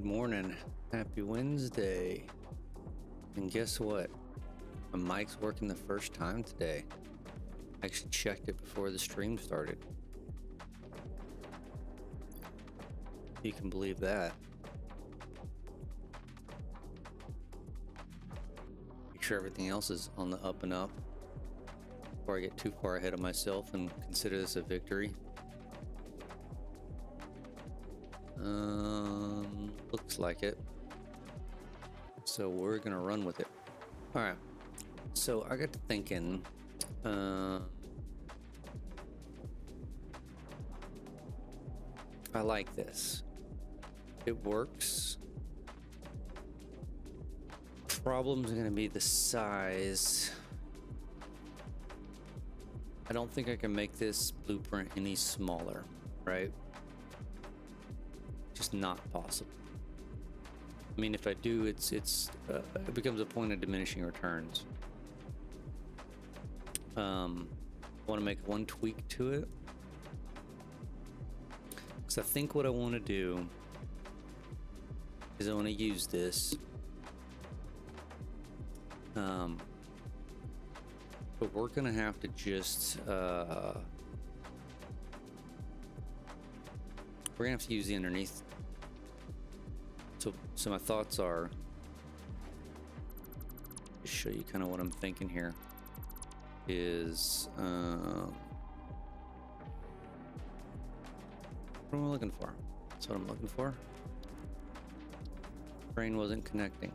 morning. Happy Wednesday. And guess what? My mic's working the first time today. I actually checked it before the stream started. You can believe that. Make sure everything else is on the up and up before I get too far ahead of myself and consider this a victory. Looks like it. So we're gonna run with it. All right. So I got to thinking. I like this. It works. Problem's gonna be the size. I don't think I can make this blueprint any smaller, right? Just not possible. I mean, if I do, it becomes a point of diminishing returns. I want to make one tweak to it, because I think what I want to do is I want to use this. But we're gonna have to just we're gonna have to use the underneath. So my thoughts are, just show you kind of what I'm thinking here is what am I looking for? That's what I'm looking for. Brain wasn't connecting.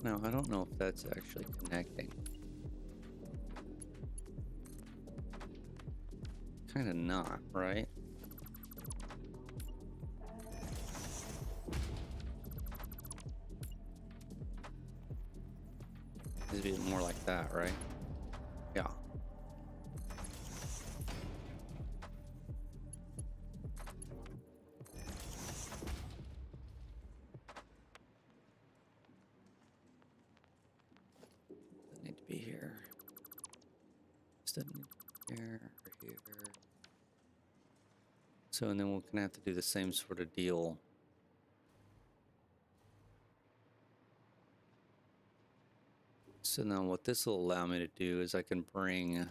No, I don't know if that's actually connecting. Kind of not, right? It'd be more like that, right? Yeah. Doesn't need to be here. This doesn't need to be here or here. So, and then we're gonna have to do the same sort of deal. So now what this will allow me to do is I can bring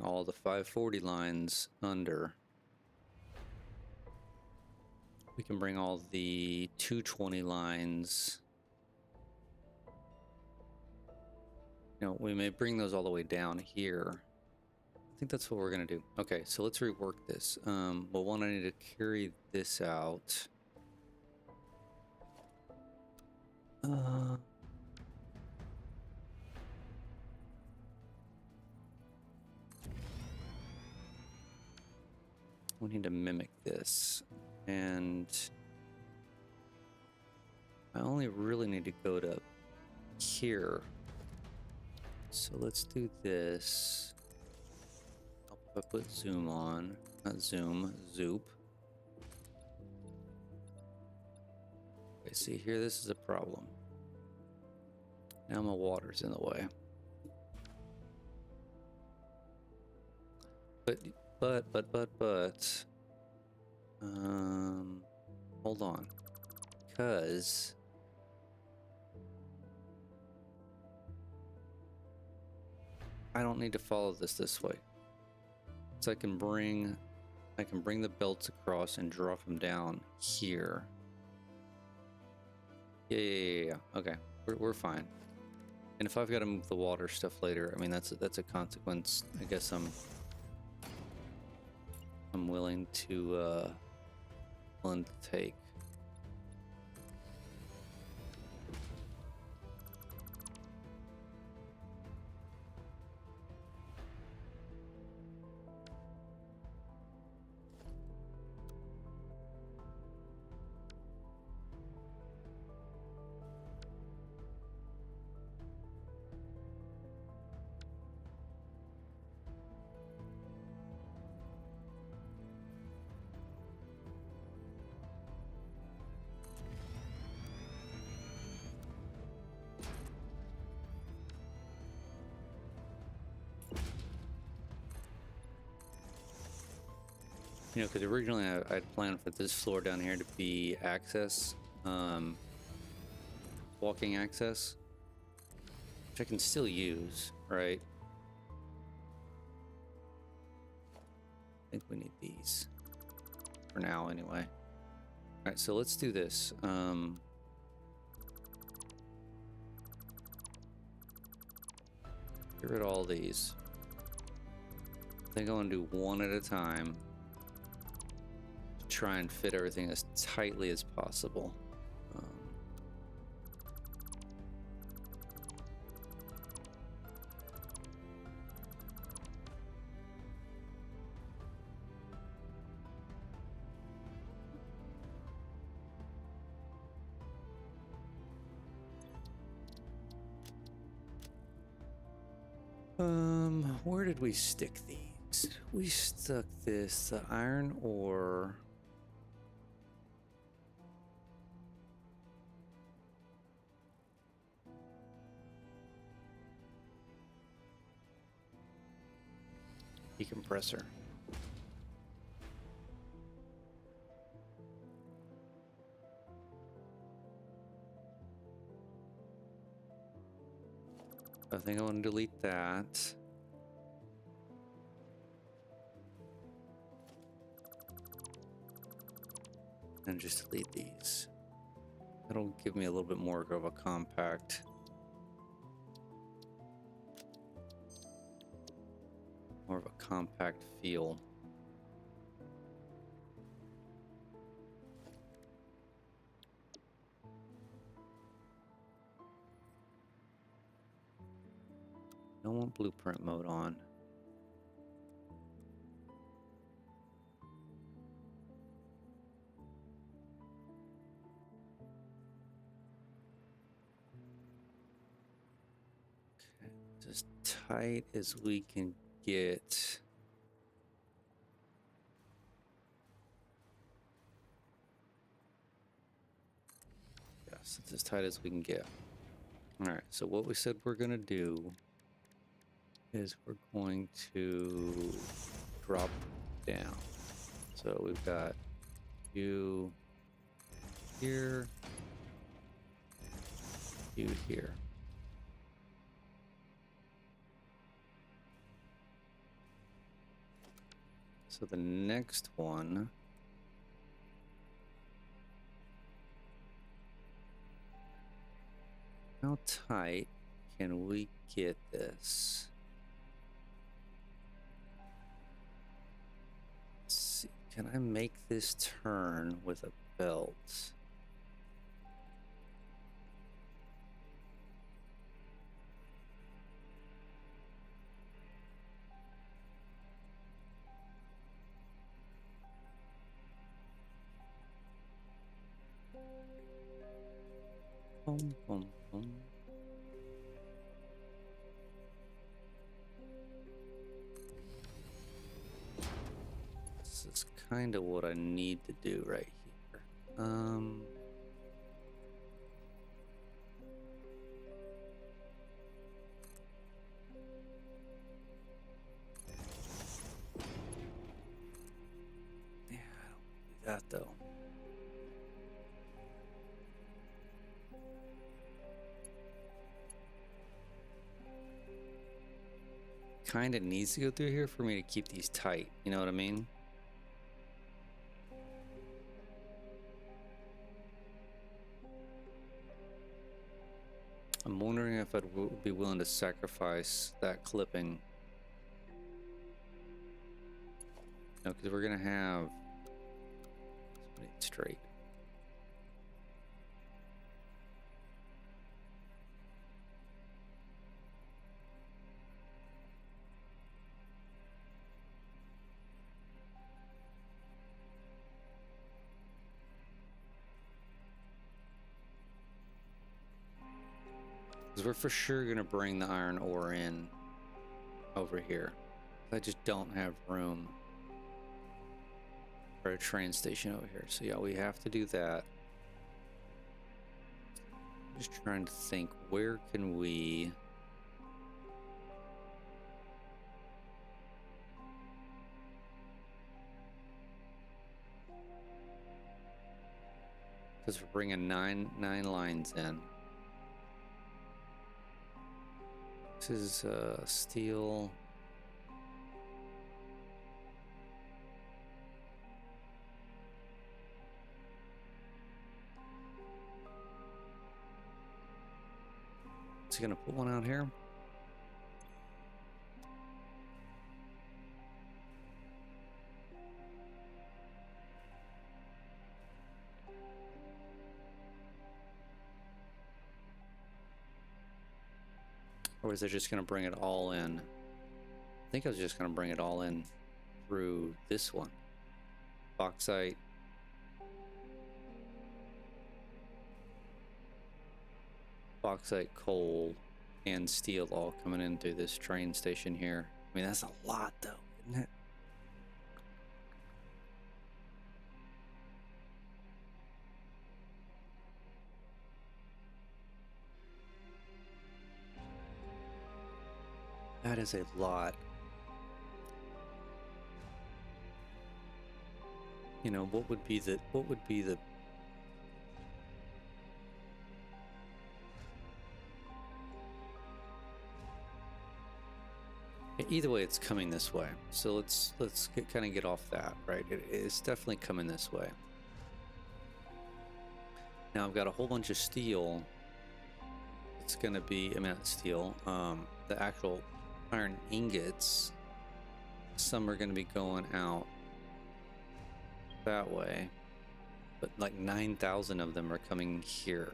all the 540 lines under. We can bring all the 220 lines. You know, we may bring those all the way down here. I think that's what we're gonna do. Okay, so let's rework this. Well, one, I need to carry this out. We need to mimic this, and I only really need to go to here. So let's do this. I'll put zoom on, not zoom, zoop. Okay, see here, this is a problem. Now my water's in the way. But, hold on, because I don't need to follow this way. So I can bring the belts across and drop them down here. Yeah. Okay, we're fine. And if I've got to move the water stuff later, I mean that's a consequence. I guess I'm willing to take. You know, because originally I'd planned for this floor down here to be access, walking access, which I can still use, right? I think we need these for now anyway. All right, so let's do this. Get rid of all these. I think I want to do one at a time to try and fit everything as tightly as possible. Where did we stick these? We stuck this, the iron ore. Decompressor. I think I want to delete that. And just delete these. That'll give me a little bit more of a compact. More of a compact feel. Don't want blueprint mode on. Okay, as tight as we can get. Yes, it's as tight as we can get. All right, so what we said we're gonna do is we're going to drop down. So we've got you here, you here. So the next one, how tight can we get this? Let's see, can I make this turn with a belt? Boom, boom, boom. This is kind of what I need to do right here. Yeah, I don't do that though. Kind of needs to go through here for me to keep these tight. You know what I mean? I'm wondering if I'd be willing to sacrifice that clipping. No, because we're gonna have somebody straight. Because we're for sure going to bring the iron ore in over here. I just don't have room for a train station over here. So yeah, we have to do that. Just trying to think, where can we... because we're bringing nine lines in. This is steel. Is he gonna put one out here? Or is it just gonna bring it all in? I think I was just gonna bring it all in through this one. Bauxite. Bauxite, coal, and steel all coming in through this train station here. I mean, that's a lot though, isn't it? That is a lot. You know, what would be the either way it's coming this way. So let's kind of get off that, right? It's definitely coming this way. Now I've got a whole bunch of steel. It's going to be, I mean, not steel, the actual iron ingots. Some are going to be going out that way, but like 9,000 of them are coming here.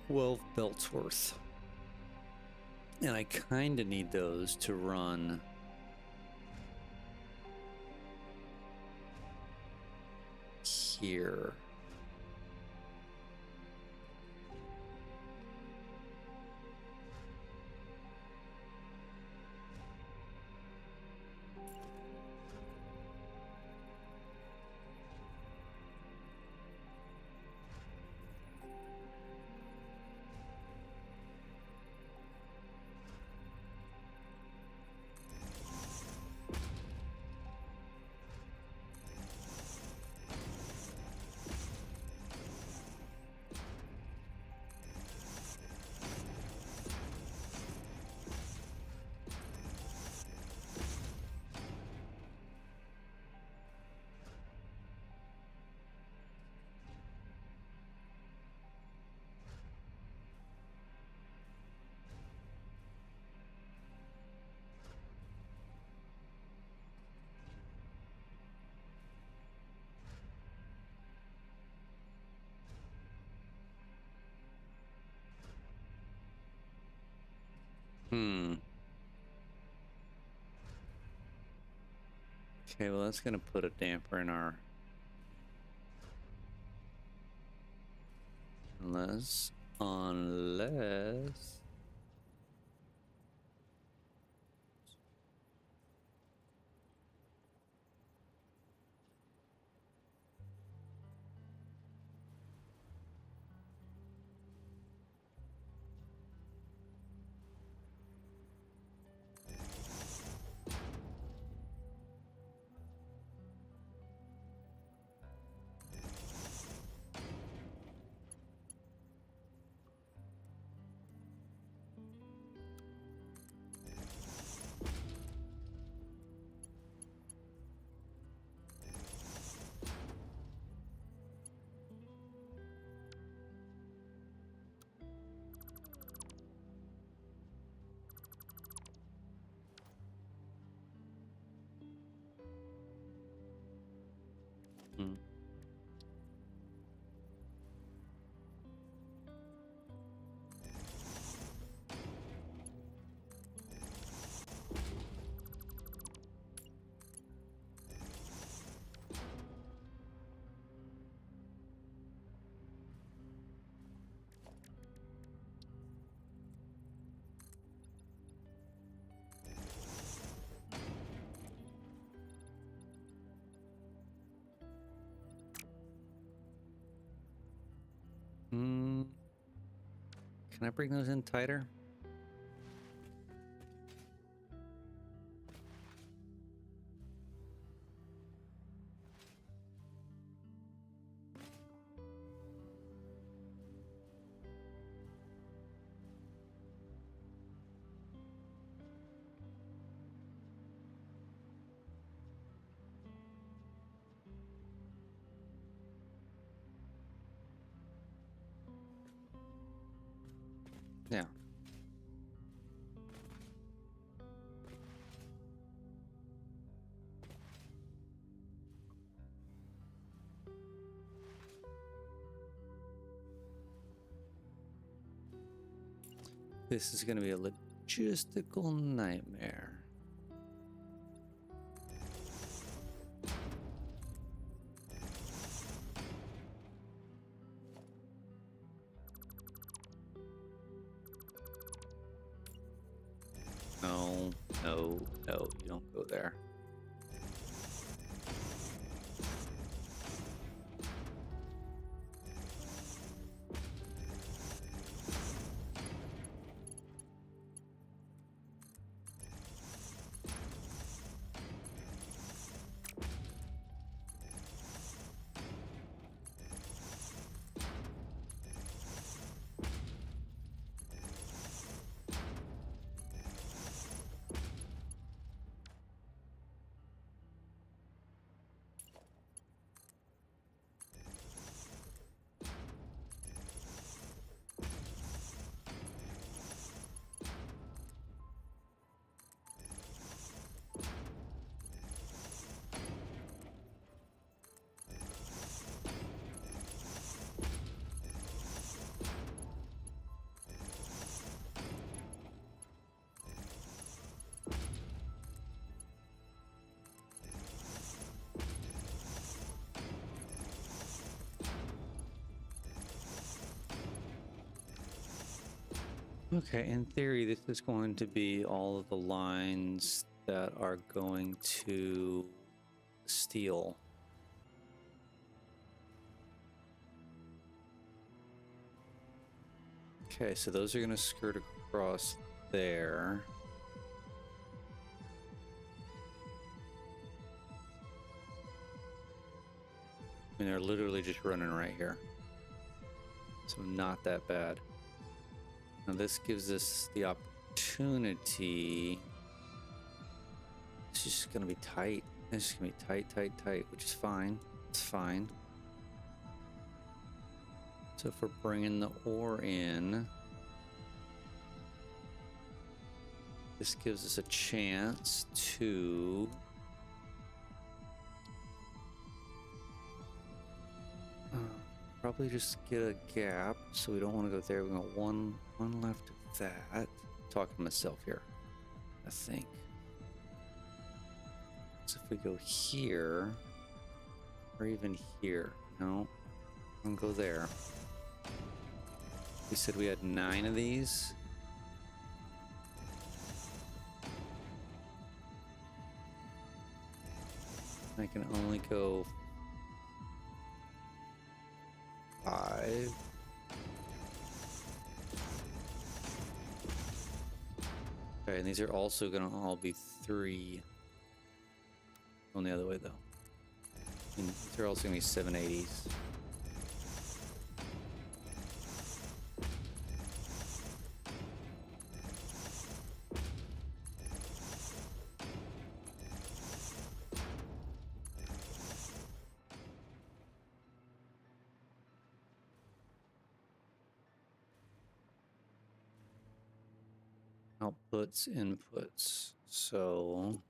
12 belts worth. And I kind of need those to run here. Okay, well, that's going to put a damper in our... Unless... Hmm. Can I bring those in tighter? Yeah. This is going to be a logistical nightmare. No, no, no, you don't go there. Okay, in theory, this is going to be all of the lines that are going to steel. Okay, so those are going to skirt across there. I mean, they're literally just running right here. So not that bad. Now this gives us the opportunity. It's just going to be tight. It's just going to be tight, tight, tight, which is fine. It's fine. So if we're bringing the ore in, this gives us a chance to probably just get a gap. So we don't want to go there. We got one left of that. Talking to myself here, I think. So if we go here, or even here, no, I'm gonna go there. We said we had 9 of these. I can only go 5. Okay, and these are also gonna all be 3. Going the other way though. And these are also gonna be 780s. Outputs, inputs. So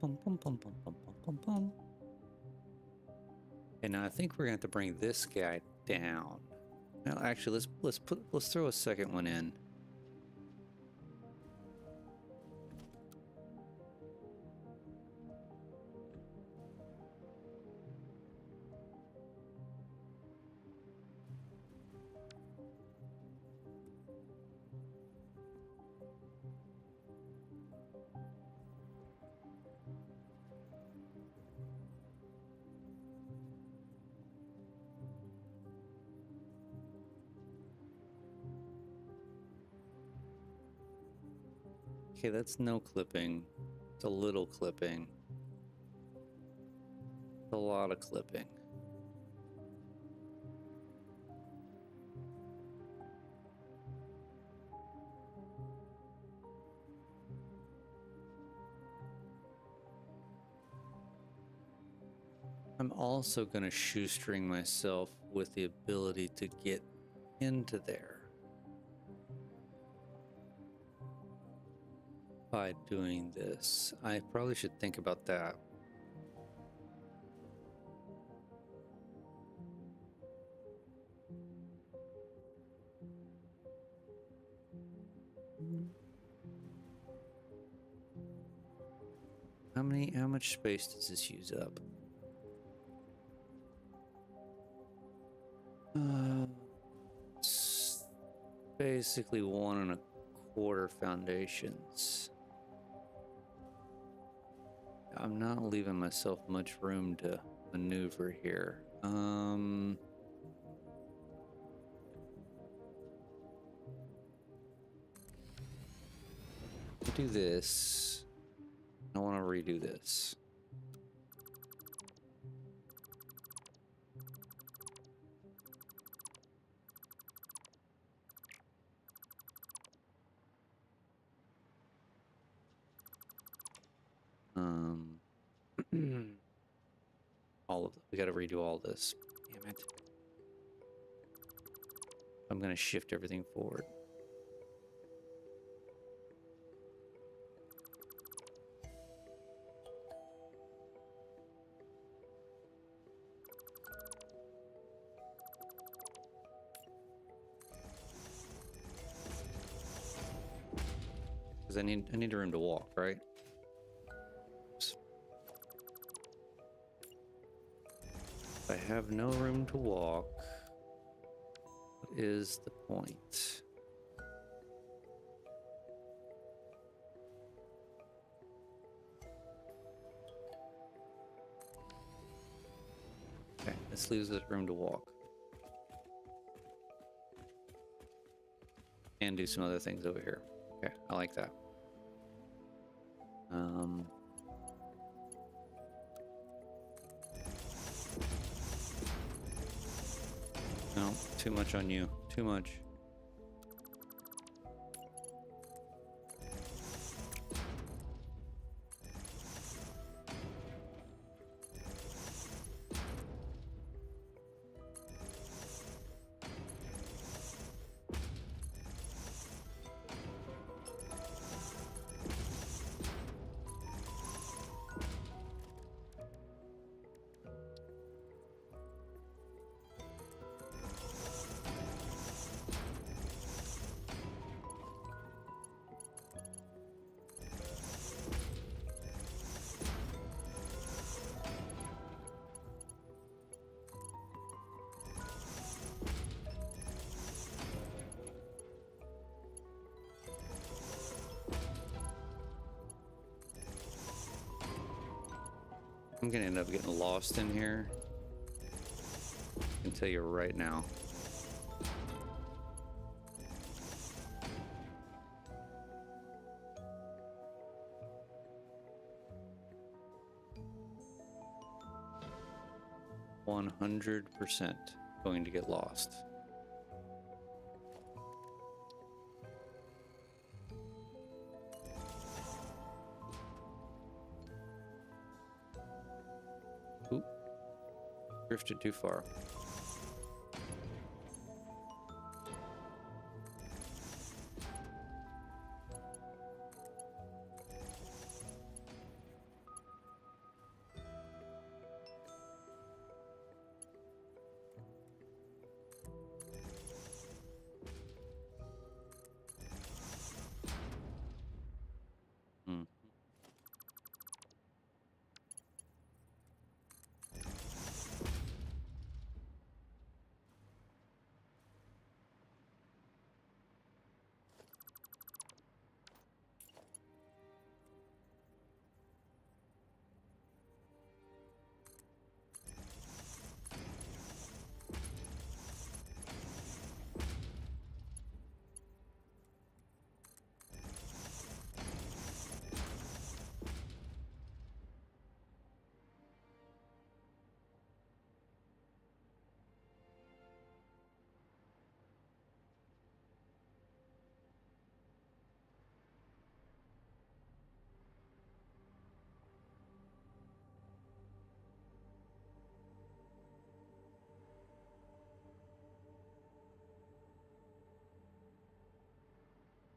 bum, bum, bum, bum, bum, bum, bum, bum. And now I think we're gonna have to bring this guy down. Now, actually, let's throw a second one in. Okay, that's no clipping. It's a little clipping. A lot of clipping. I'm also going to shoestring myself with the ability to get into there by doing this. I probably should think about that. How much space does this use up? It's basically 1.25 foundations. I'm not leaving myself much room to maneuver here. Do this. I want to redo this. All of we got to redo all this. Damn it. I'm going to shift everything forward. Because I need a room to walk, right? Oops. If I have no room to walk, what is the point? Okay, this leaves us room to walk. And do some other things over here. Okay, I like that. No, too much on you. Too much. I'm gonna end up getting lost in here. I can tell you right now. %100 going to get lost. Oop. Drifted too far.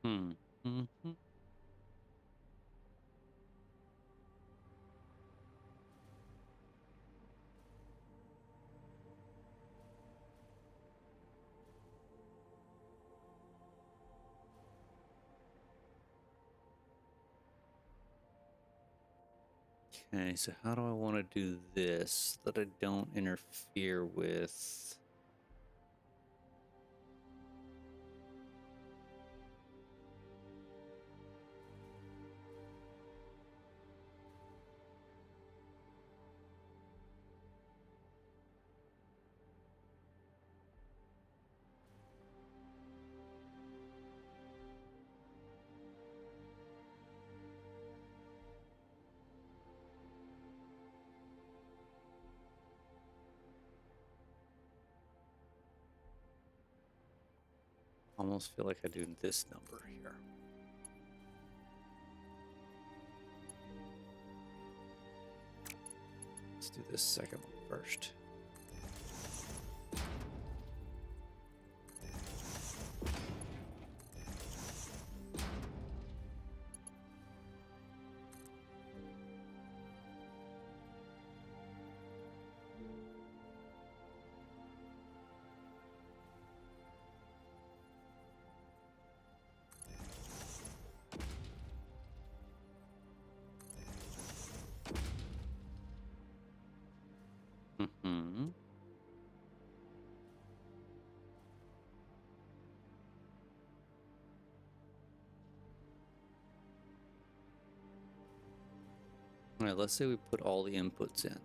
Hmm. Mm-hmm. Okay, so how do I want to do this so that I don't interfere with... Almost feel like I do this number here. Let's do this second one first. Mm-hmm. All right, let's say we put all the inputs in.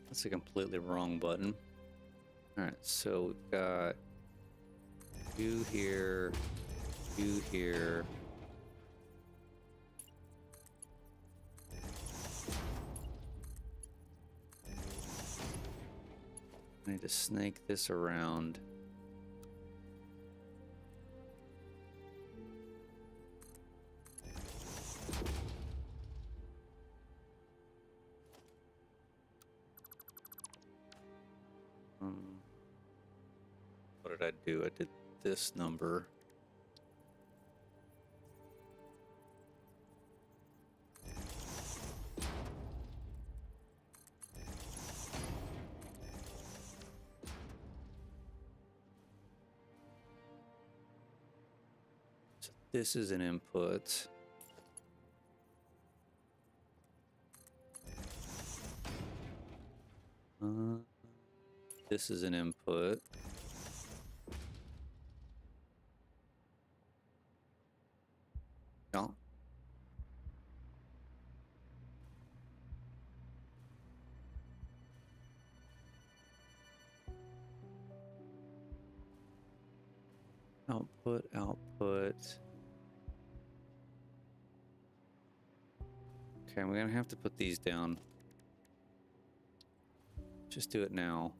That's a completely wrong button. All right, so we've got you here, you here. I need to snake this around. What did I do? I did this number. So this is an input. This is an input. No. Output, output. Okay, we're gonna have to put these down. Just do it now.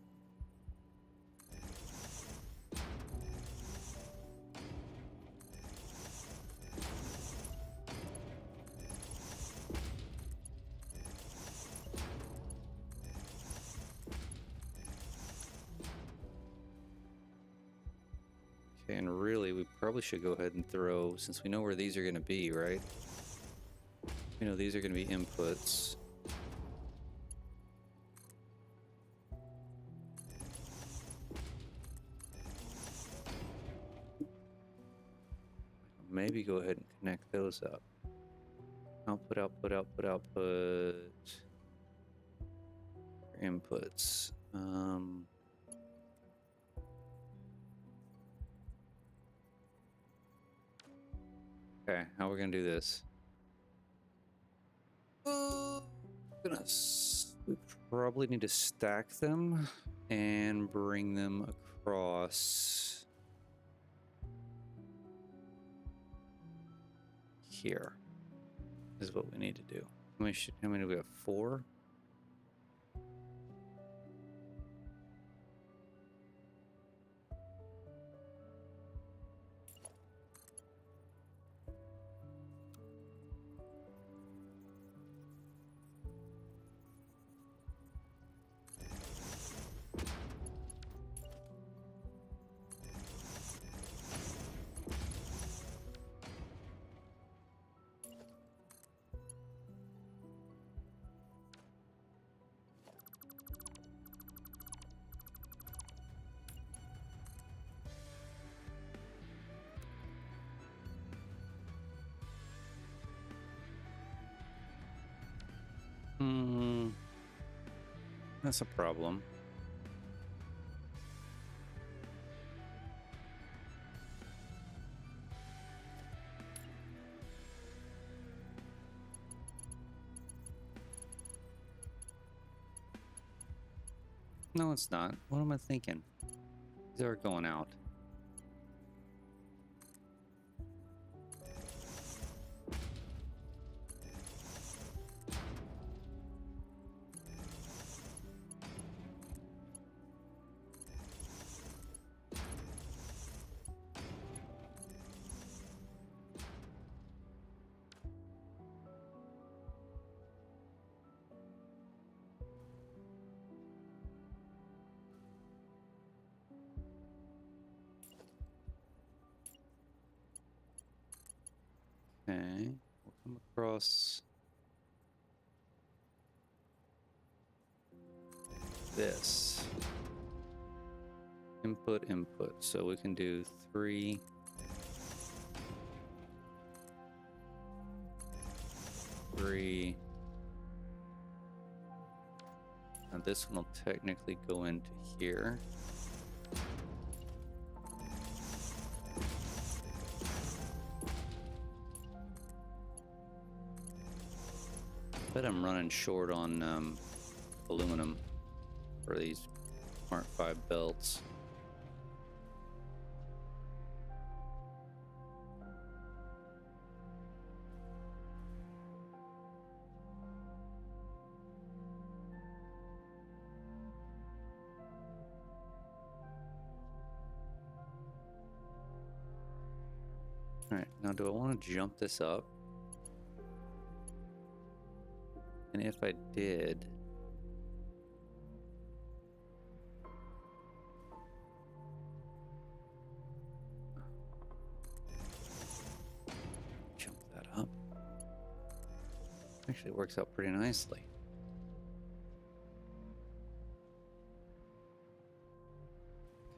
Okay, and really, we probably should go ahead and throw, since we know where these are gonna be, right? You know, these are gonna be inputs. Maybe go ahead and connect those up. Output, output, output, output. Inputs. Okay, how are we gonna do this? We probably need to stack them and bring them across here is what we need to do. How many do we have? 4? That's a problem. No, it's not. What am I thinking? These are going out. Okay, we'll come across this. Input, so we can do 3. 3. Now this one will technically go into here. But I'm running short on aluminum for these Mark 5 belts. All right, now do I want to jump this up? And if I did, jump that up. Actually, it works out pretty nicely.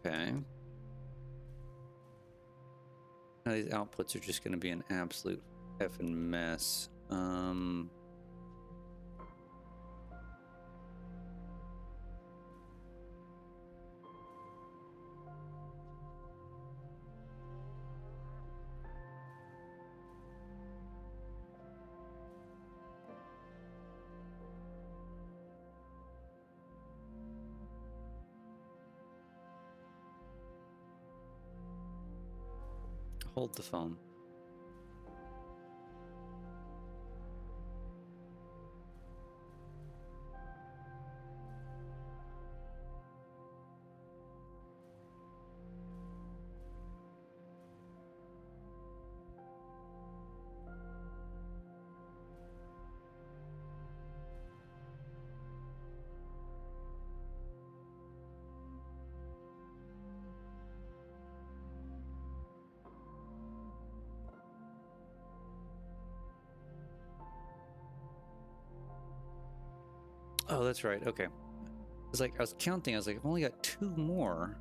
Okay. Now these outputs are just going to be an absolute effing mess. Hold the phone. Oh, that's right. Okay. I was counting. I was like, I've only got 2 more.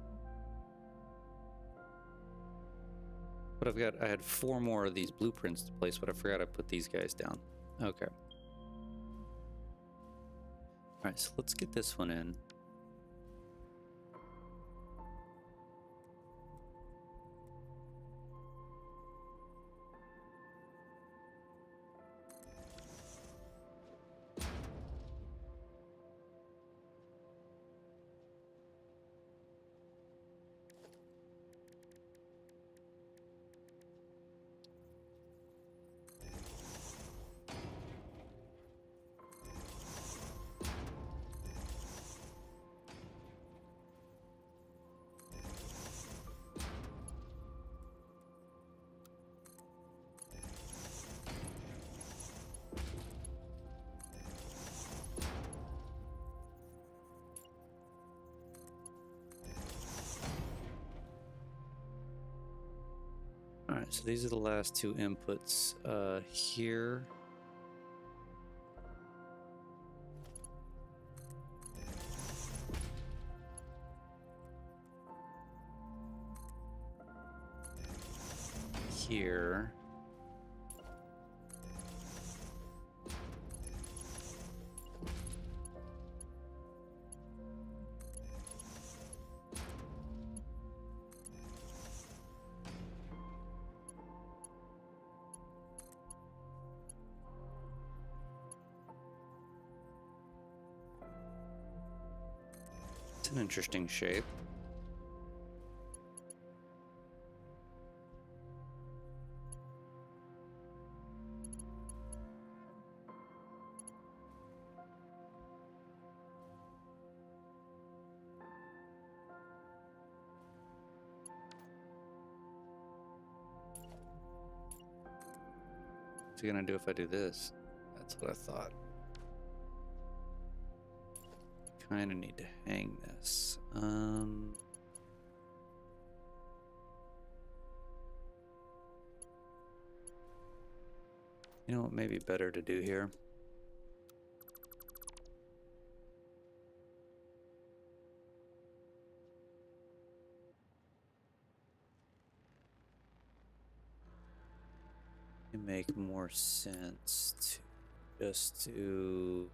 But I had 4 more of these blueprints to place, but I forgot I put these guys down. Okay. All right, so let's get this one in. All right, so these are the last two inputs here. Here. It's an interesting shape. What's he gonna do if I do this? That's what I thought. Kind of need to hang this. You know what may be better to do here? It make more sense to just do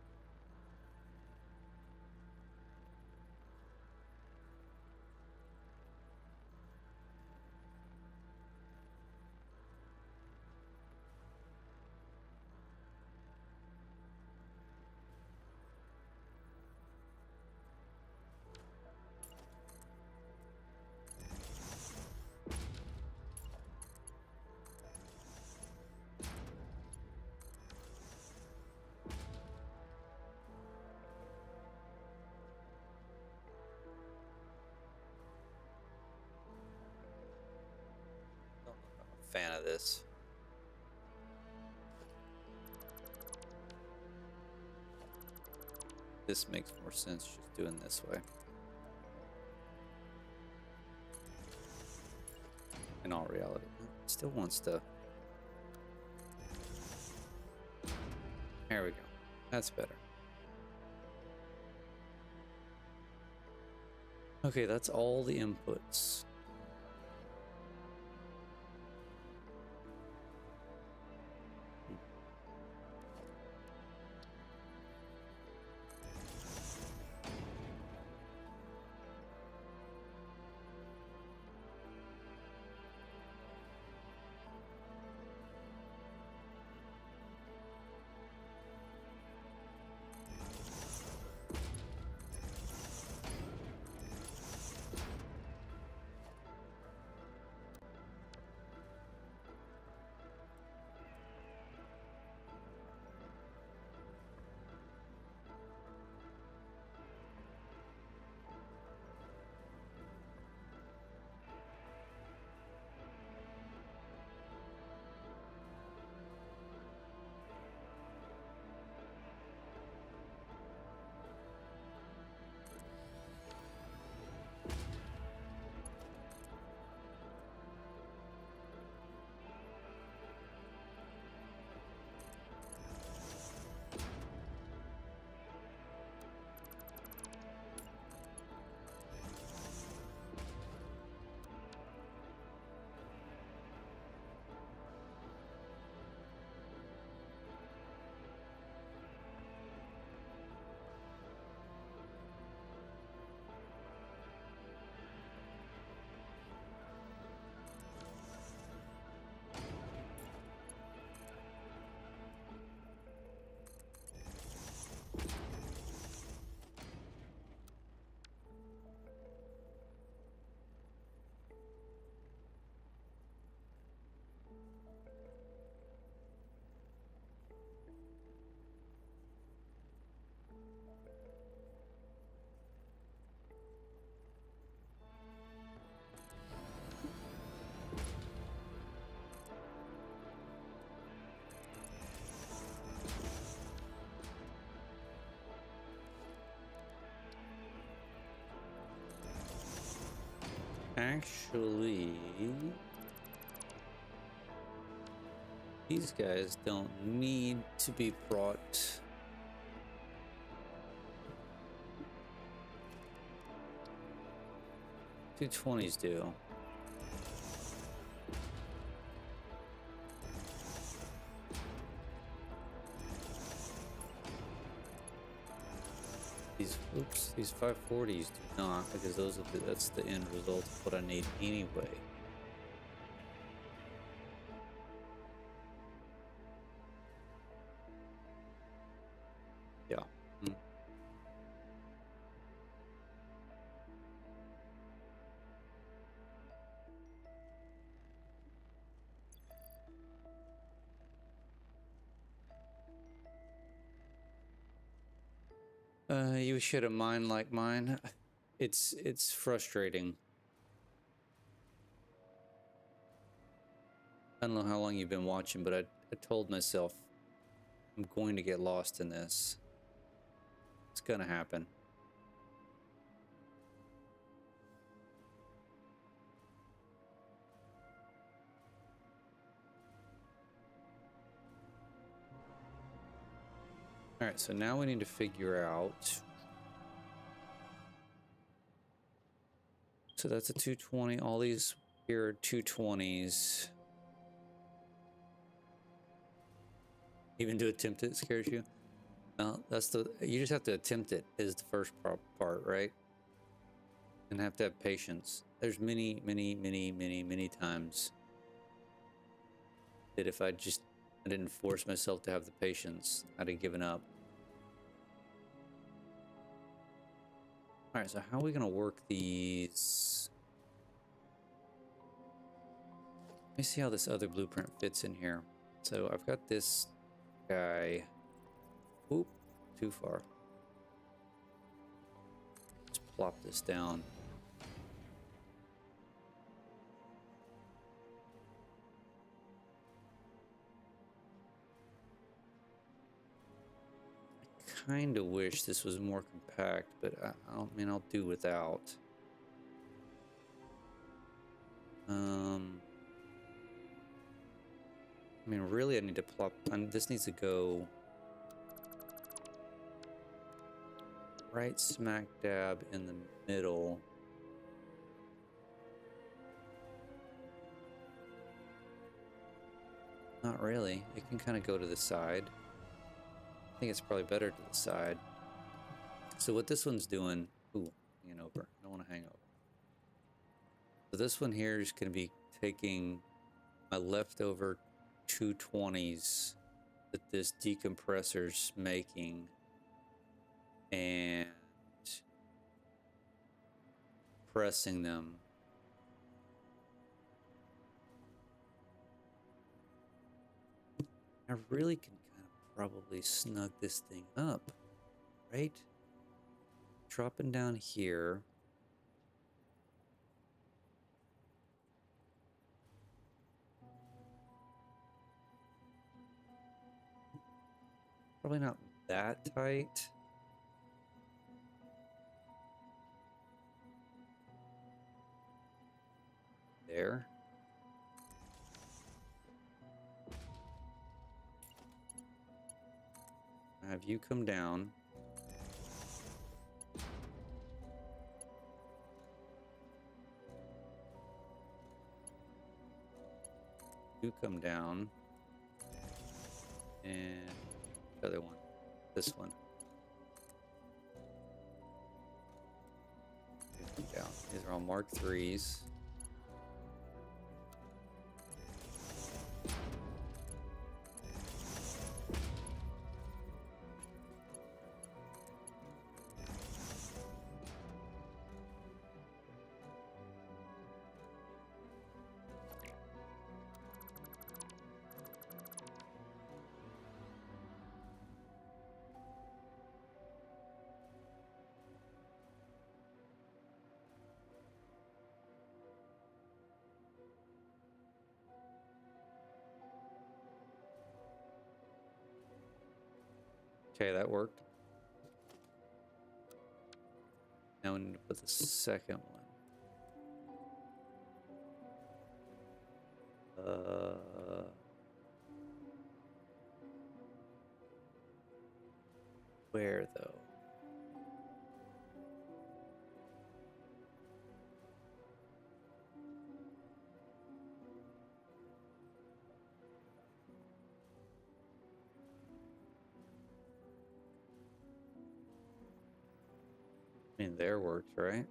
fan of this. This makes more sense just doing this way. In all reality, it still wants to. There we go. That's better. Okay, that's all the inputs. Actually, These guys don't need to be brought. 220s do. These 540s do not, because that's the end result of what I need anyway. Yeah. You should have mind like mine. It's frustrating. I don't know how long you've been watching, but I told myself I'm going to get lost in this. It's gonna happen. All right, so now we need to figure out. So that's a 220. All these here are 220s. Even to attempt it scares you. No, you just have to attempt it is the first part, right? And have to have patience. There's many times that if I didn't force myself to have the patience, I'd have given up. All right, so how are we gonna work these? Let me see how this other blueprint fits in here. So I've got this guy. Oop, too far. Let's plop this down. I kind of wish this was more compact, but I mean, I'll do without. I mean, really, I need to plop. This needs to go right smack dab in the middle. Not really. It can kind of go to the side. I think it's probably better to the side. So what this one's doing... Ooh, hanging over. I don't want to hang over. So this one here is going to be taking my leftover 220s that this decompressor's making and pressing them. I really can kind of probably snug this thing up, right? Dropping down here. Probably not that tight. There. Have you come down. You come down. And the other one. This one. You come down. These are all Mark IIIs. Okay, that worked. Now we need to put the second one. Where though? I mean, there works, right?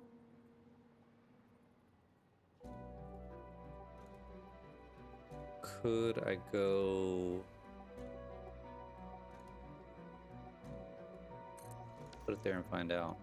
Could I go... Put it there and find out.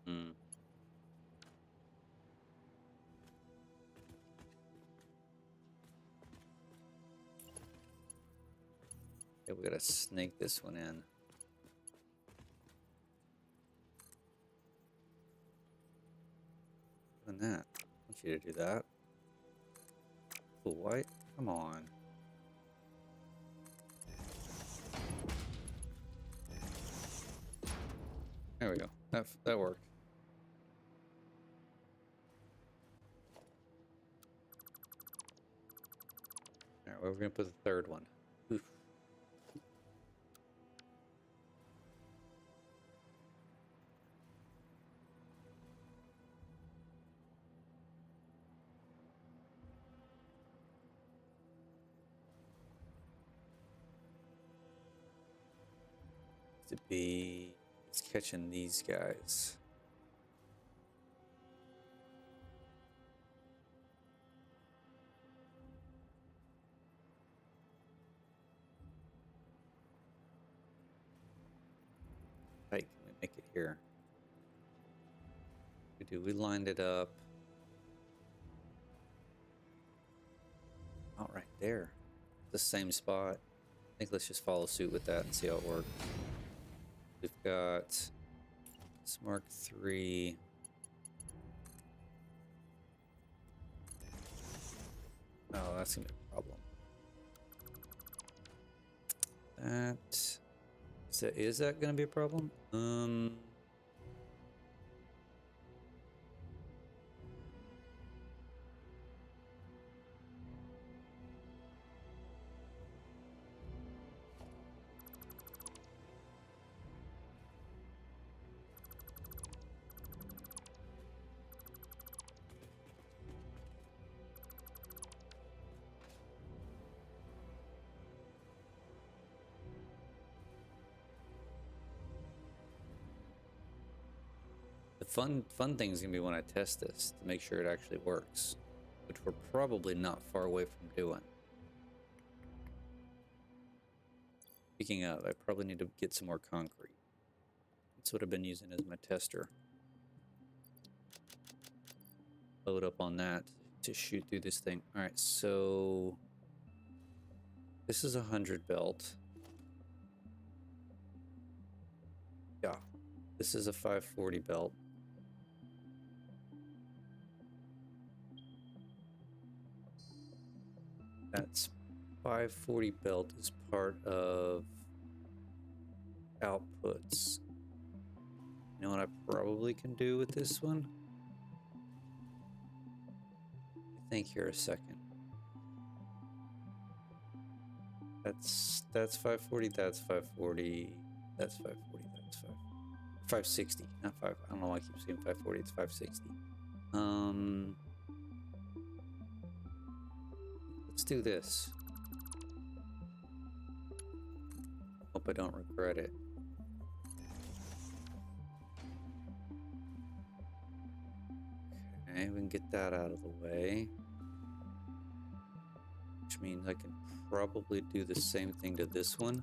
Hmm. Okay, we gotta snake this one in. Doing that. I want you to do that. Oh, white? Come on. There we go. That worked. Alright, where are we gonna put the third one? Oof. To be... It's catching these guys. Right, can we make it here? We lined it up. Oh, right there. The same spot. I think let's just follow suit with that and see how it works. We've got this Mark III. Oh, that's gonna be a problem. Is that gonna be a problem? The fun thing is gonna be when I test this to make sure it actually works, which we're probably not far away from doing. Speaking of, I probably need to get some more concrete. That's what I've been using as my tester. Load up on that to shoot through this thing. All right, so this is 100 belt. Yeah, this is a 540 belt. That's 540 belt is part of outputs. You know what I probably can do with this one? Think here a second. That's 540, that's 540, that's 540, that's 560, not 5. I don't know why I keep saying 540, it's 560. Let's do this. Hope I don't regret it. Okay, we can get that out of the way. Which means I can probably do the same thing to this one.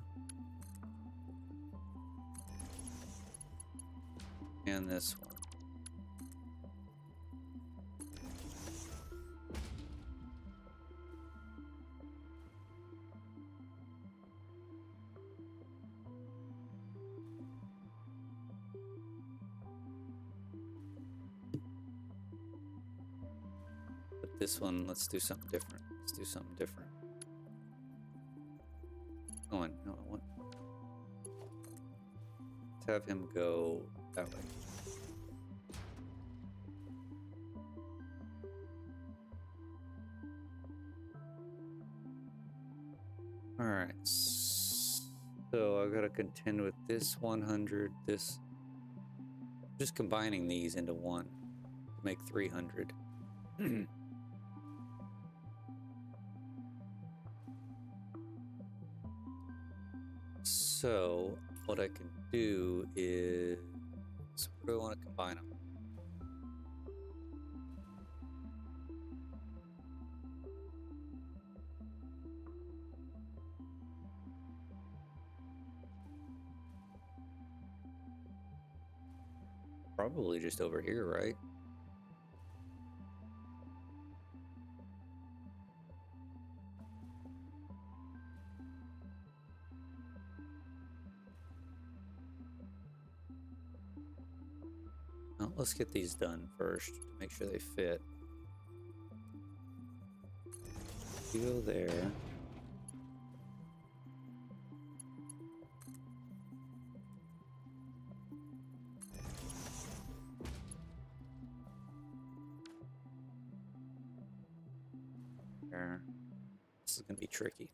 And this one. this one, let's do something different. Let's do something different. Oh, no, I want... Let's have him go that way. Alright, so I've got to contend with this 100, this... Just combining these into one to make 300. So, what I can do is... Where do I want to combine them? Probably just over here, right? Well, let's get these done first to make sure they fit. You go there. There. This is going to be tricky.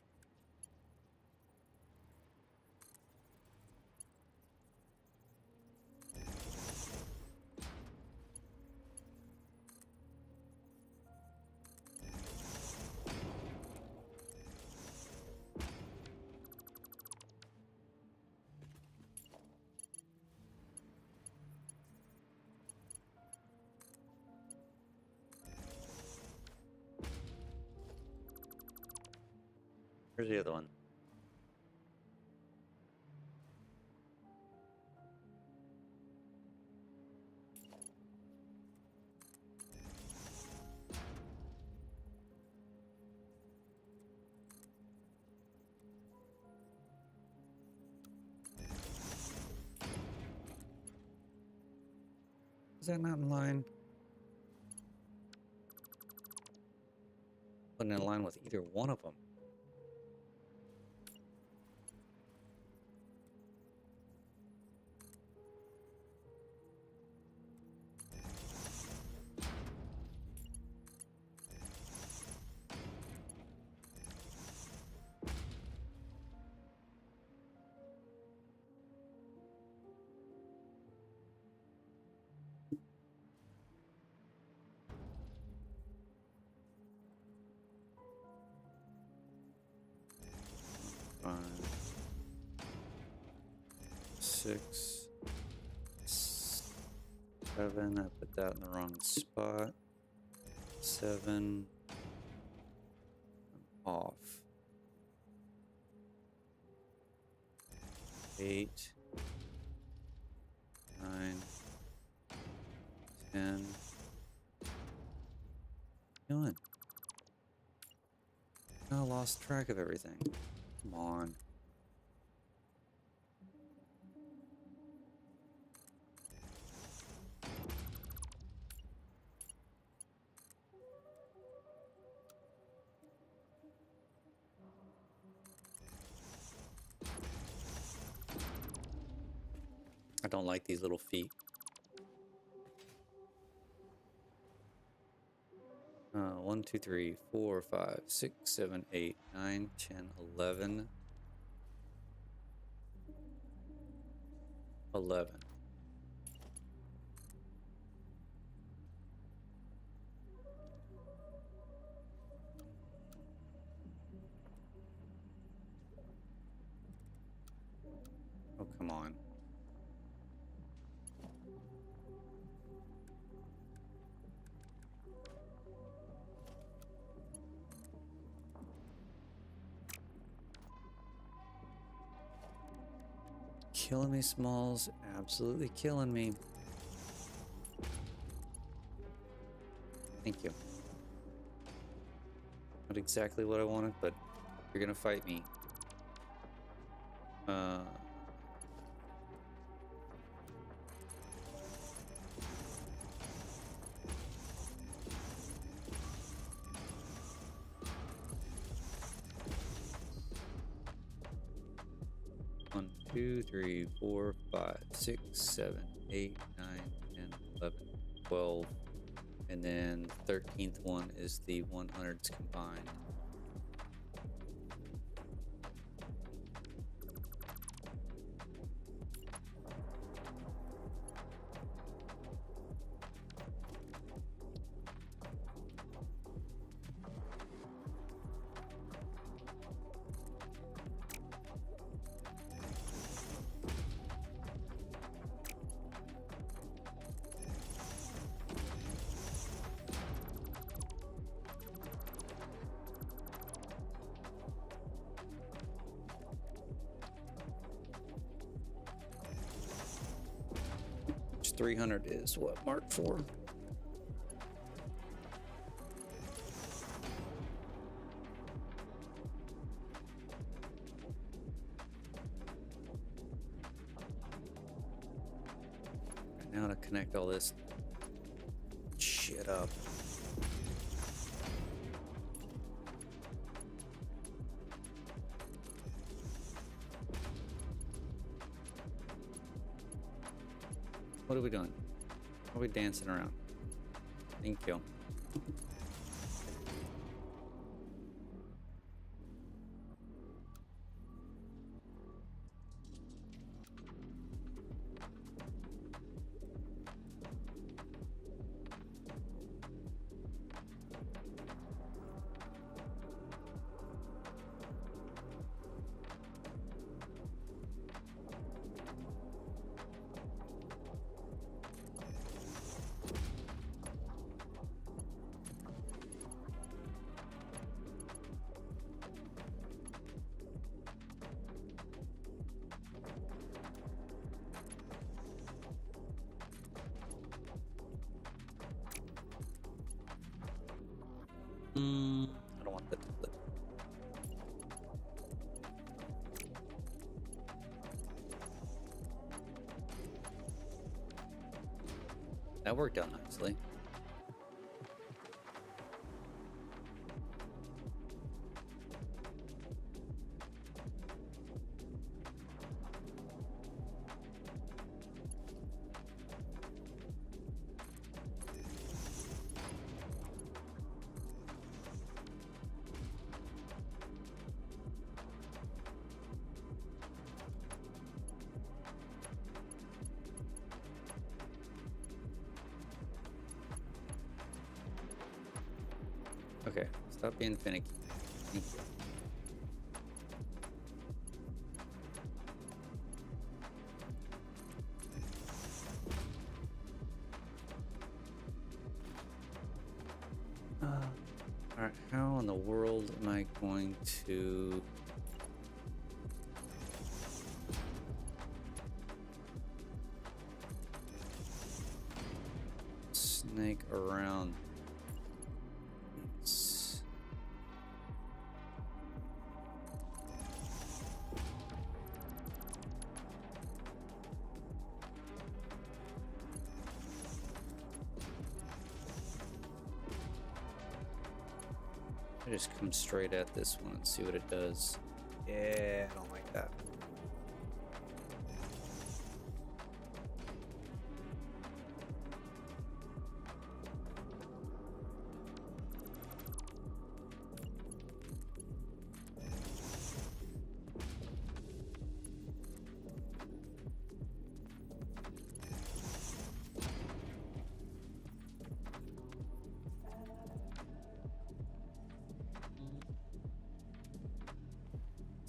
Where's the other one? Is that not in line? Wasn't in line with either one of them. Five, 6, 7. I put that in the wrong spot. 7. I'm off. 8, 9, 10. What are you doing? I lost track of everything. Come on. I don't like these little feet. 1, 2, 3, 4, 5, 6, 7, 8, 9, 10, 11. 11. Oh, come on. Killing me, Smalls. Absolutely killing me. Thank you. Not exactly what I wanted, but you're gonna fight me. 2, 3, 4, 5, 6, 7, 8, 9, 10, 11, 12. And then the 13th one is the 100s combined. Which 300 is what? Mark 4. Now to connect all this shit up. What are we doing? Are we dancing around? Thank you. I don't want that to flip. That worked out nicely. Okay, stop being finicky. Thank you. Alright, how in the world am I going to... snake around this? I just come straight at this one and see what it does. Yeah, I don't like that.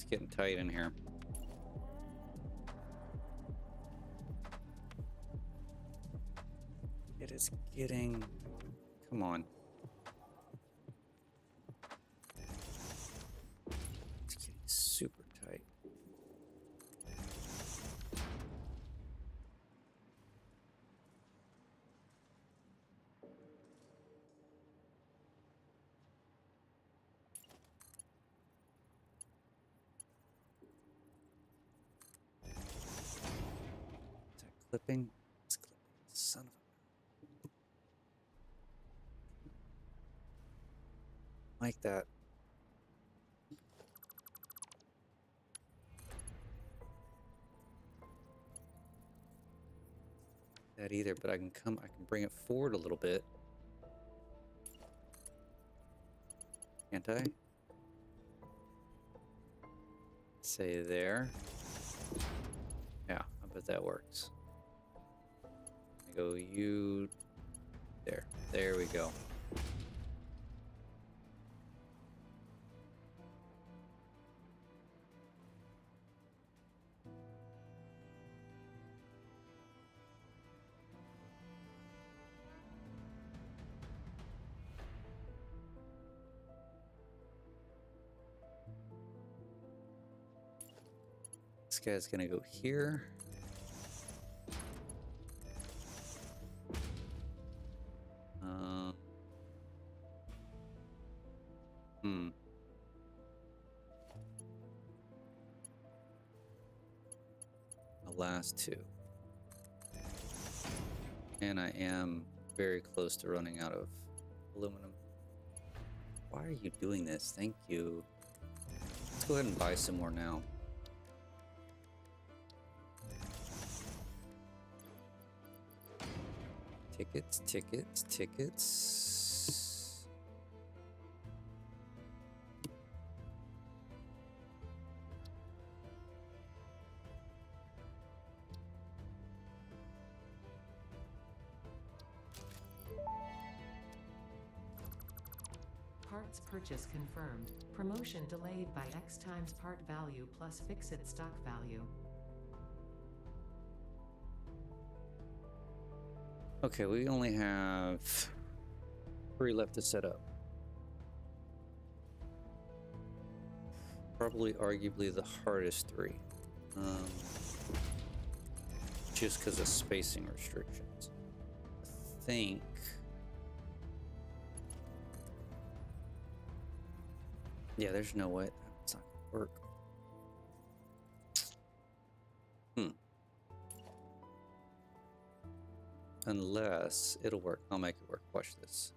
Getting tight in here. It is getting... Come on. It's getting super tight. Clipping. It's clipping. Son of a... Like that. that either, but I can bring it forward a little bit. Can't I? Say there. Yeah, I bet that works. I go you there. There we go. This guy's gonna go here. The last two. And I am very close to running out of aluminum. Why are you doing this? Thank you. Let's go ahead and buy some more now. Tickets, tickets, tickets. Parts purchase confirmed. Promotion delayed by X times part value plus fixed stock value. Okay, we only have 3 left to set up. Probably arguably the hardest 3. Just because of spacing restrictions. I think... Yeah, there's no way that's not gonna work. Unless it'll work. I'll make it work. Watch this.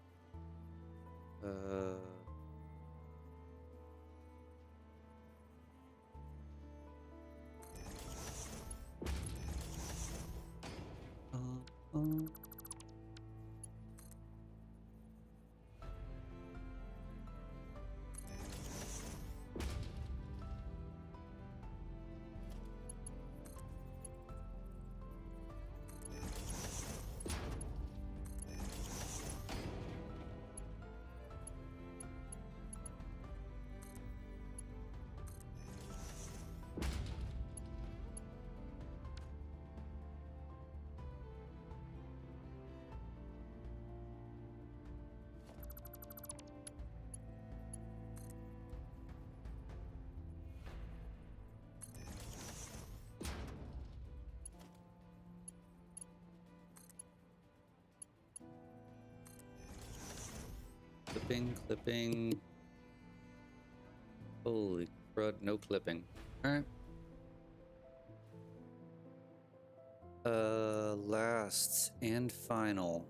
Clipping, clipping. Holy crud, no clipping. Alright. Last and final.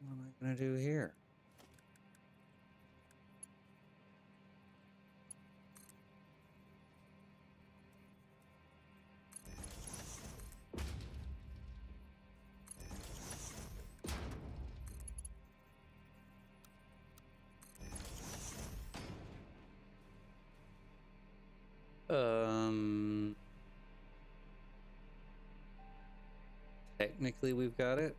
What am I gonna do here? technically we've got it.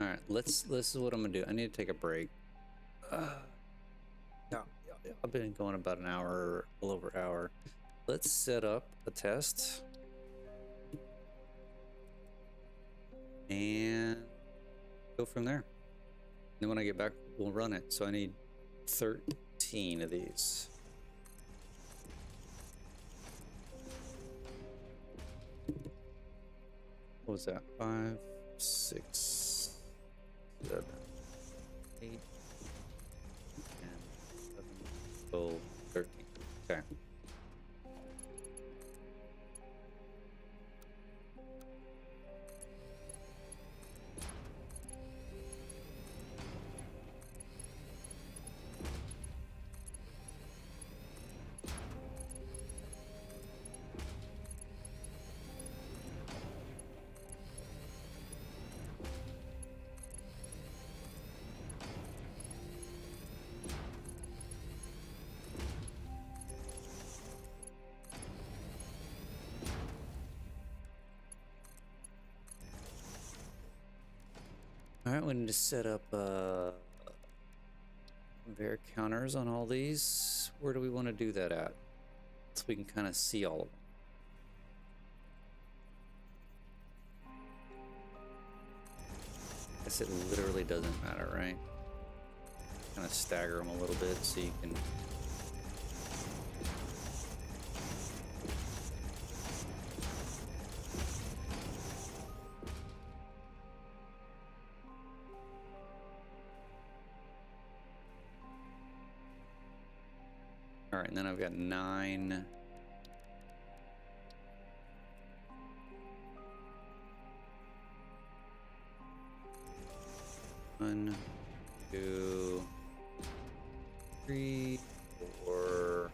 All right, this is what I'm gonna do. I need to take a break. Yeah, I've been going about an hour, a little over an hour. Let's set up a test and go from there. Then when I get back, we'll run it. So I need 13 of these. What was that? 5, 6, 7, 8, 10, 11, 12, 13. Okay. All right, we need to set up bear counters on all these. Where do we want to do that at? So we can kind of see all of them. I guess it literally doesn't matter, right? Kind of stagger them a little bit so you can. All right, and then I've got 9. One, 2, 3, 4,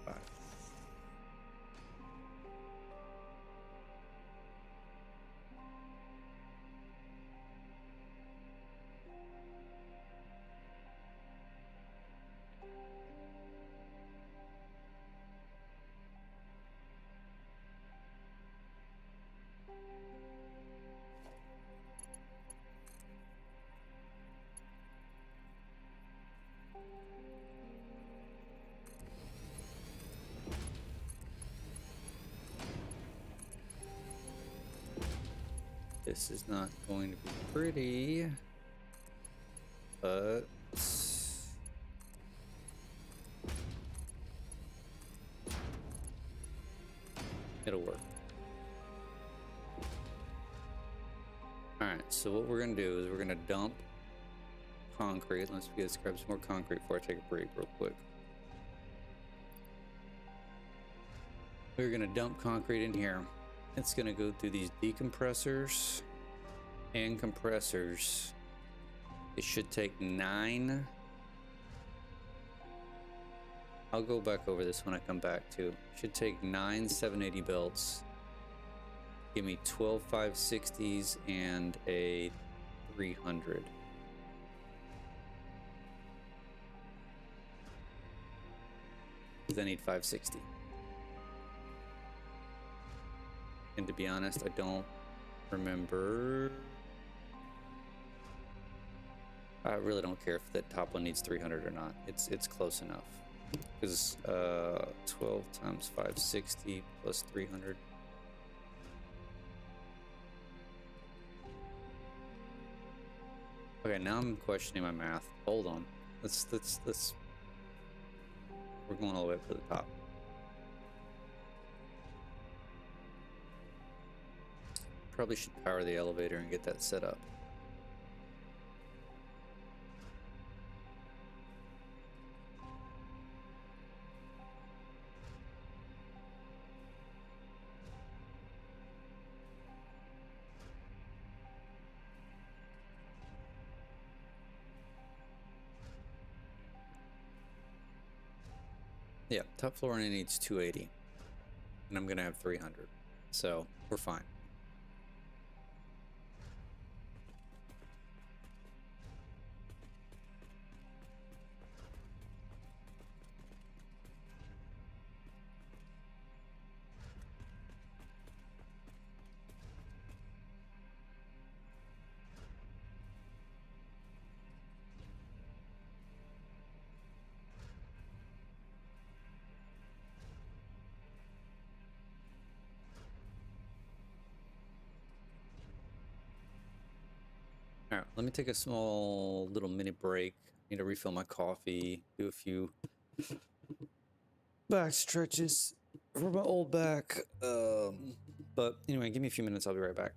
5. This is not going to be pretty, but it'll work. All right, so what we're gonna do is we're gonna dump concrete. Let's grab some more concrete before I take a break real quick. We're gonna dump concrete in here. It's gonna go through these decompressors and compressors. It should take 9. I'll go back over this when I come back too. It should take 9 780 belts. Give me 12 560s and a 300. Because I need 560. And to be honest, I don't remember. I really don't care if that top one needs 300 or not. It's close enough. Because 12 times 560 plus 300. Okay, now I'm questioning my math. Hold on. Let's. We're going all the way up to the top. Probably should power the elevator and get that set up. Yeah, top floor only needs 280. and I'm gonna have 300. So we're fine. All right, let me take a small little mini break. Need to refill my coffee, do a few back stretches for my old back. But anyway, give me a few minutes. I'll be right back.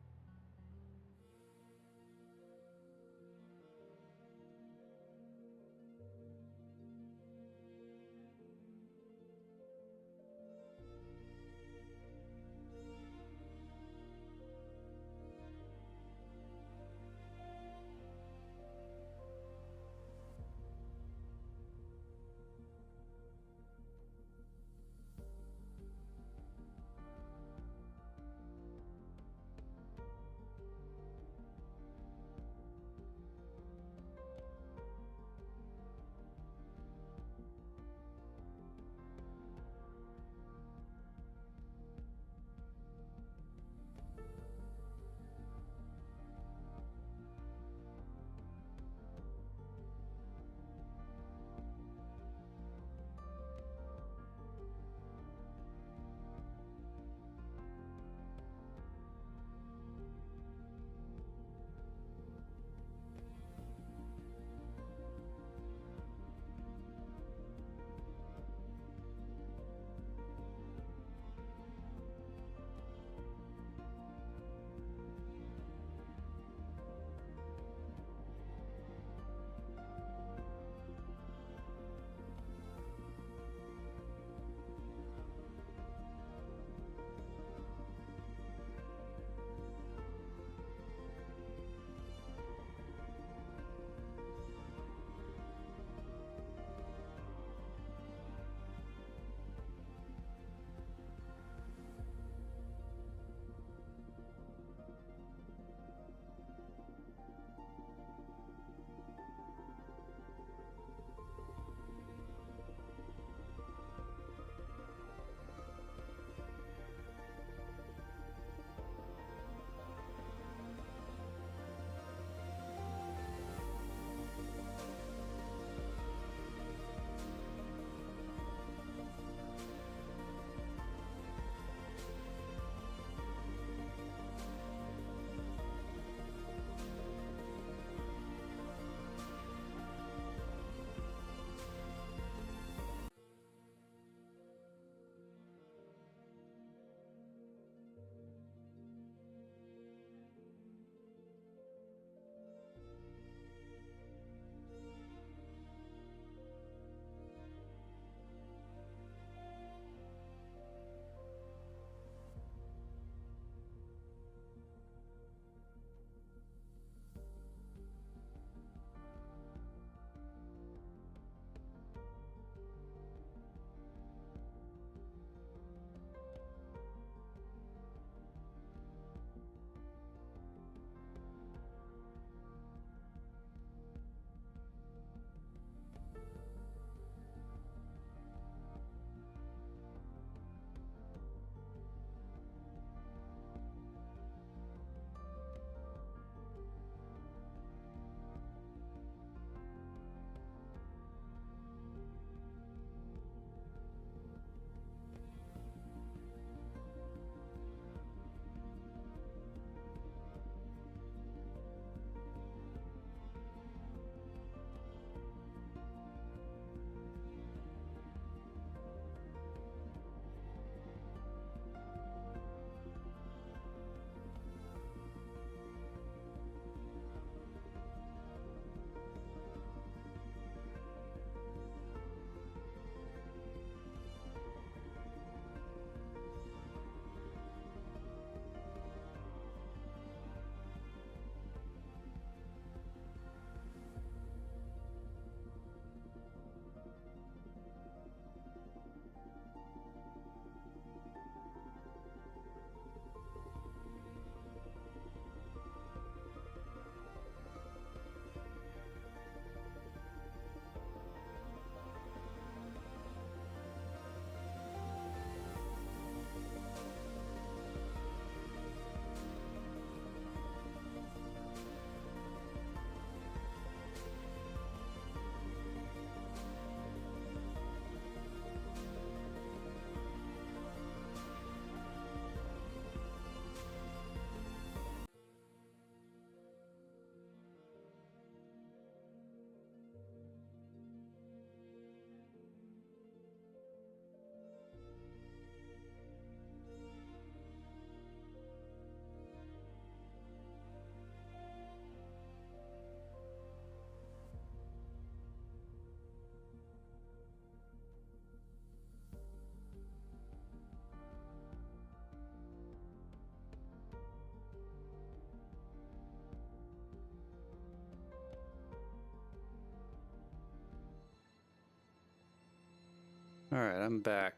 All right, I'm back.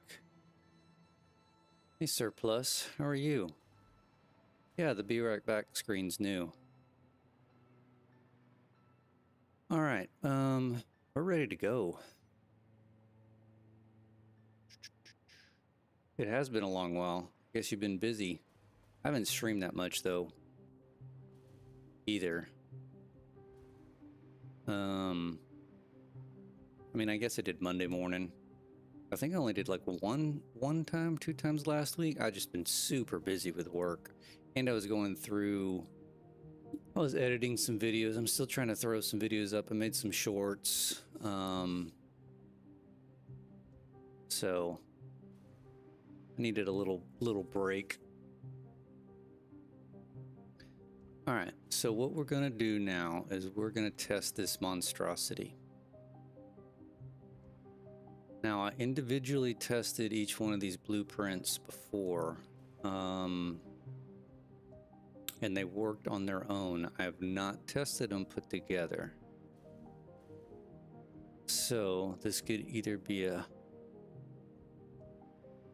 Hey, Surplus, how are you? Yeah, the Be Right Back screen's new. All right, we're ready to go. It has been a long while. Guess you've been busy. I haven't streamed that much though. Either. I mean, I guess I did Monday morning. I think I only did like one time, 2 times last week. I just been super busy with work, and I was going through. I was editing some videos. I'm still trying to throw some videos up. I made some shorts. So I needed a little break. All right. So what we're gonna do now is we're gonna test this monstrosity. Now, I individually tested each one of these blueprints before, and they worked on their own. I have not tested them put together. So this could either be a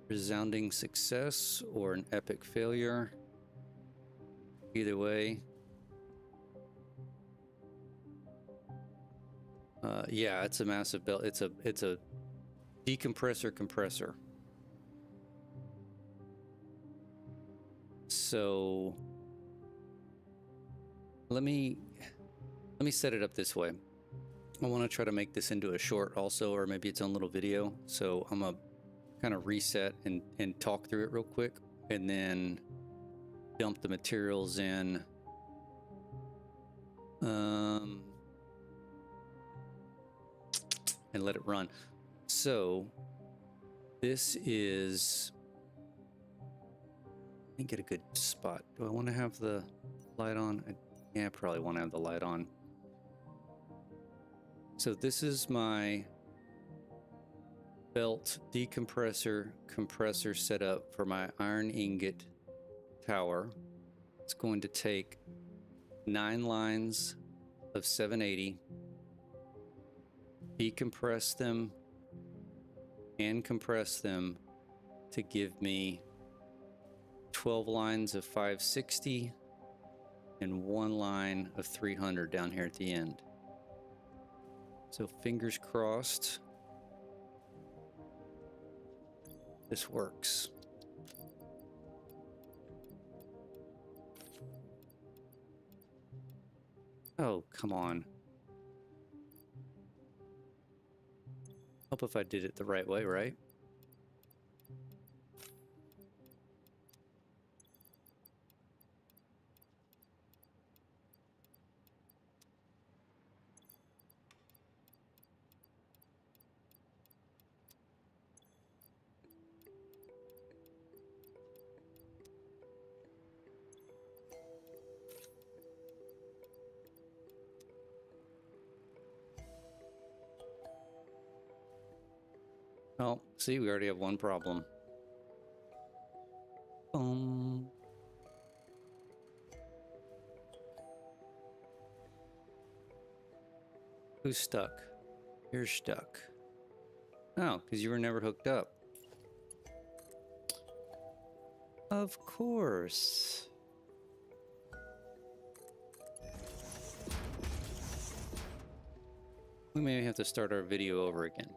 resounding success or an epic failure. Either way. Yeah, it's a massive belt. It's a decompressor compressor. So let me set it up this way. I want to try to make this into a short also, or maybe its own little video. So I'm gonna kind of reset and talk through it real quick, and then dump the materials in. And let it run. So this is, let me get a good spot. Do I want to have the light on? Yeah, I probably want to have the light on. So this is my belt decompressor compressor setup for my iron ingot tower. It's going to take 9 lines of 780, decompress them and compress them to give me 12 lines of 560 and 1 line of 300 down here at the end. So fingers crossed this works. Oh, come on. Hope if I did it the right way, right? Oh, see, we already have one problem. Who's stuck? You're stuck. Oh, because you were never hooked up. Of course. We may have to start our video over again.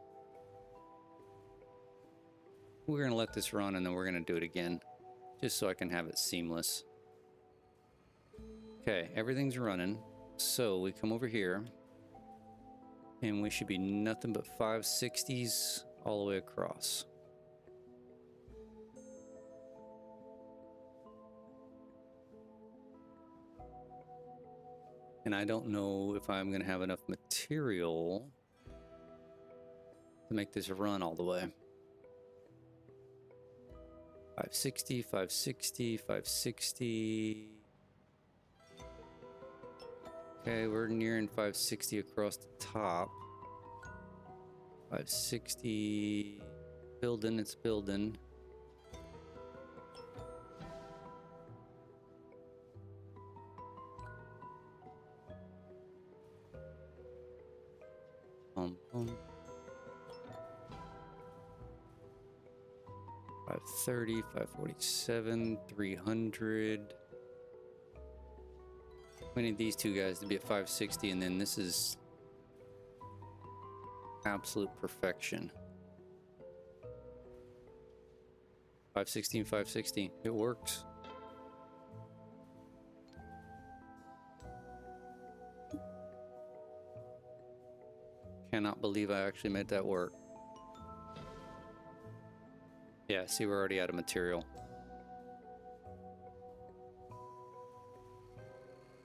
We're going to let this run and then we're going to do it again, just so I can have it seamless. Okay, everything's running. So we come over here and we should be nothing but 560s all the way across. And I don't know if I'm going to have enough material to make this run all the way. 560, 560, 560. Okay, we're nearing 560 across the top. 560. Building, it's building. Boom, boom. 530, 547, 300. We need these two guys to be at 560, and then this is absolute perfection. 516, 516. It works. Cannot believe I actually made that work. Yeah, see, we're already out of material.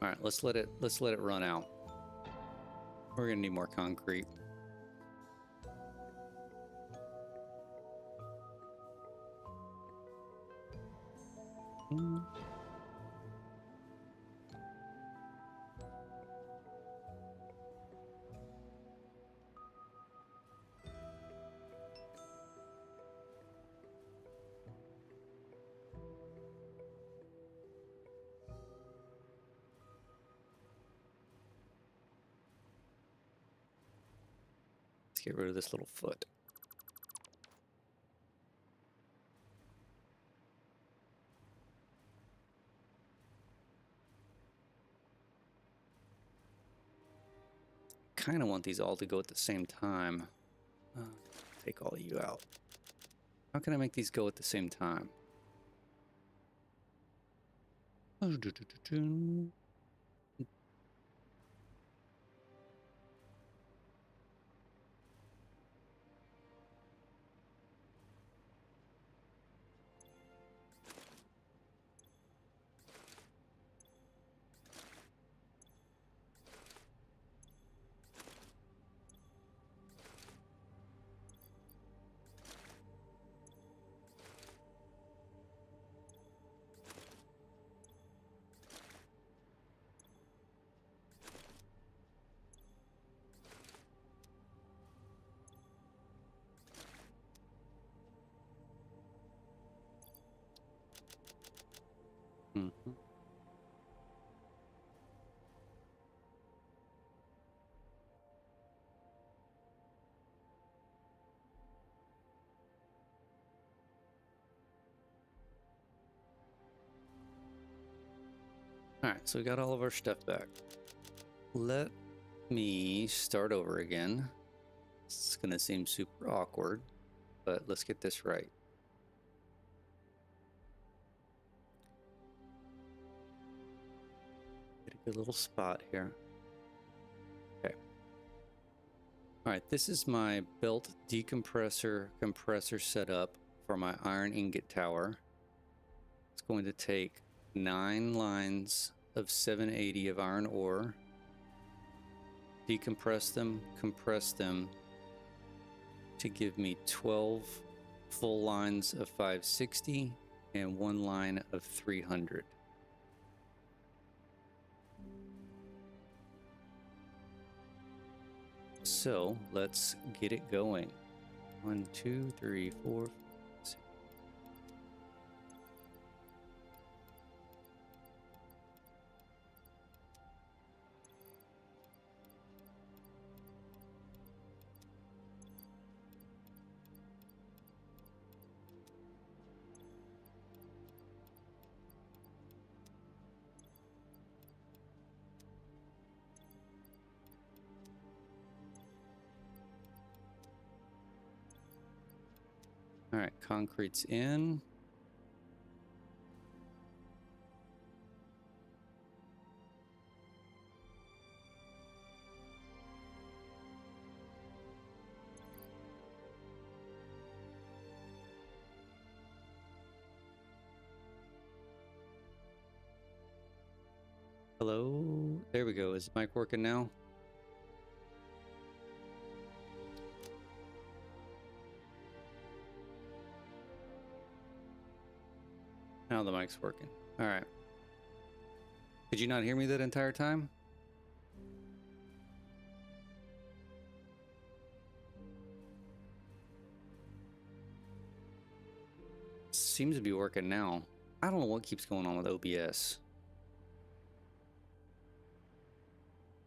All right, let's let it run out. We're gonna need more concrete. Let's get rid of this little foot. Kind of want these all to go at the same time. Take all of you out. How can I make these go at the same time? Mm-hmm. All right, so we got all of our stuff back. Let me start over again. It's gonna seem super awkward, but let's get this right. Get a good little spot here. Okay. All right, this is my belt decompressor compressor setup for my iron ingot tower. It's going to take 9 lines of 780 of iron ore, decompress them, compress them to give me 12 full lines of 560 and 1 line of 300. So let's get it going. 1, 2, 3, 4, 5, 6. All right, concrete's in. Hello? There we go. Is the mic working now? Now the mic's working. All right. Did you not hear me that entire time? Seems to be working now. I don't know what keeps going on with OBS.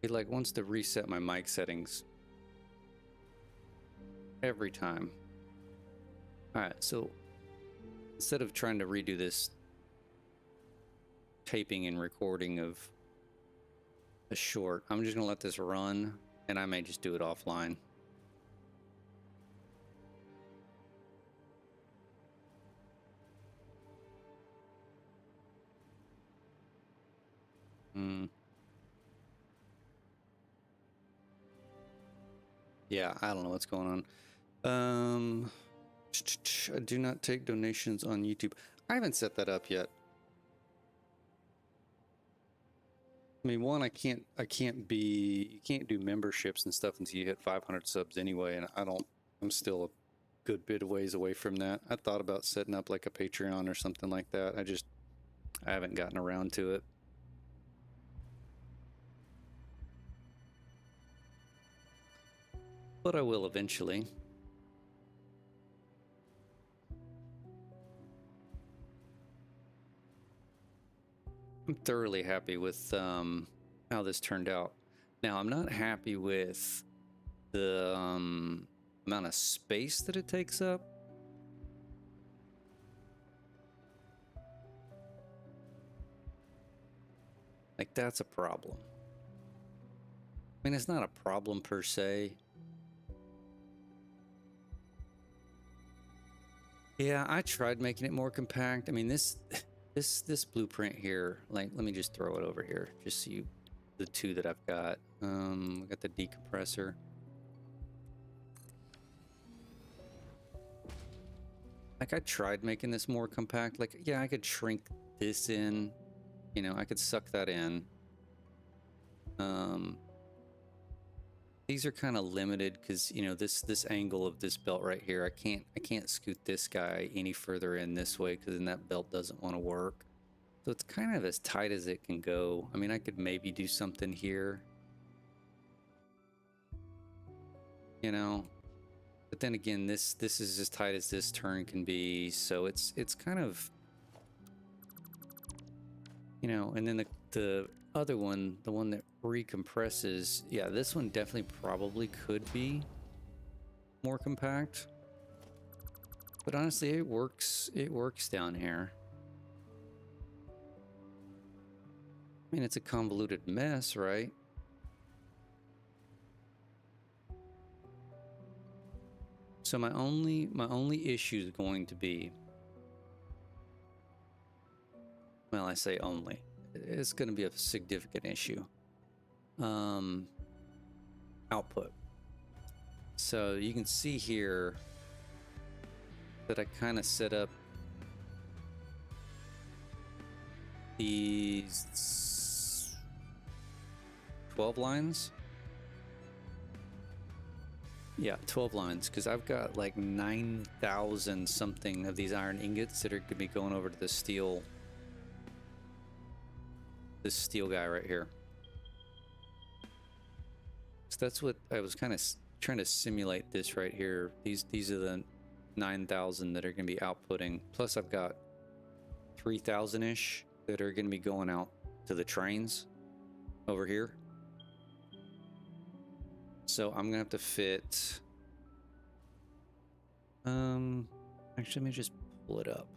It like wants to reset my mic settings every time. All right, so instead of trying to redo this taping and recording of a short, I'm just gonna let this run, and I may just do it offline. Yeah, I don't know what's going on. I do not take donations on YouTube. I haven't set that up yet. I mean, one, you can't do memberships and stuff until you hit 500 subs anyway, and I'm still a good bit of ways away from that. I thought about setting up like a Patreon or something like that. I haven't gotten around to it. But I will eventually. I'm thoroughly happy with how this turned out. Now, I'm not happy with the amount of space that it takes up. Like, that's a problem. I mean, it's not a problem per se. Yeah, I tried making it more compact. I mean, this blueprint here, like, let me just throw it over here, just so you, the two that I've got. I got the decompressor. Like, I tried making this more compact. Like, yeah, I could shrink this in, you know, I could suck that in. These are kind of limited because, you know, this angle of this belt right here, I can't scoot this guy any further in this way because then that belt doesn't want to work. So it's kind of as tight as it can go. I mean, I could maybe do something here, you know, but then again, this is as tight as this turn can be. So it's kind of, you know, and then the other one, the one that recompresses, yeah, this one definitely probably could be more compact, but honestly, it works down here. I mean, it's a convoluted mess, right? So my only issue is going to be, well, I say only, it's going to be a significant issue. Output. So you can see here that I kind of set up these 12 lines. Yeah, 12 lines, because I've got like 9,000 something of these iron ingots that are going to be going over to the steel. This steel guy right here. So that's what I was kind of trying to simulate this right here. These are the 9,000 that are going to be outputting. Plus I've got 3,000-ish that are going to be going out to the trains over here. So I'm going to have to fit... actually, let me just pull it up.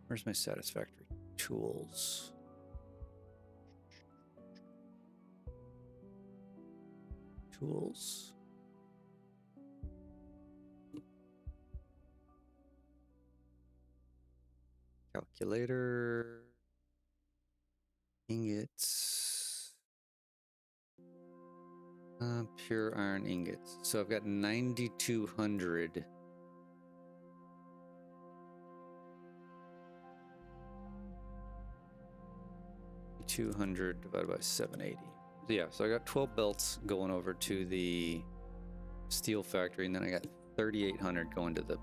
Where's my Satisfactory tools? Tools. Calculator. Ingots. Pure iron ingots. So I've got 9,200. 200 divided by 780. Yeah, so I got 12 belts going over to the steel factory, and then I got 3,800 going to the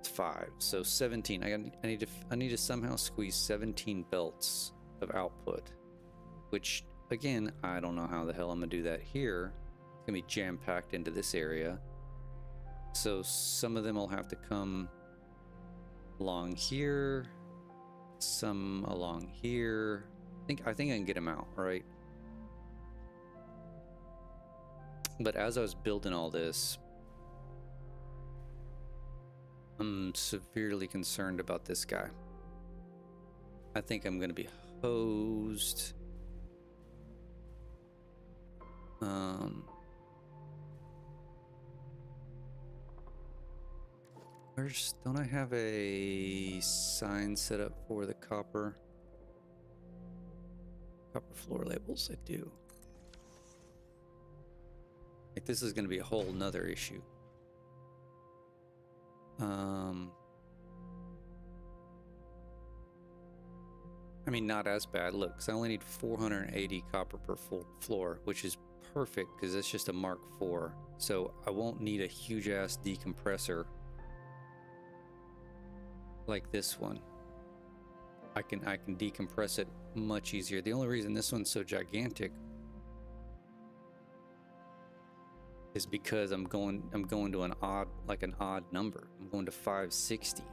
5. So 17. I need to somehow squeeze 17 belts of output, which again, I don't know how the hell I'm gonna do that here. It's gonna be jam-packed into this area. So some of them will have to come along here, some along here. I think I can get them out, right? But as I was building all this, I'm severely concerned about this guy. I think I'm going to be hosed. Don't I have a sign set up for the copper floor labels? I do. Like, this is going to be a whole nother issue. I mean, not as bad. Look, 'cause I only need 480 copper per floor, which is perfect because it's just a Mark IV. So I won't need a huge ass decompressor like this one. I can decompress it much easier. The only reason this one's so gigantic is because I'm going to an odd number. I'm going to 560.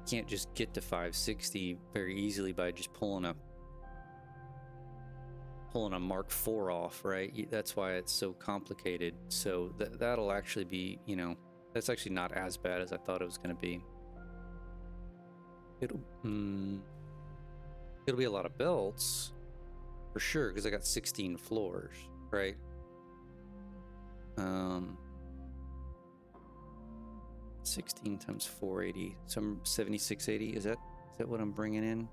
Can't just get to 560 very easily by just pulling a Mark IV off, right? That's why it's so complicated. So that'll actually be, you know, that's actually not as bad as I thought it was going to be. It'll be a lot of belts for sure because I got 16 floors, right? 16 times 480, so I'm 7680. Is that what I'm bringing in?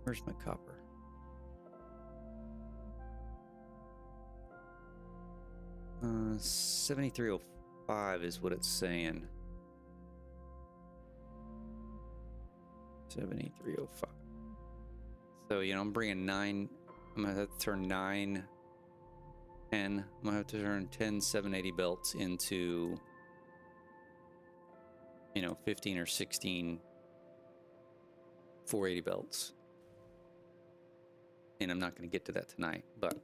Where's my copper? Uh, 7305 is what it's saying. 7305. So, you know, I'm bringing 9. I'm gonna have to turn 9, 10. I'm gonna have to turn 10 780 belts into, you know, 15 or 16 480 belts. And I'm not going to get to that tonight, but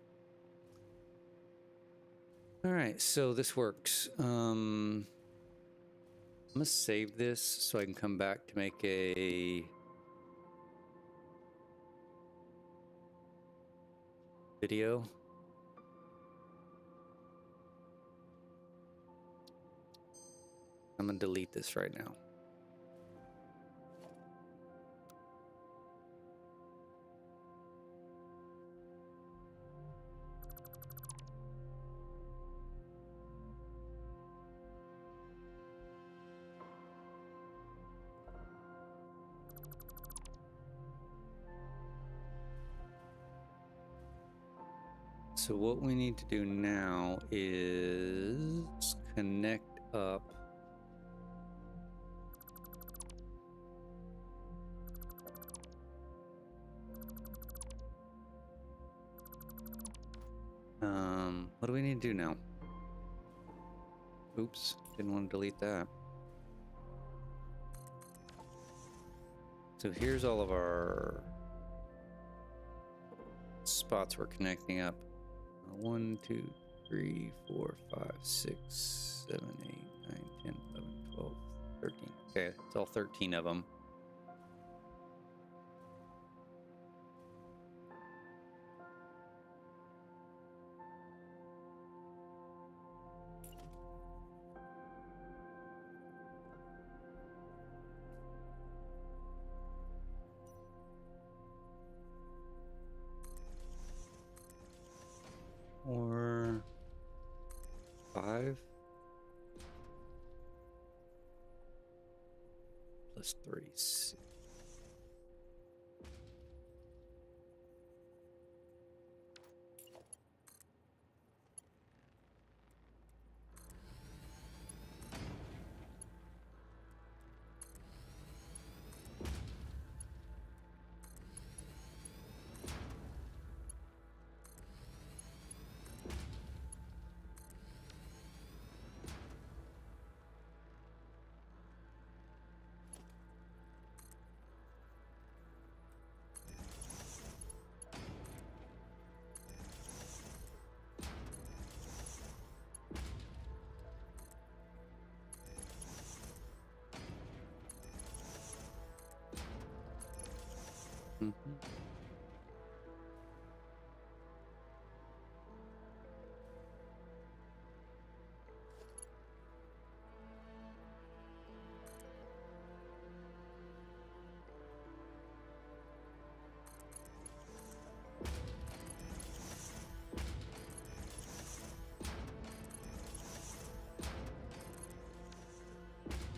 all right, so this works. I'm gonna save this so I can come back to make a video. I'm gonna delete this right now. So what we need to do now is connect up what do we need to do now? Oops, didn't want to delete that. So here's all of our spots we're connecting up. 1, 2, 3, 4, 5, 6, 7, 8, 9, 10, 11, 12, 13. Okay, it's all 13 of them. Or 5 plus 3.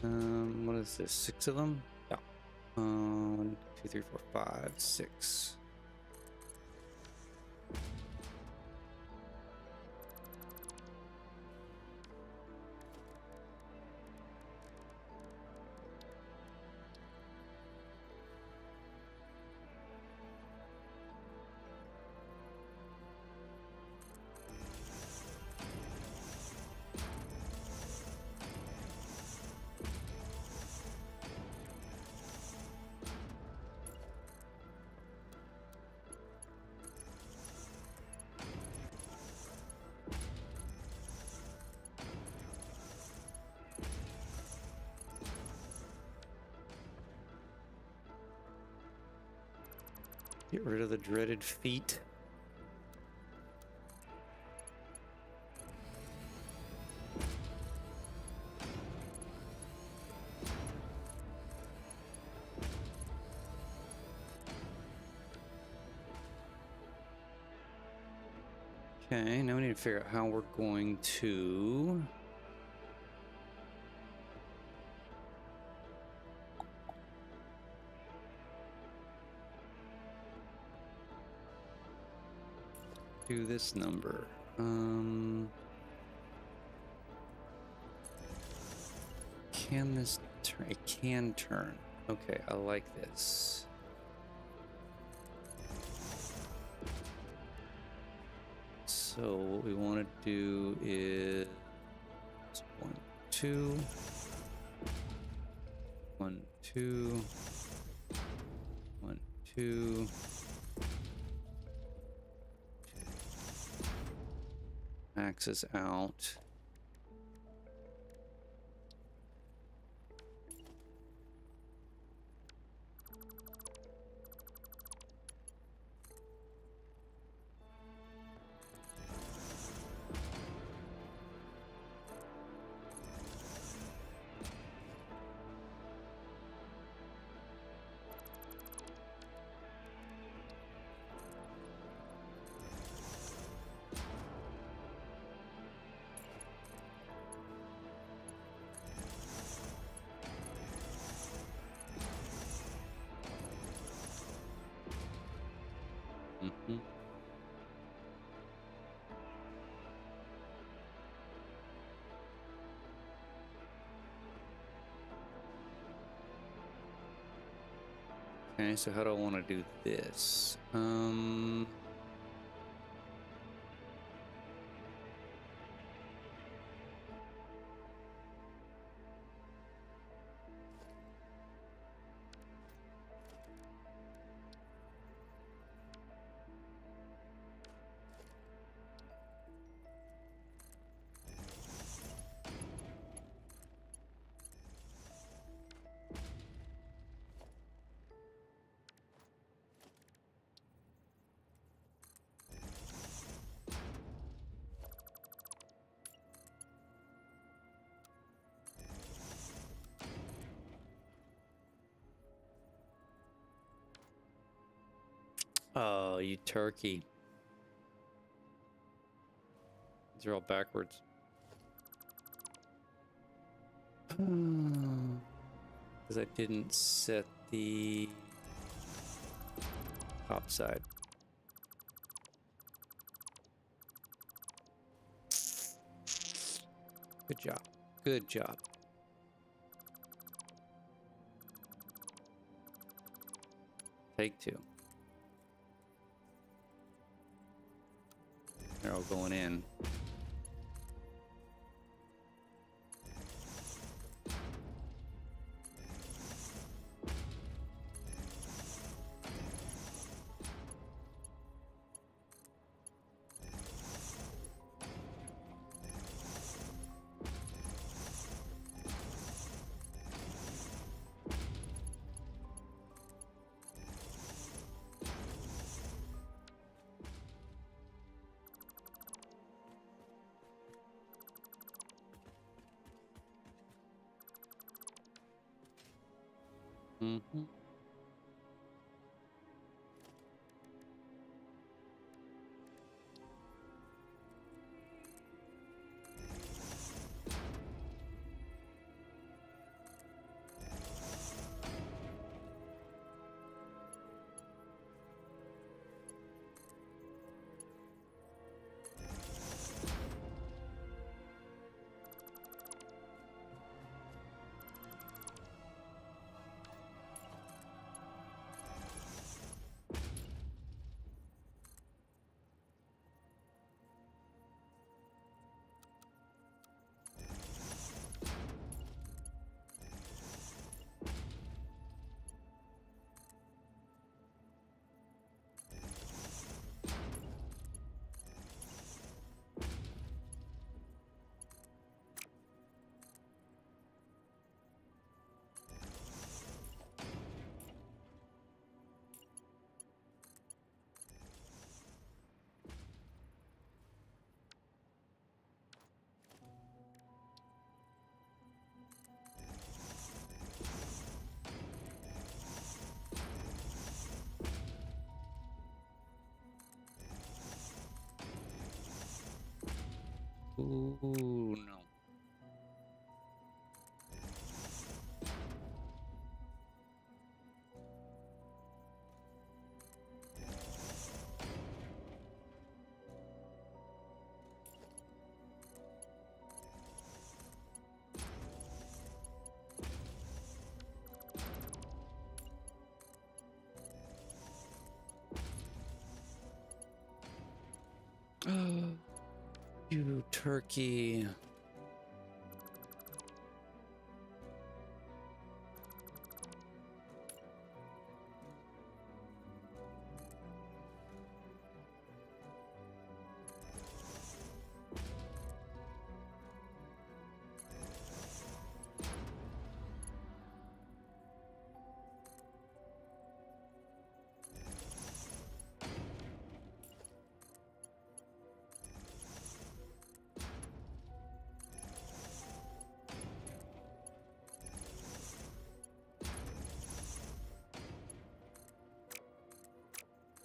What is this? 6 of them? Yeah. 1, 2, 3, 4, 5, 6. Get rid of the dreaded feet. Okay, now we need to figure out how we're going to do this number. Can this turn? It can turn. Okay, I like this. So what we want to do is 1, 2, 1, 2, 1, 2. Maxes out. Mm-hmm. Okay, so how do I want to do this? Oh, you turkey. These are all backwards. Because I didn't set the top side. Good job. Good job. Take 2. They're all going in. Mm-hmm. Ooh, no. You turkey.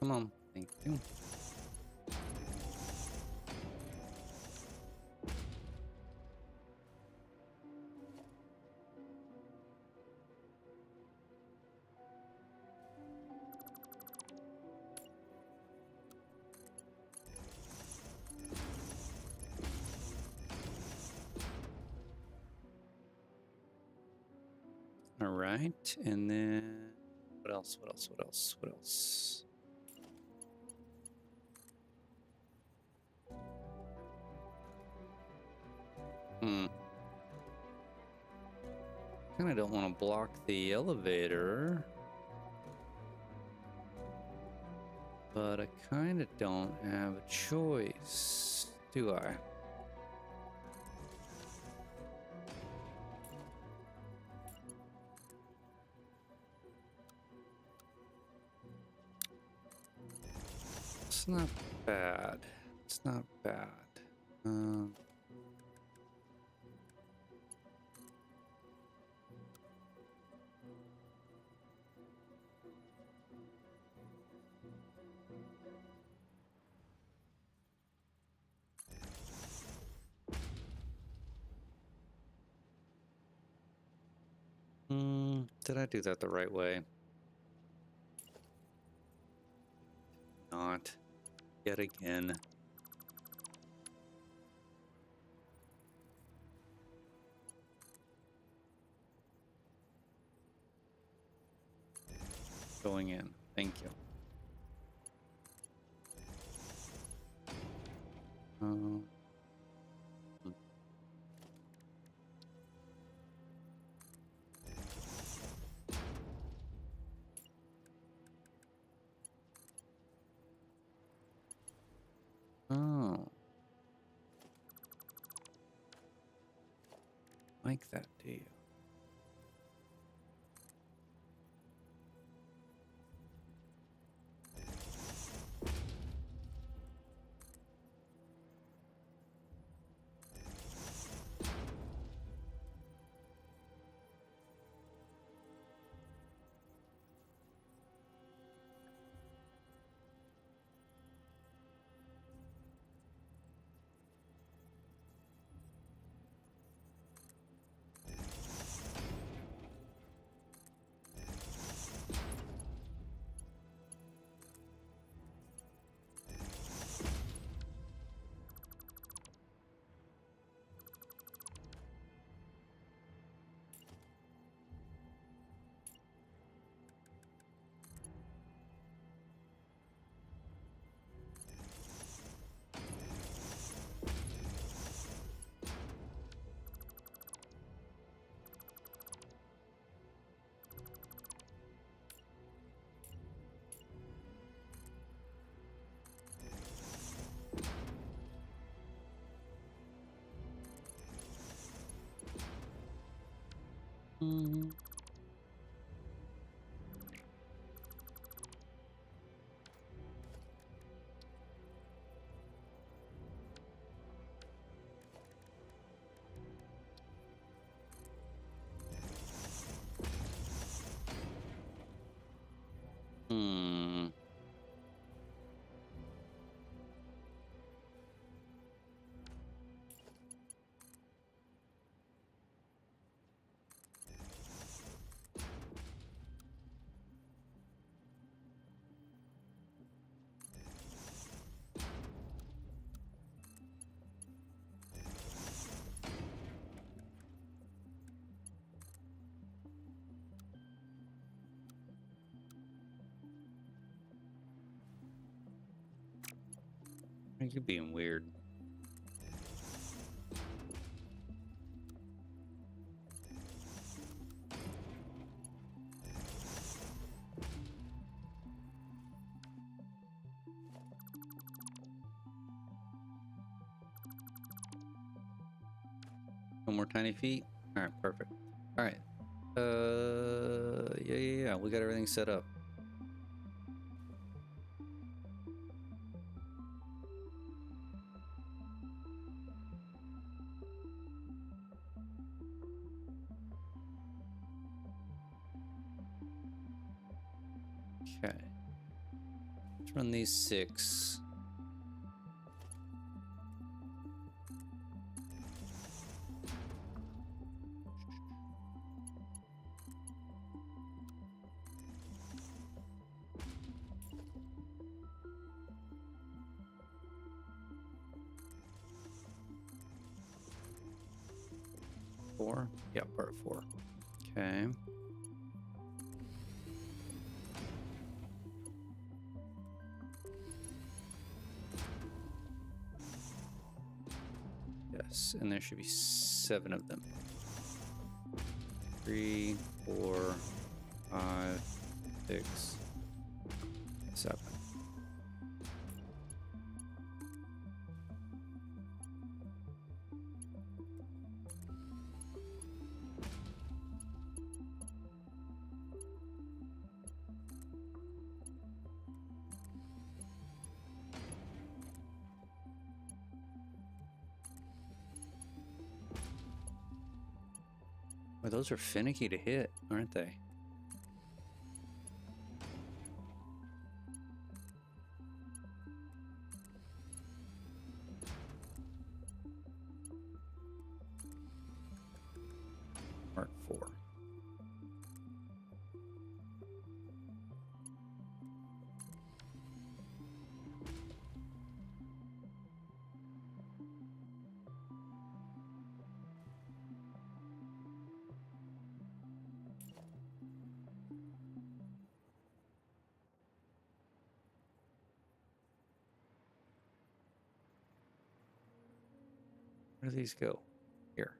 Come on. Thank you. All right, and then what else? What else? What else? What else? Kind of don't want to block the elevator, but I kind of don't have a choice, do I? It's not bad. It's not bad. Did I do that the right way? Not yet again. Going in. Thank you. Oh. Like that, do you? Mm-hmm. Hmm. You being weird. No more tiny feet. All right, perfect. All right. Yeah. We got everything set up. Okay. Let's run these 6. Four? Yeah, part 4. Okay. Yes, and there should be 7 of them. 3, 4, 5, 6, 7. Well, those are finicky to hit, aren't they? Mark 4. Where do these go? Here.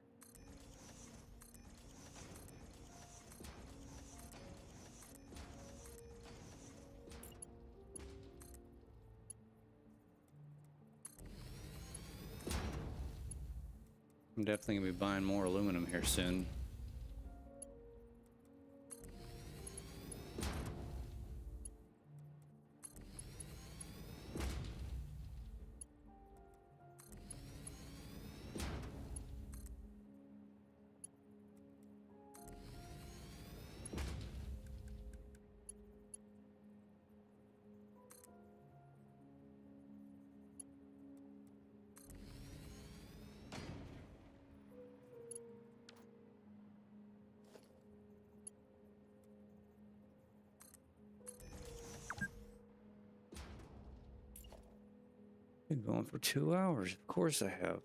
I'm definitely gonna be buying more aluminum here soon. Been going for 2 hours. Of course I have.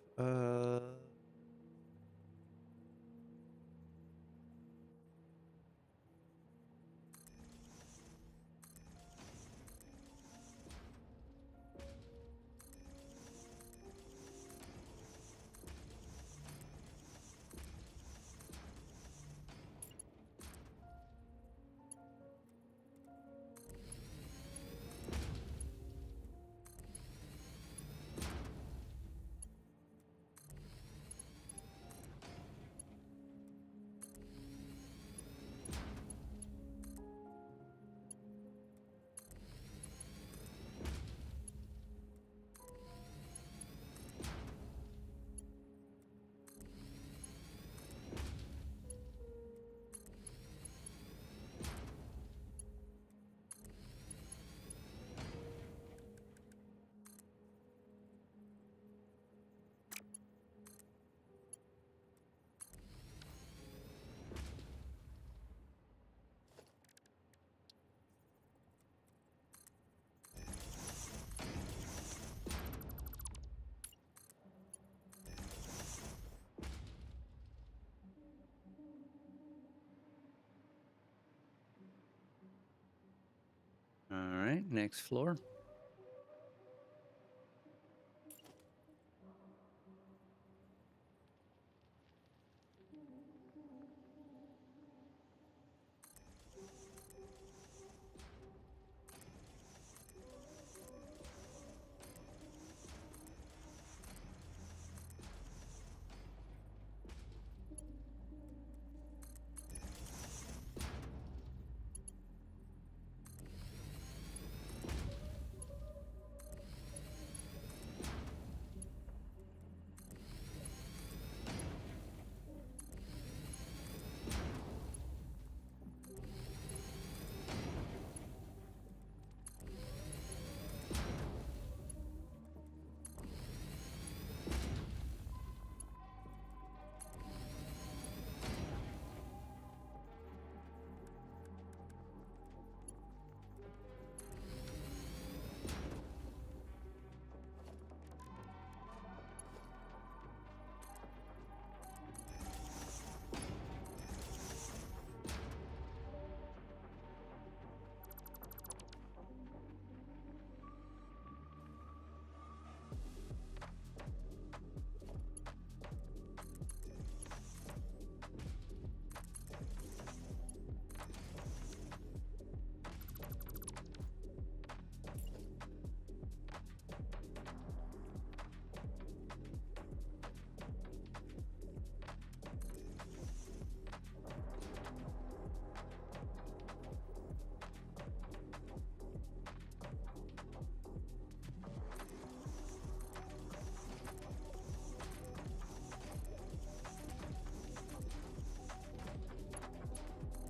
All right, next floor.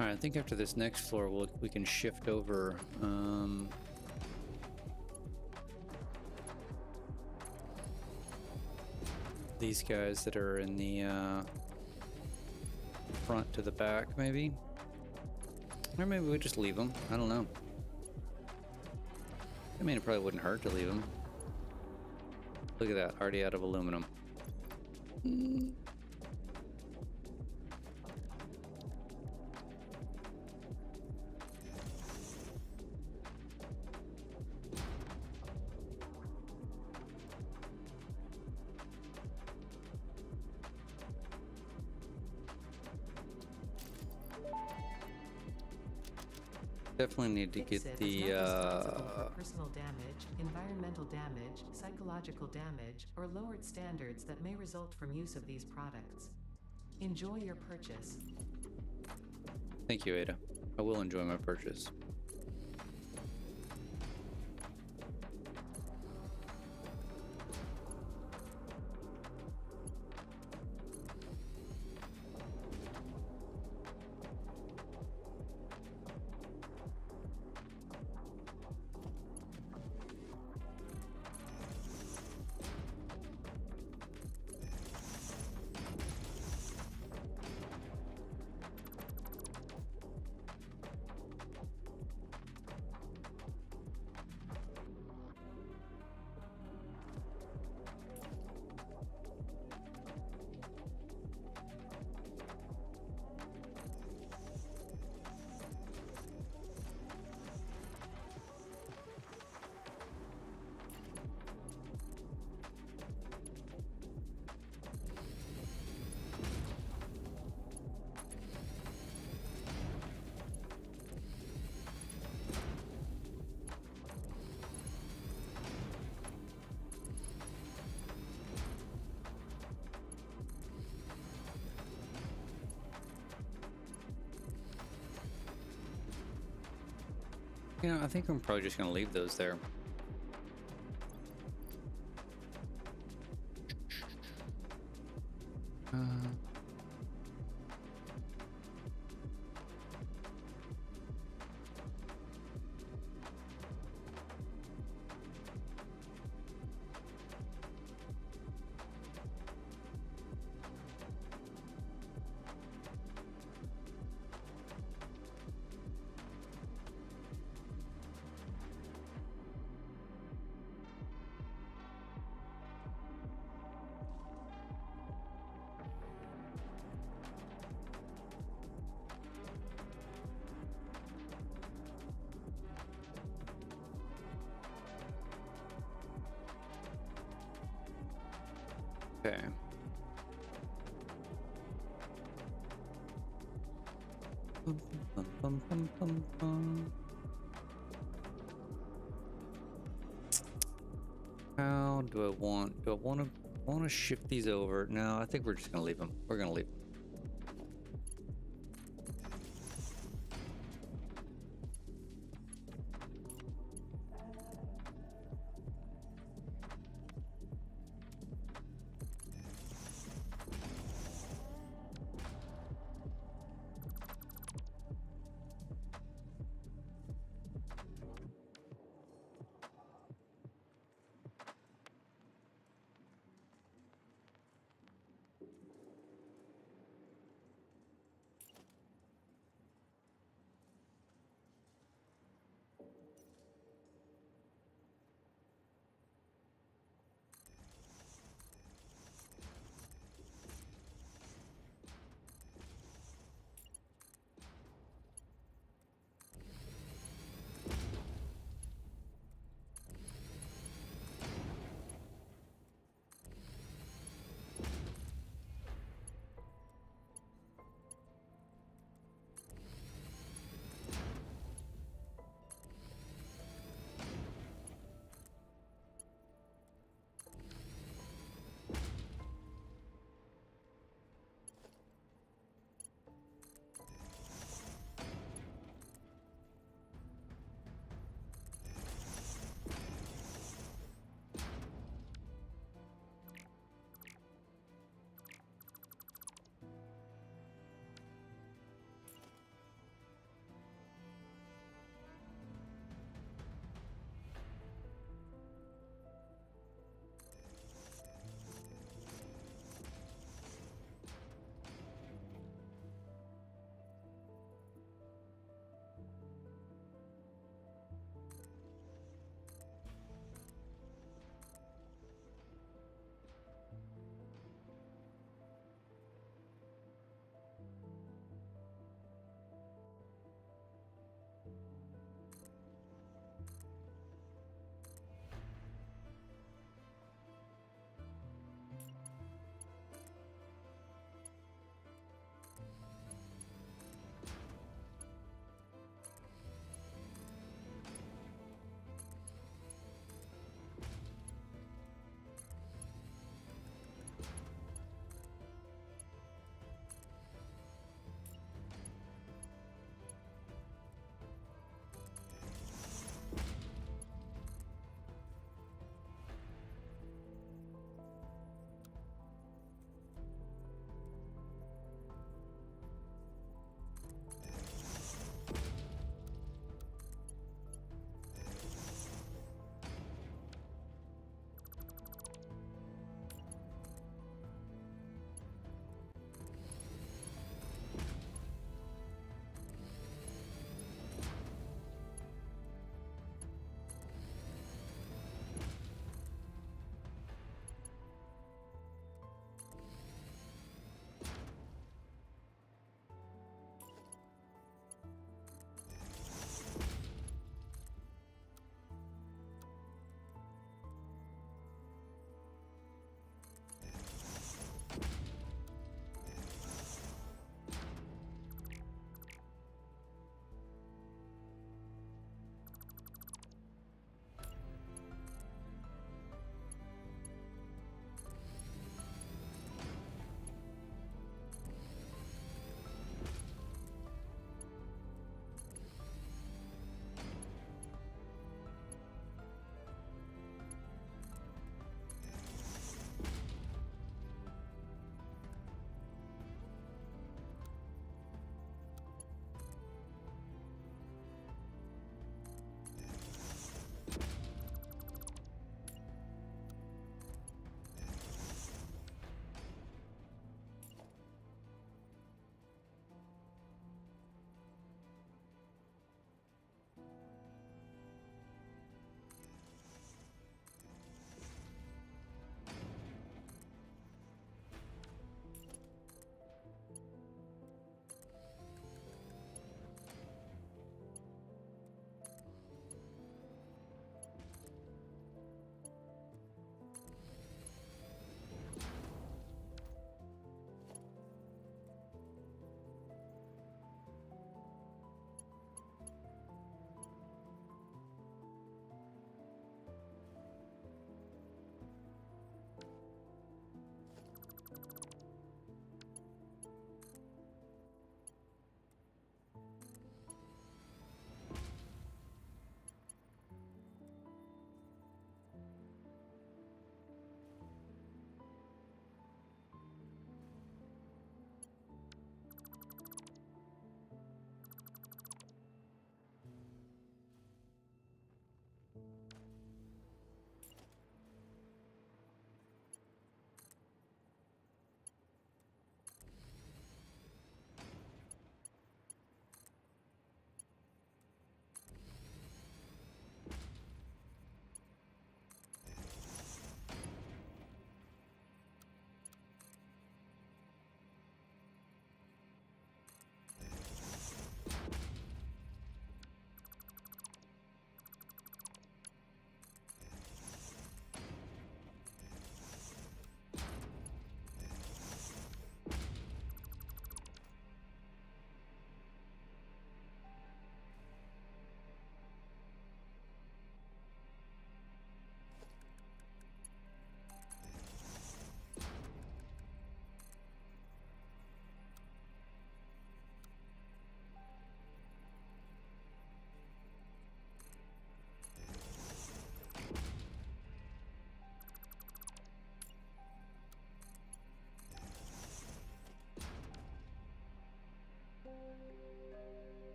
All right, I think after this next floor, we can shift over. These guys that are in the front to the back, maybe, or maybe we just leave them. I don't know. I mean, it probably wouldn't hurt to leave them. Look at that, already out of aluminum. Definitely need to get Fix-It the is not responsible for personal damage, environmental damage, psychological damage, or lowered standards that may result from use of these products. Enjoy your purchase. Thank you, Ada. I will enjoy my purchase. You know, I think I'm probably just gonna leave those there. Okay. How do I want? Do I want to shift these over? No, I think we're just gonna leave them. We're gonna leave them.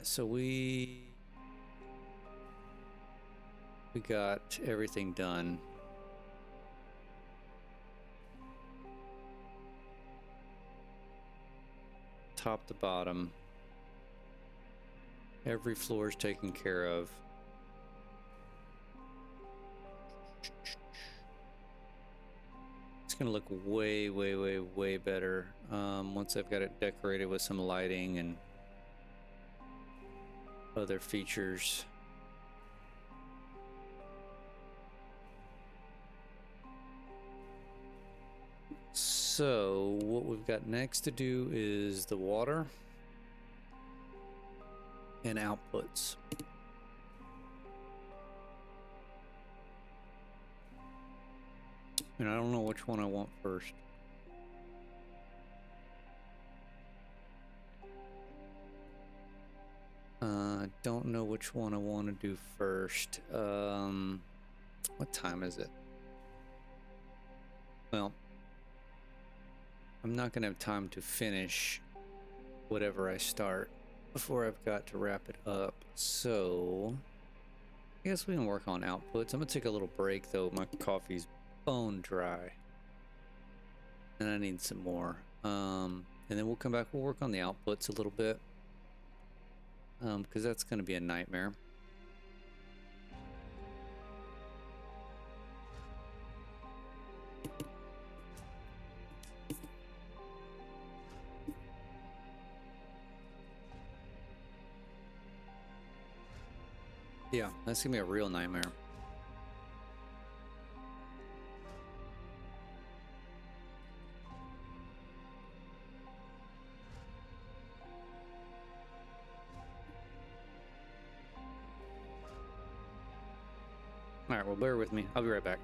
right, so we got everything done. Top to bottom. Every floor is taken care of. It's gonna look way, way, way, way better once I've got it decorated with some lighting and other features. So what we've got next to do is the water and outputs. And I don't know which one I want first. Don't know which one I want to do first. What time is it? Well, I'm not going to have time to finish whatever I start before I've got to wrap it up. So I guess we can work on outputs. I'm going to take a little break though. My coffee's bone dry. And I need some more. And then we'll come back. We'll work on the outputs a little bit. Because that's going to be a nightmare. Yeah, that's going to be a real nightmare. All right, well, bear with me. I'll be right back.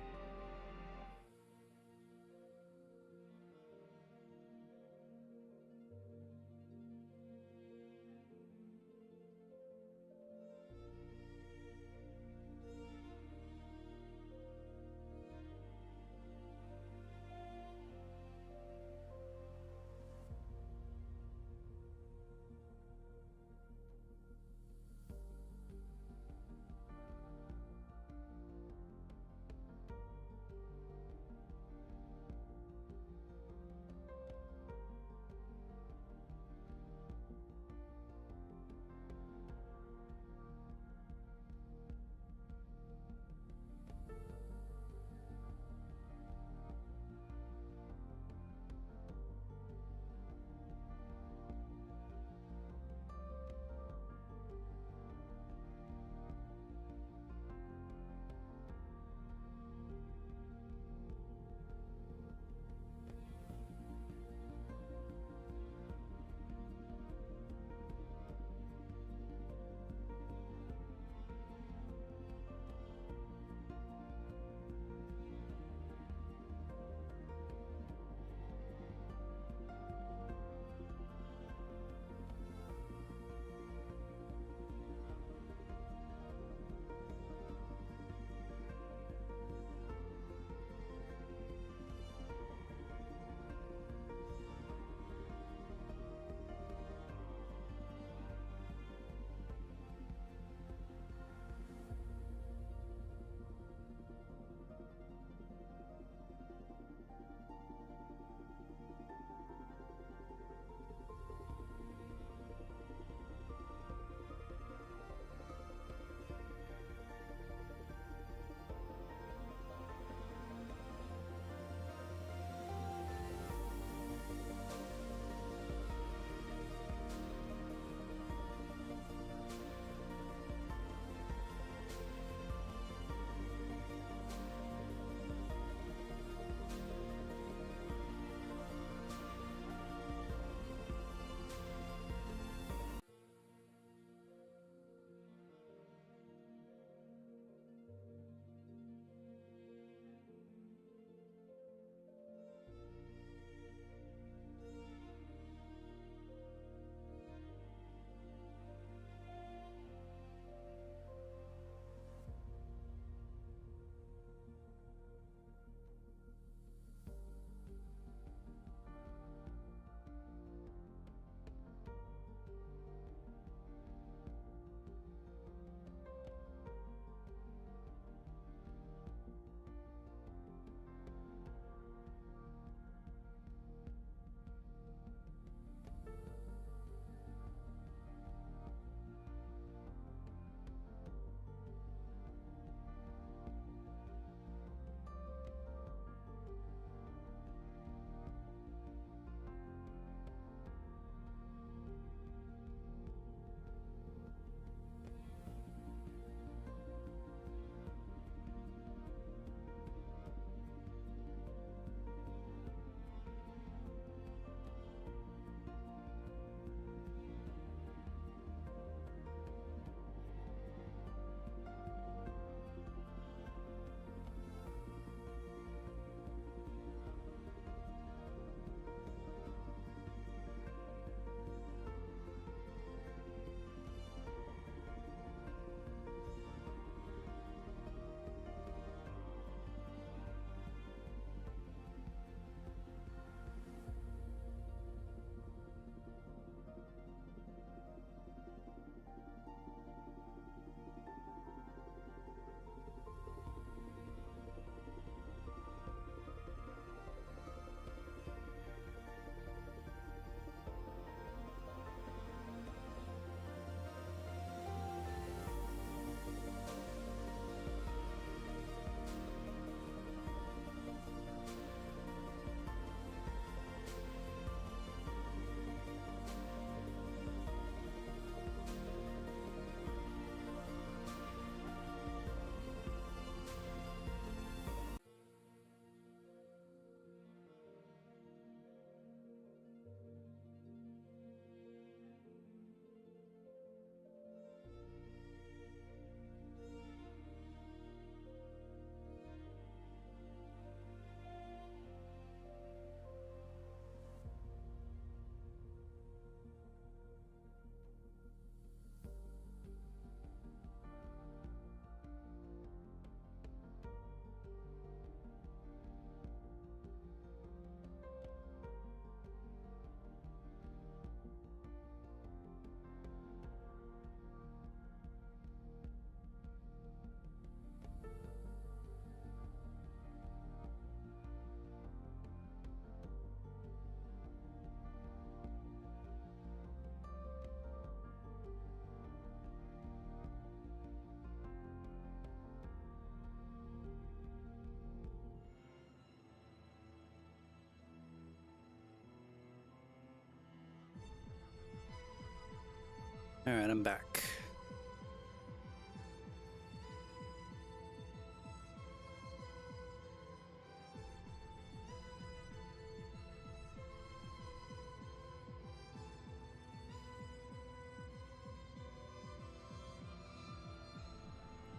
All right, I'm back.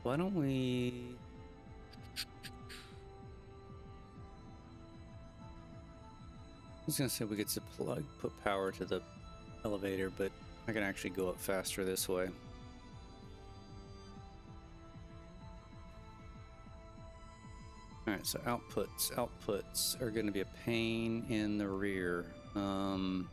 Why don't we... I was gonna say we could put power to the elevator, but I can actually go up faster this way. All right, so outputs are going to be a pain in the rear. Hmm.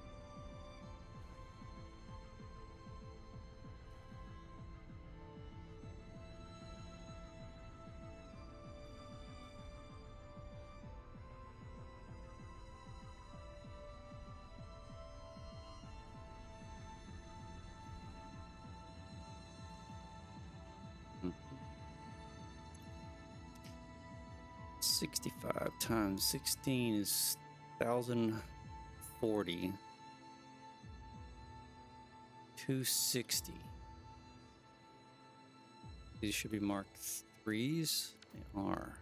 65 times 16 is 1,040. 260. These should be marked 3s. They are.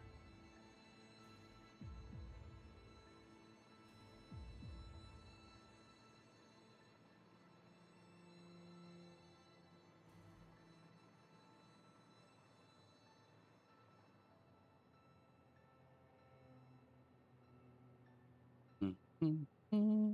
Mm-hmm.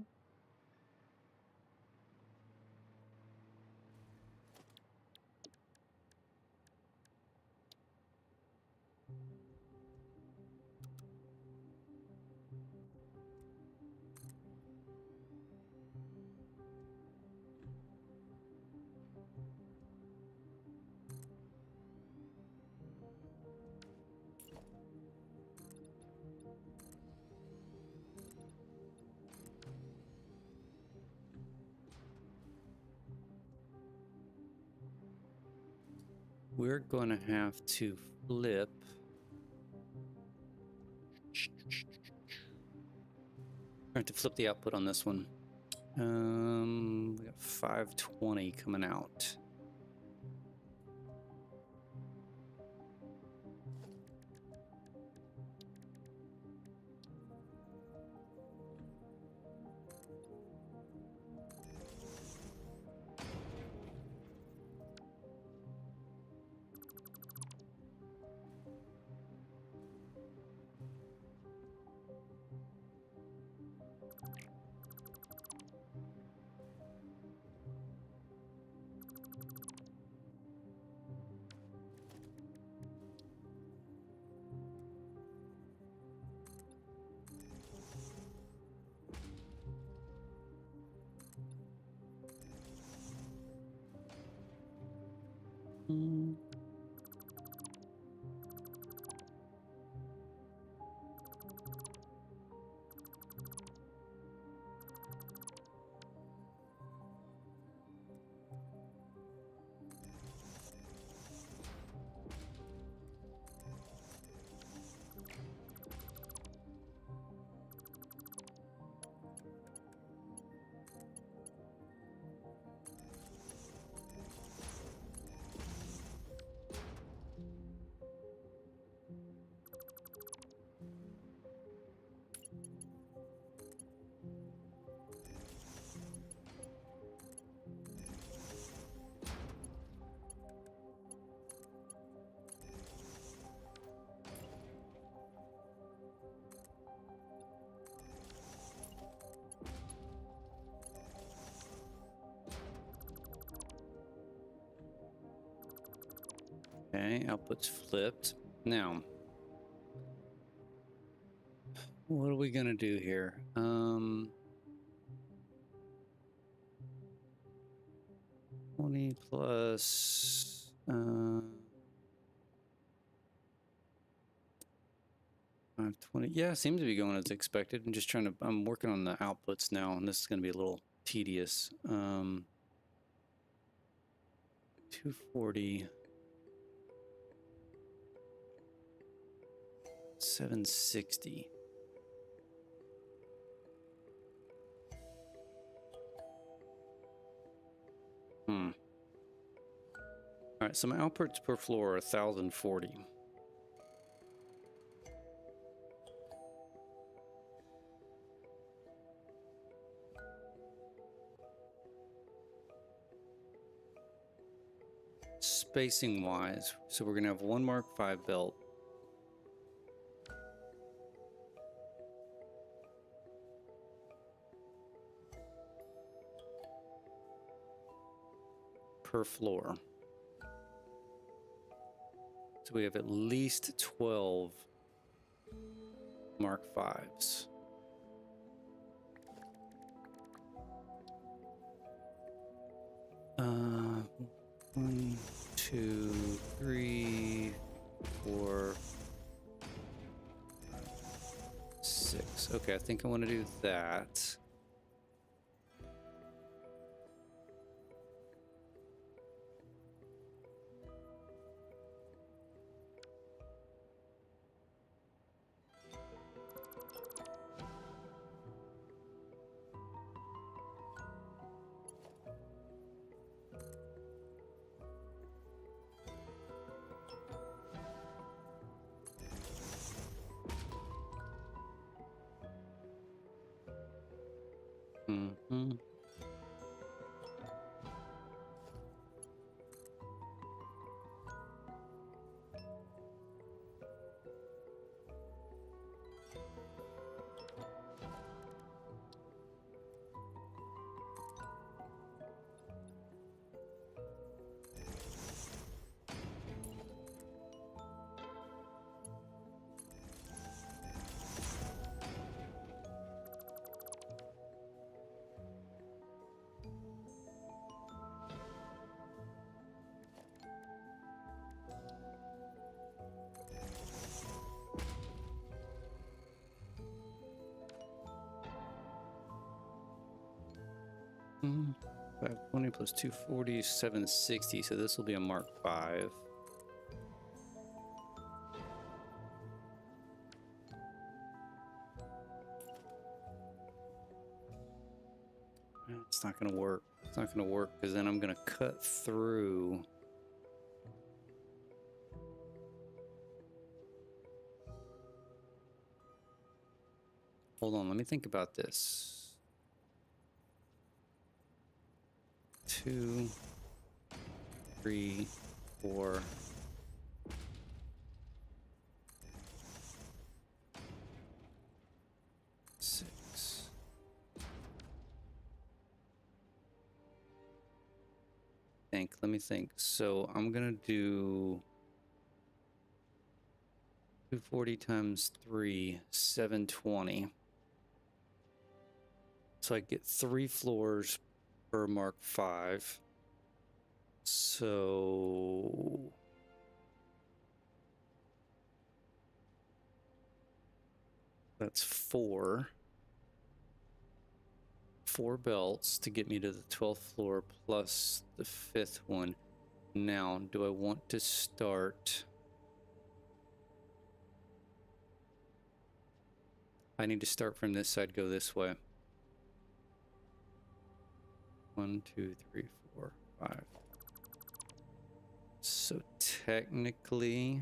We're going to have to flip. I have to flip the output on this one. We got 520 coming out. Mm. Okay, output's flipped. Now, what are we gonna do here? 20 plus 520. Yeah, seems to be going as expected. I'm just trying to. I'm working on the outputs now, and this is gonna be a little tedious. 240. 760. Hmm. All right, so my outputs per floor are 1,040. Spacing wise, so we're gonna have one Mark V belt. Per floor. So we have at least 12 Mark Vs. One, two, three, four, six. Okay, I think I want to do that. Mm-hmm. Mm-hmm. 520 plus 240, 760. So this will be a Mark V. It's not going to work. It's not going to work because then I'm going to cut through. Hold on, let me think about this. 2, 3, 4. Let me think. So I'm gonna do 240 times 3, 720. So I get 3 floors per Mark V. So that's 4 belts to get me to the 12th floor plus the 5th one. Now, do I want to start? I need to start from this side, go this way. 1, 2, 3, 4, 5. So technically,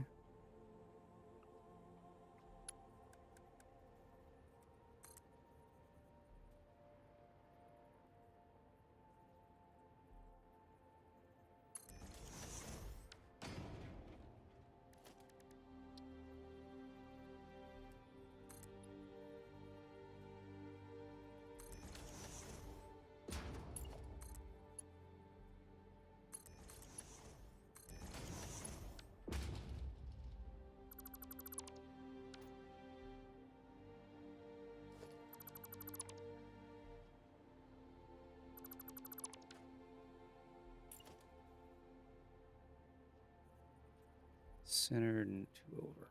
centered and 2 over.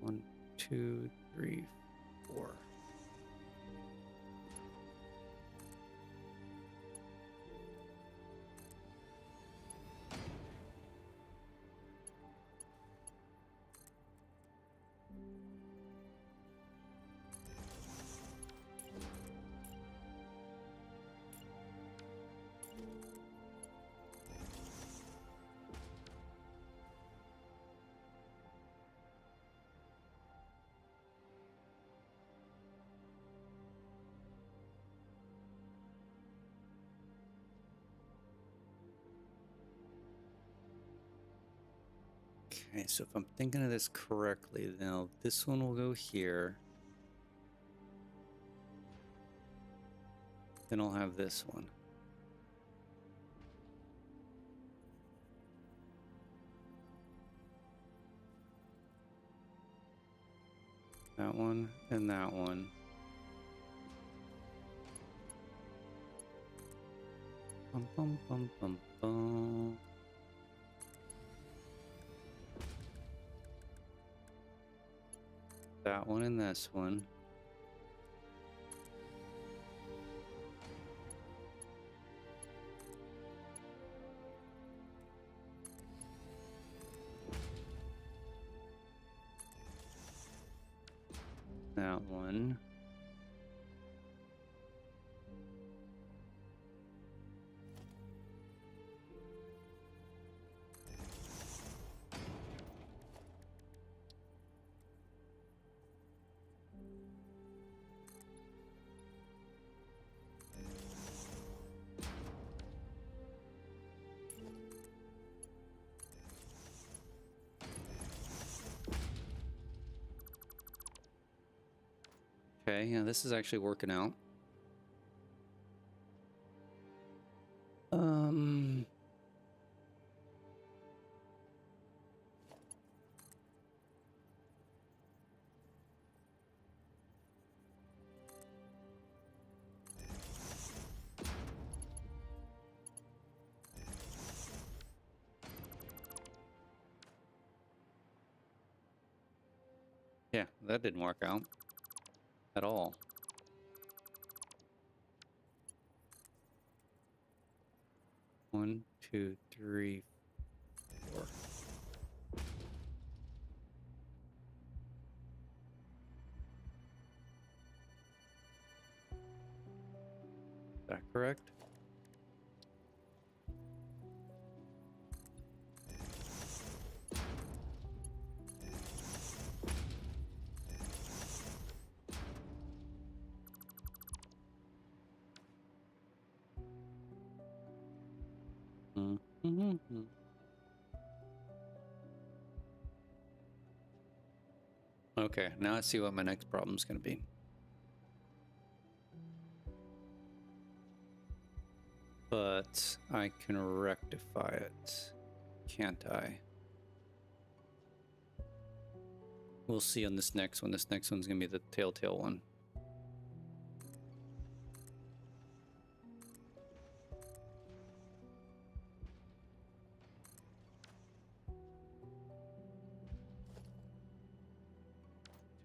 1, 2, 3, 4. Okay, so if I'm thinking of this correctly, now this one will go here. Then I'll have this one. That one and that one. Bum, bum, bum, bum, bum. That one and this one. That one. Okay, yeah, this is actually working out. Yeah, that didn't work out at all. One, two, three, four. Is that correct? Mm-hmm. Okay, now I see what my next problem is going to be. But I can rectify it, can't I? We'll see on this next one. This next one's going to be the telltale one.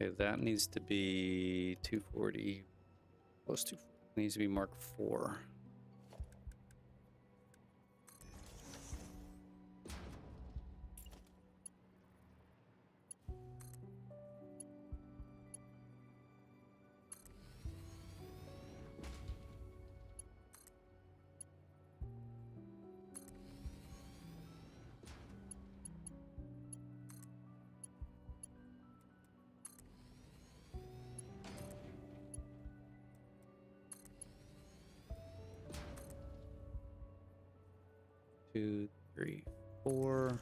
Okay, that needs to be 240 plus 240. Needs to be Mark 4. Two, three, four.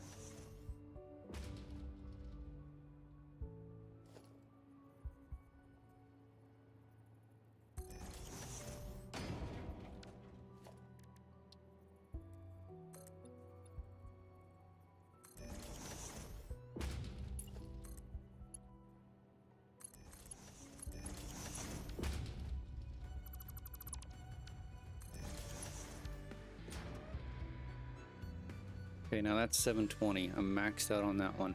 Okay, now that's 720. I'm maxed out on that one.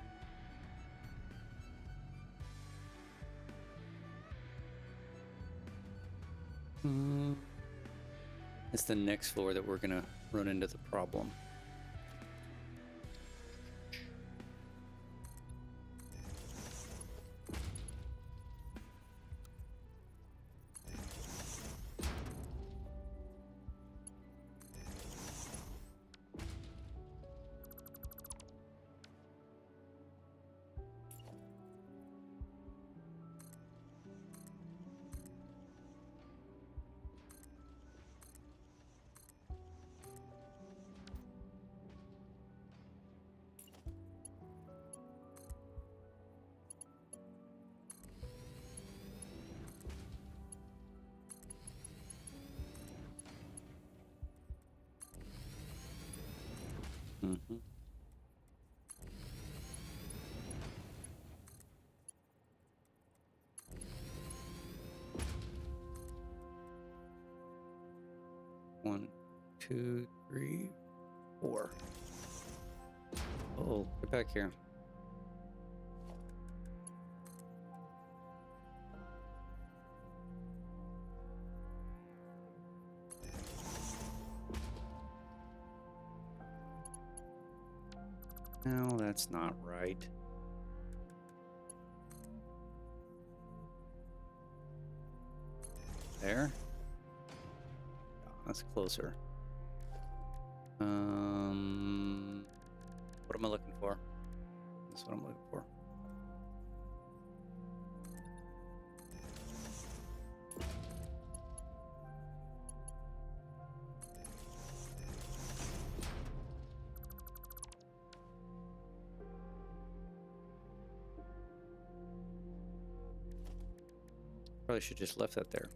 It's the next floor that we're gonna run into the problem. Mm-hmm. One, two, three, four. Oh, get back here. No, that's not right. There? Yeah, that's closer. What am I looking for? That's what I'm looking for. Probably should just left that there.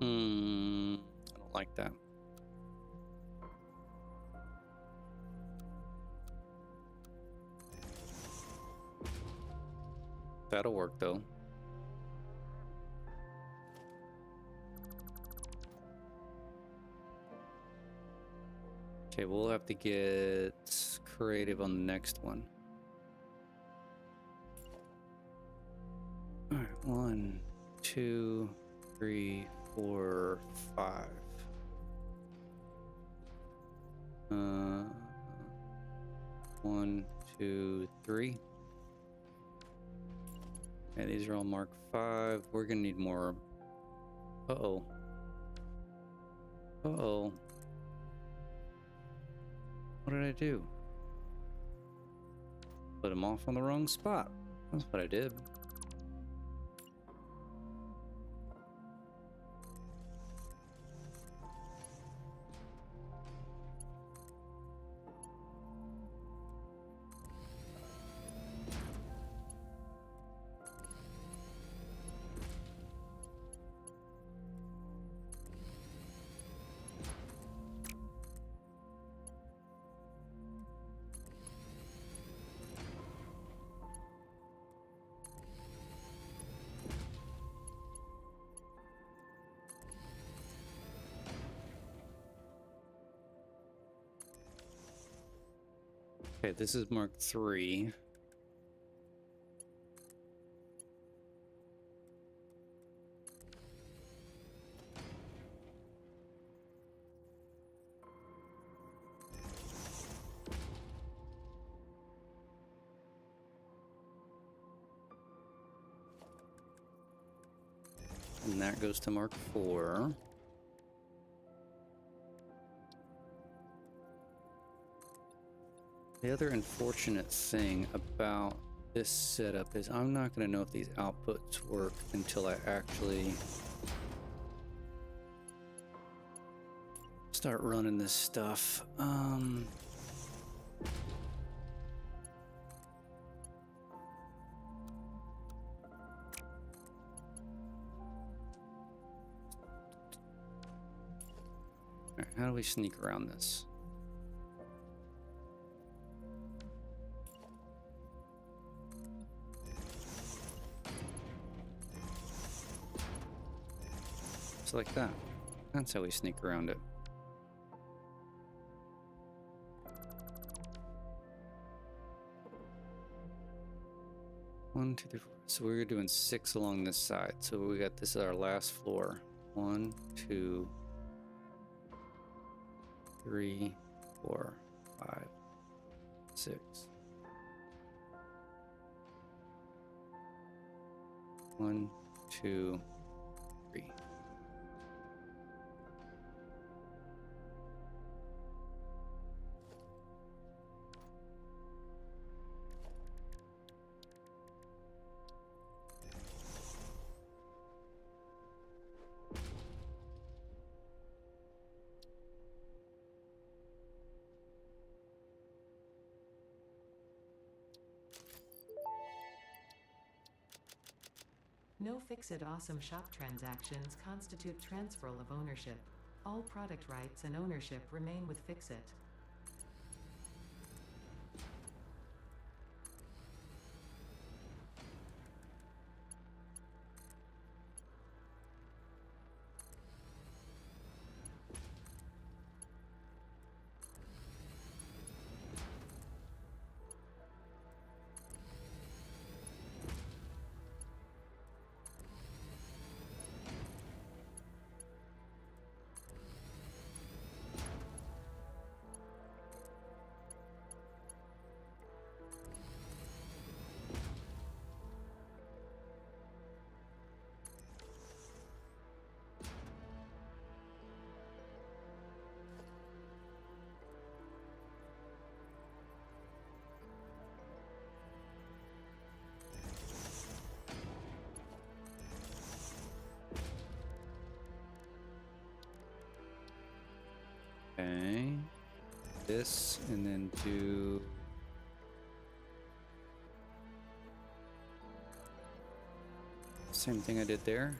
I don't like that. That'll work though. Okay, we'll have to get creative on the next one. All right, 1, 2, 3, 4, 5. 1, 2, 3. Okay, these are all Mark 5. We're gonna need more. Uh-oh. Uh-oh. What did I do? Put him off on the wrong spot. That's what I did. Okay, this is Mark 3. And that goes to Mark 4. The other unfortunate thing about this setup is I'm not going to know if these outputs work until I actually start running this stuff. Alright, how do we sneak around this? Just like that. That's how we sneak around it. One, two, three, four. So we're doing 6 along this side. So we got this is our last floor. 1, 2, 3, 4, 5, 6. 1, 2, 3. No Fix-It Awesome Shop transactions constitute transferal of ownership. All product rights and ownership remain with Fix-It. Okay. This, and then do... same thing I did there.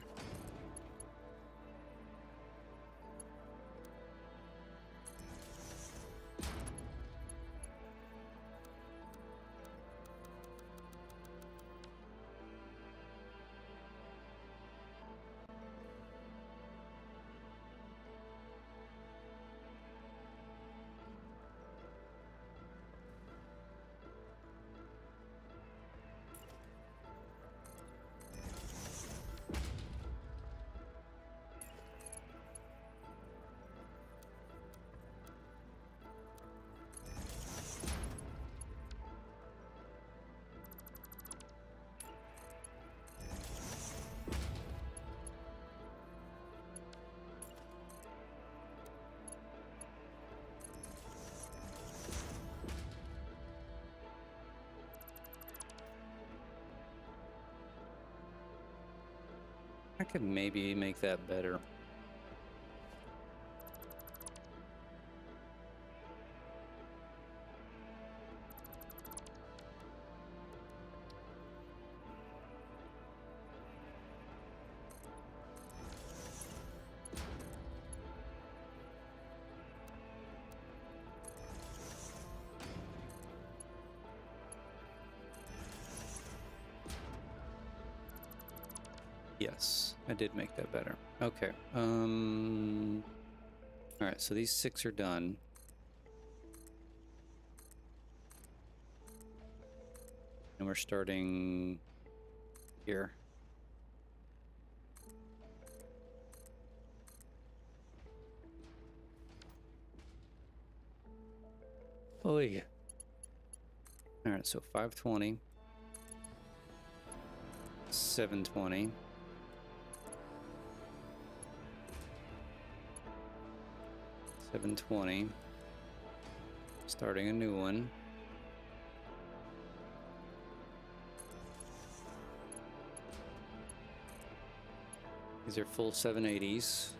I could maybe make that better. Yes, I did make that better. Okay. All right, so these 6 are done. And we're starting here. Oh yeah. All right, so 520, 720. 720. Starting a new one. These are full 780s.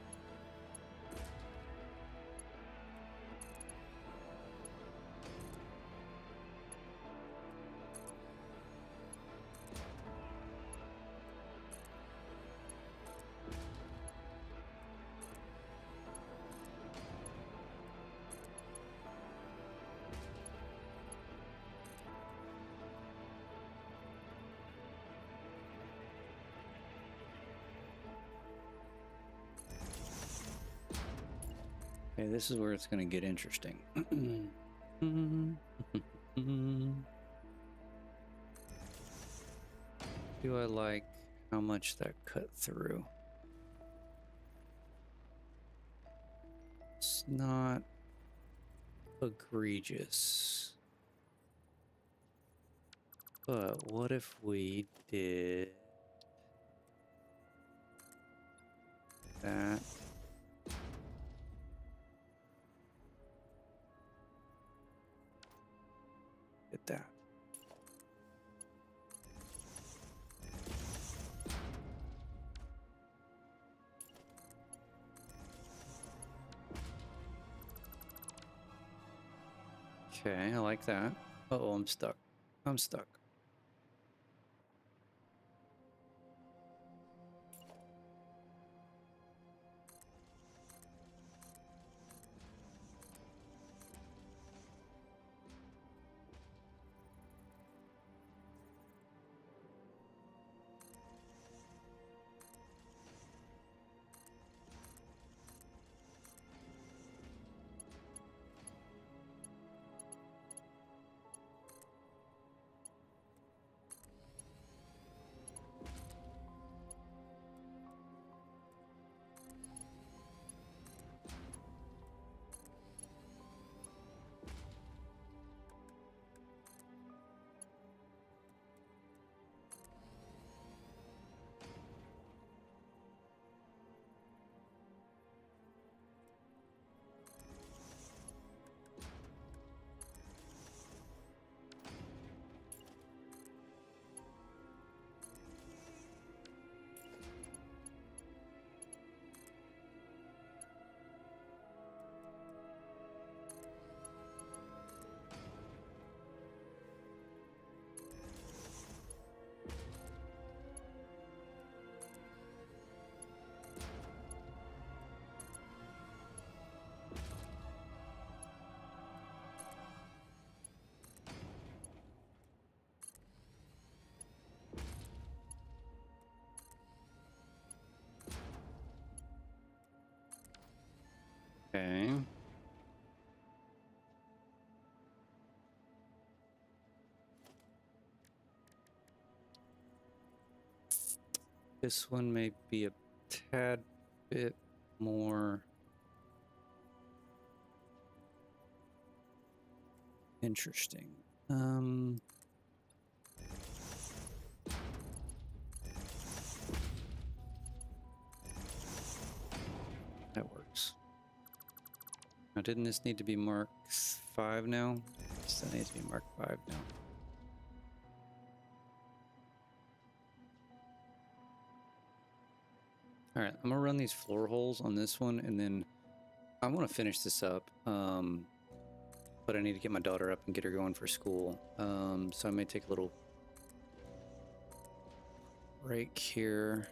Okay, this is where it's going to get interesting. Do I like how much that cut through? It's not egregious. But what if we did that? Did that. Okay, I like that. Uh-oh, I'm stuck. I'm stuck. This one may be a tad bit more interesting. That works. Now, didn't this need to be Mark 5 now? Yes, that needs to be Mark 5 now. All right, I'm gonna run these floor holes on this one, and then I want to finish this up. But I need to get my daughter up and get her going for school. So I may take a little break here.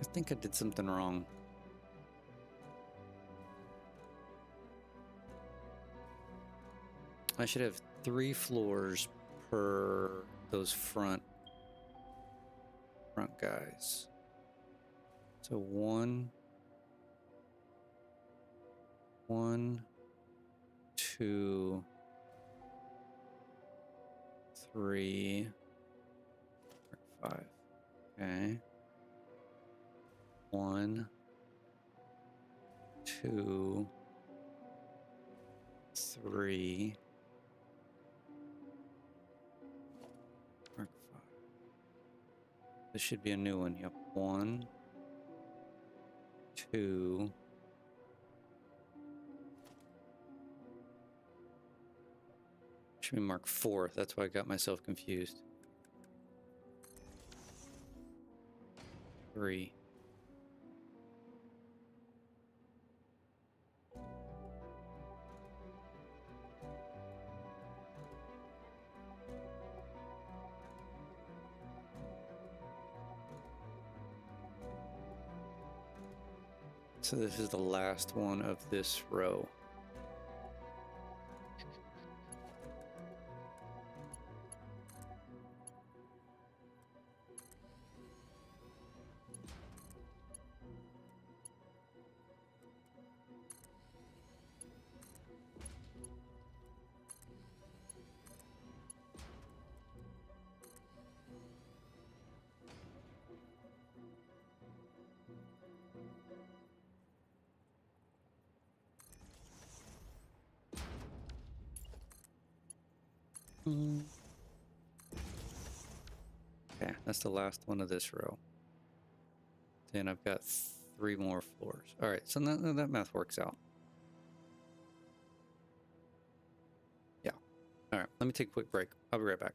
I think I did something wrong. I should have 3 floors per those front guys. So 1, 2, 3, 5. Okay. 1, 2, 3, Mark 5. This should be a new one. Yep. 1, 2, should be Mark 4. That's why I got myself confused. 3. So this is the last one of this row. Okay, that's the last one of this row. Then I've got 3 more floors. All right, so that math works out. Yeah. All right, let me take a quick break. I'll be right back.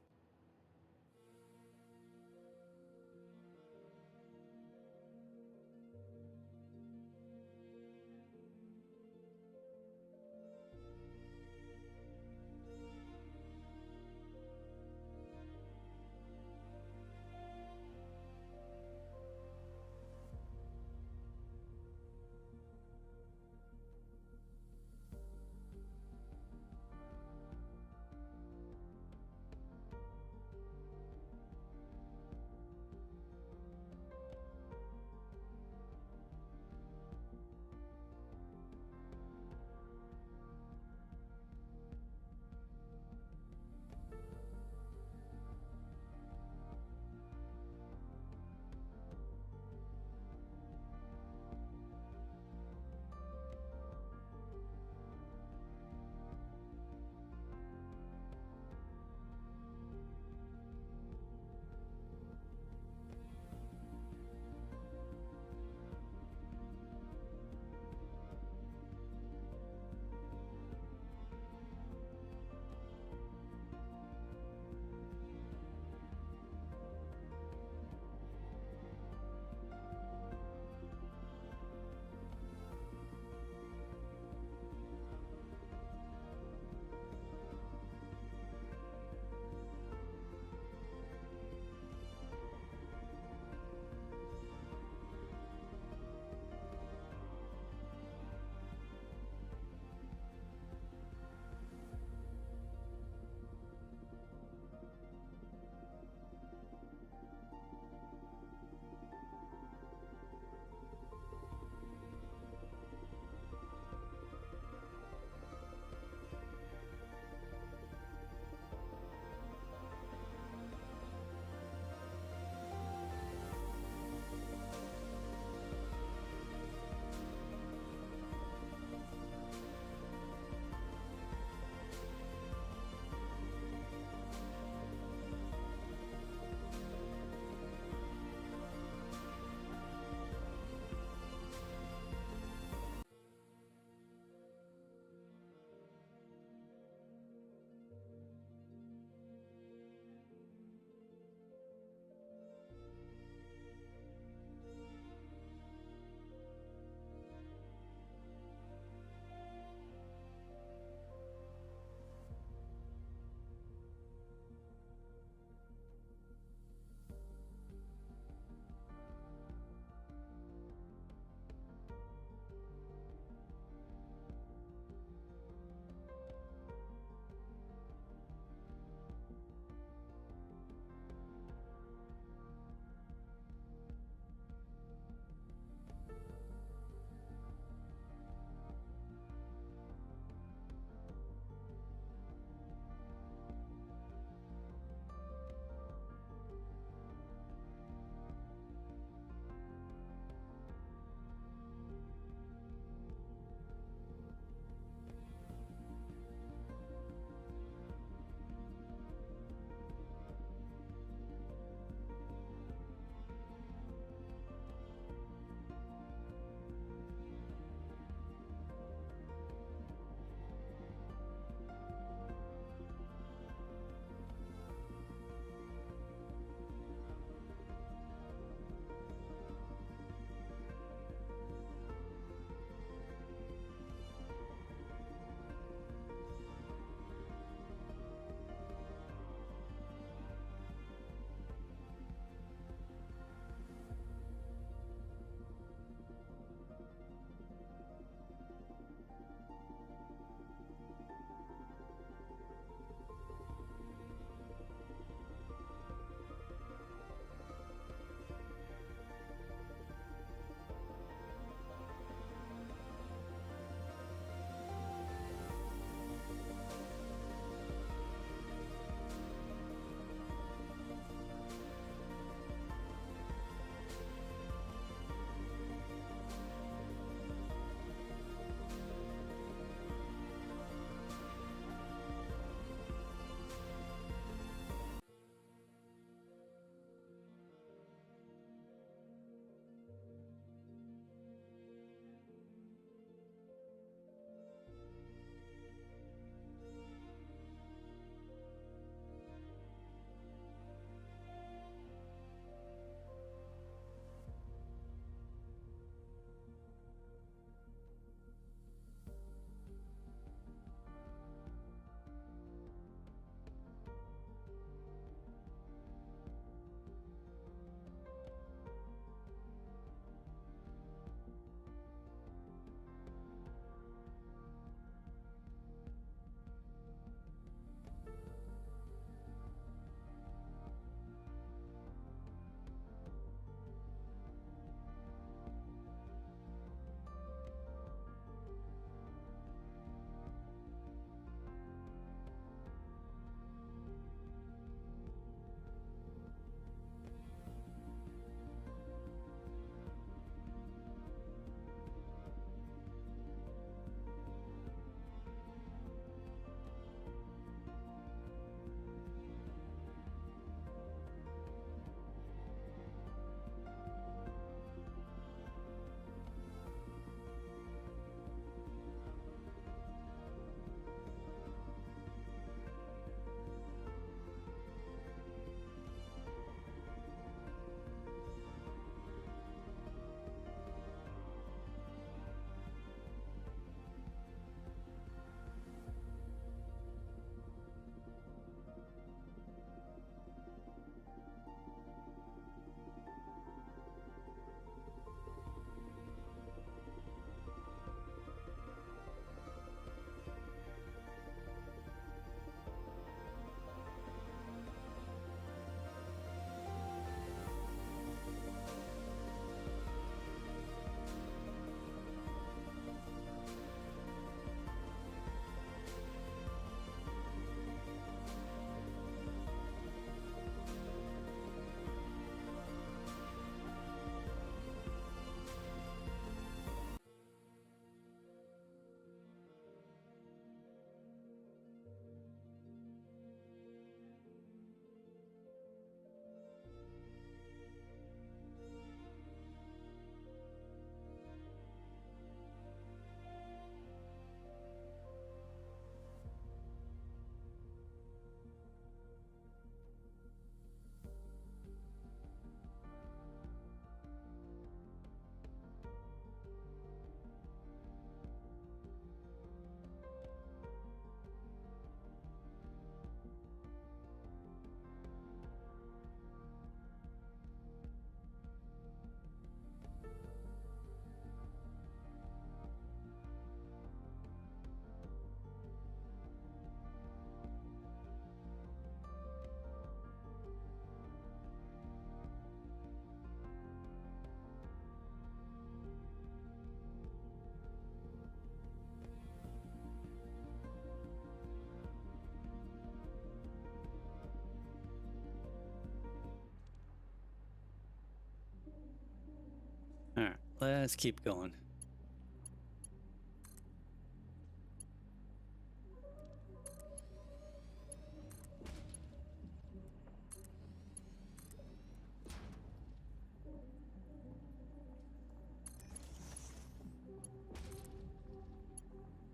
Let's keep going.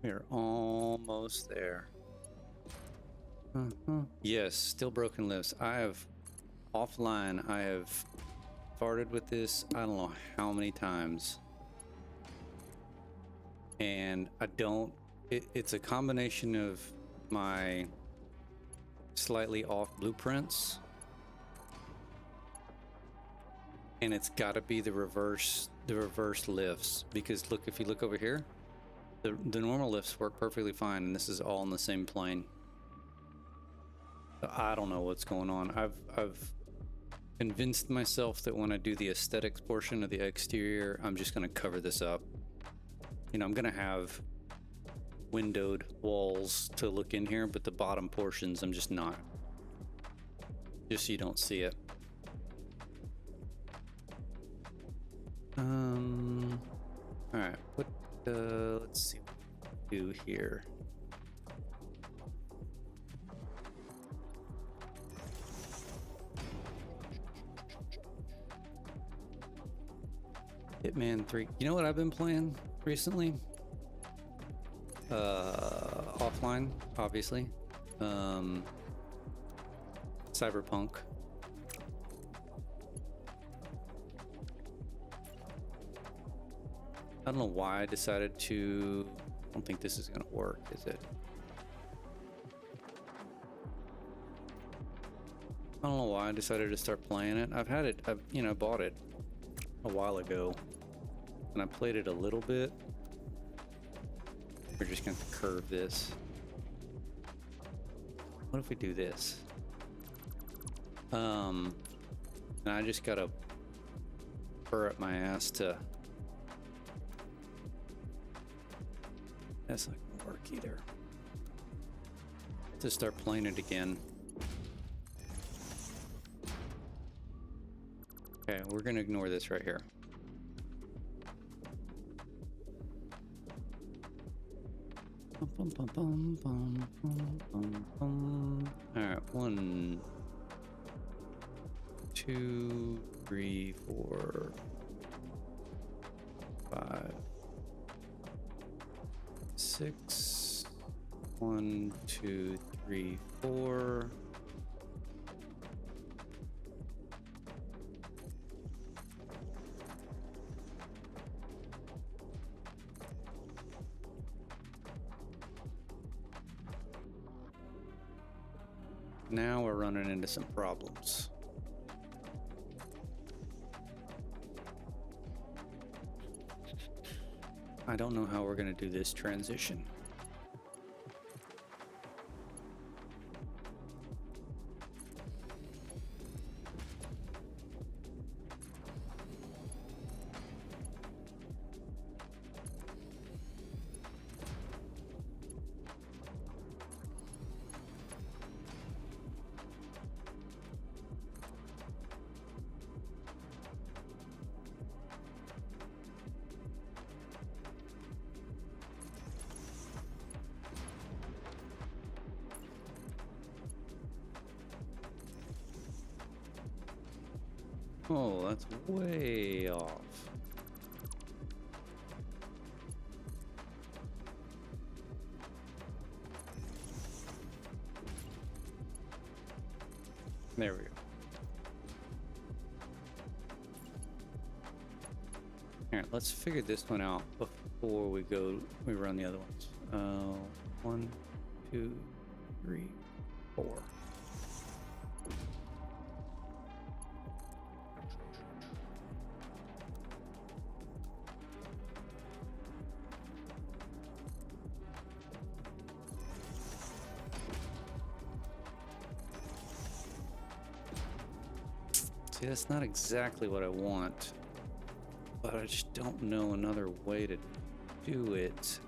We're almost there. Yes, still broken lifts. I have offline. I have farted with this. I don't know how many times, and I don't. It's a combination of my slightly off blueprints, and it's got to be the reverse lifts. Because look, if you look over here. The normal lifts work perfectly fine, and this is all in the same plane. I don't know what's going on. I've convinced myself that when I do the aesthetics portion of the exterior, I'm just going to cover this up. You know, I'm going to have windowed walls to look in here, but the bottom portions I'm just not. Just so you don't see it. All right. Let's see what we do here. Hitman 3. You know what I've been playing recently? Offline, obviously. Cyberpunk. I don't know why I decided to. I don't think this is going to work, is it? I don't know why I decided to start playing it. I've had it, bought it a while ago, and I played it a little bit. We're just going to curve this. What if we do this? And I just got to burr up my ass to. That's not gonna work either. To start playing it again. Okay, we're gonna ignore this right here. Alright, 1, 2, 3, 4, 5, 6. 1, 2, 3, 4. Now we're running into some problems. I don't know how we're going to do this transition. Oh, that's way off. There we go. Alright, let's figure this one out before we run the other ones. 1, 2, 3, 4. See, that's not exactly what I want, but I just don't know another way to do it.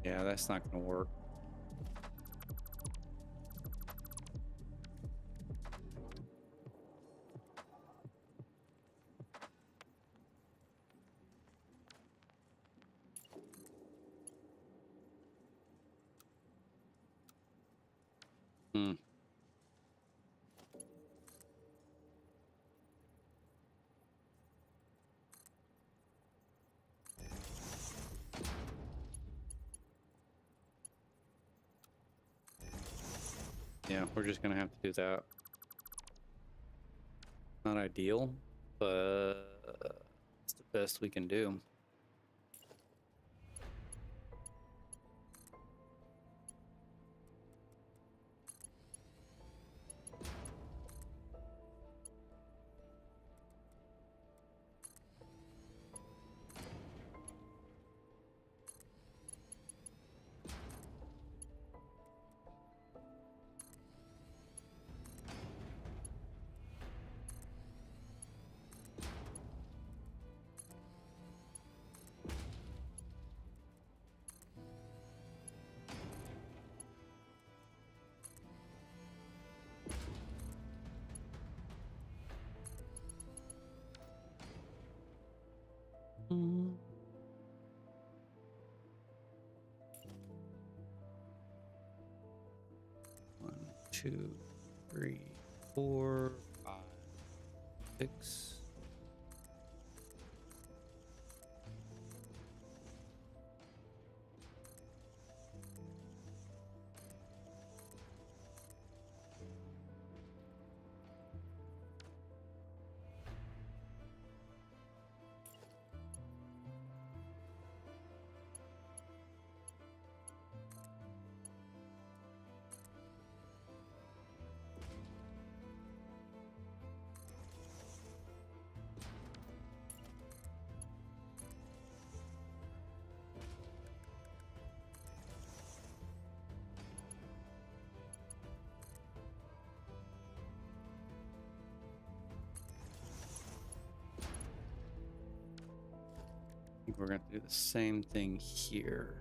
Yeah, that's not gonna work. Hmm. Yeah, we're just gonna have to do that. Not ideal, but it's the best we can do. Mm. 1, 2, 3, 4, 5, 6. I think we're going to do the same thing here.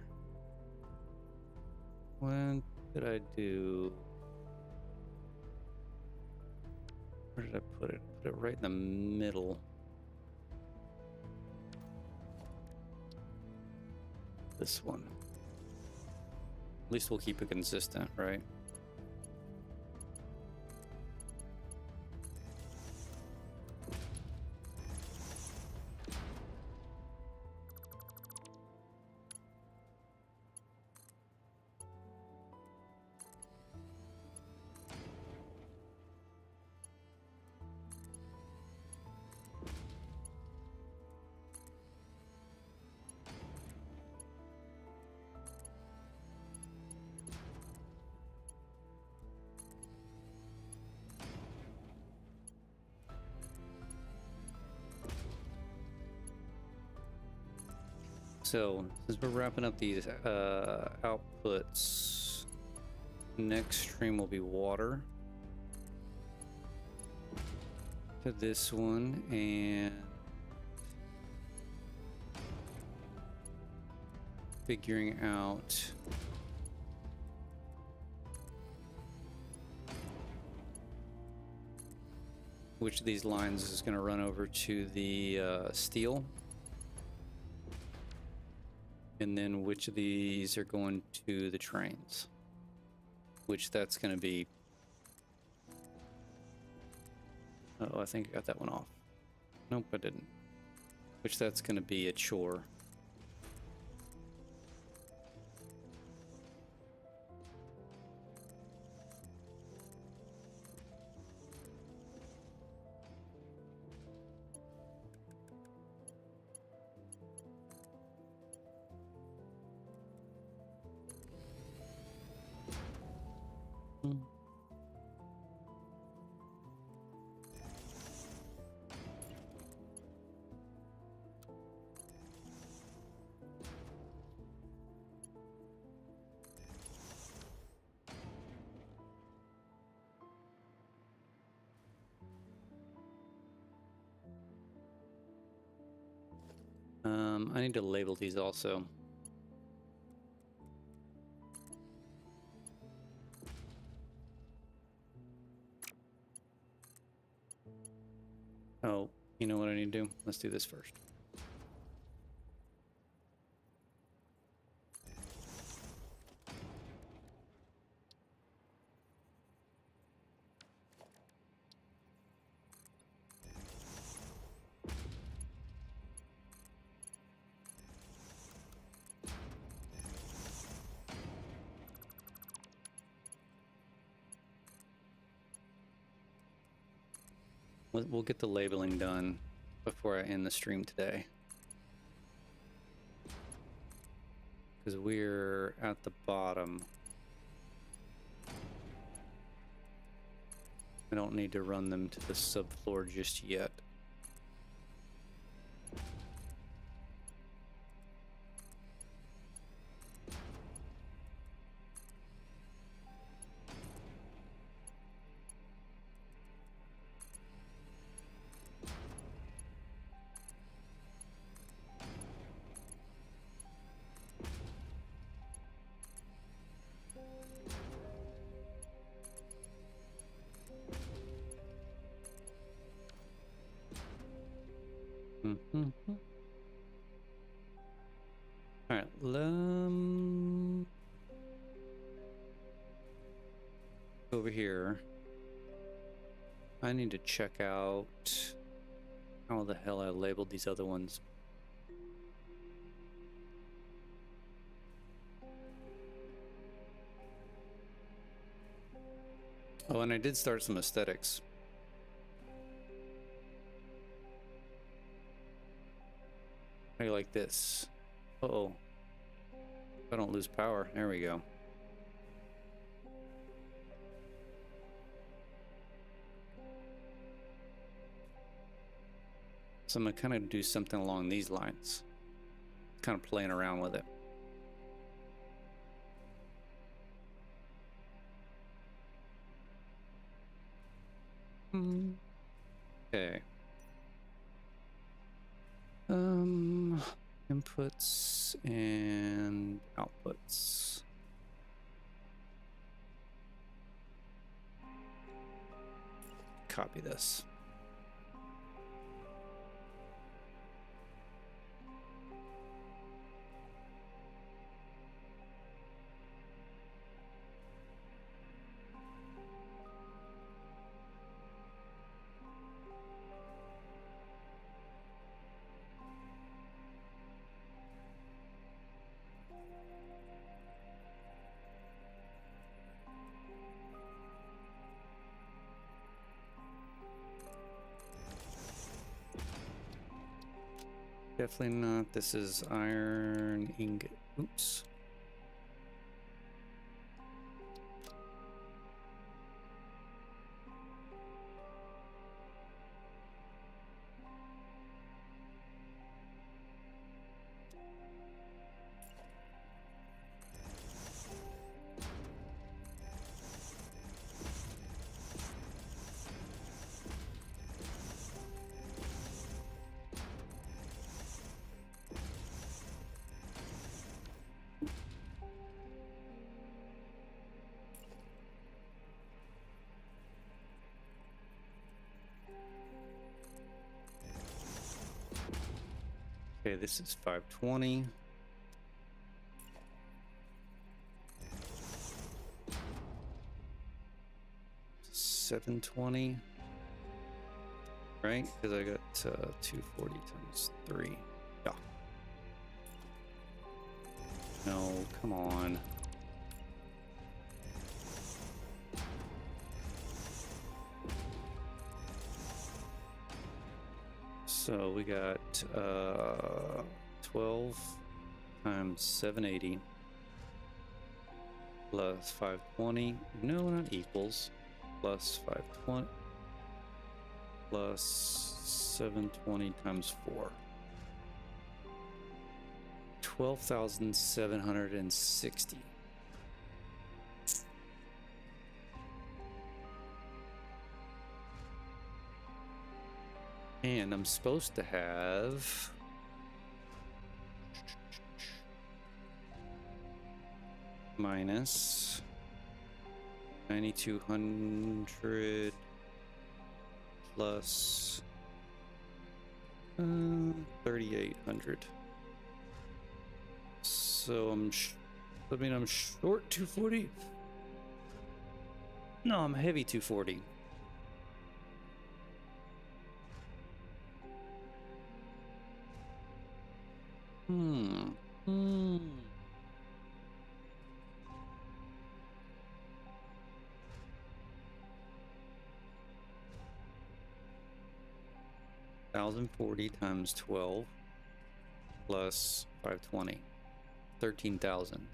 When did I do? Where did I put it? Put it right in the middle. This one. At least we'll keep it consistent, right? So, since we're wrapping up these outputs, next stream will be water to this one, and figuring out which of these lines is going to run over to the steel. And then which of these are going to the trains? Which that's going to be... Oh, I think I got that one off. Nope, I didn't. Which that's going to be a chore. I need to label these also. Oh, you know what I need to do? Let's do this first. We'll get the labeling done before I end the stream today. Because we're at the bottom. I don't need to run them to the subfloor just yet. All right, over here. I need to check out how the hell I labeled these other ones. Oh, and I did start some aesthetics. How do you like this? Uh-oh. I don't lose power. There we go. So I'm gonna kind of do something along these lines. Kind of playing around with it. Okay. Inputs and outputs. Copy this. Definitely not. This is iron ingot. Oops. Okay, this is 520. $720, right? Because I got 240 times 3. Yeah. No, come on. So we got 12 times 780 plus 520. No, not equals. Plus 520 plus 720 times 4. 12,760. And I'm supposed to have minus 9,200 plus 3,800. So I'm short 240. No, I'm heavy 240. Hmm. 1,040 times 12 plus 520. 13,000.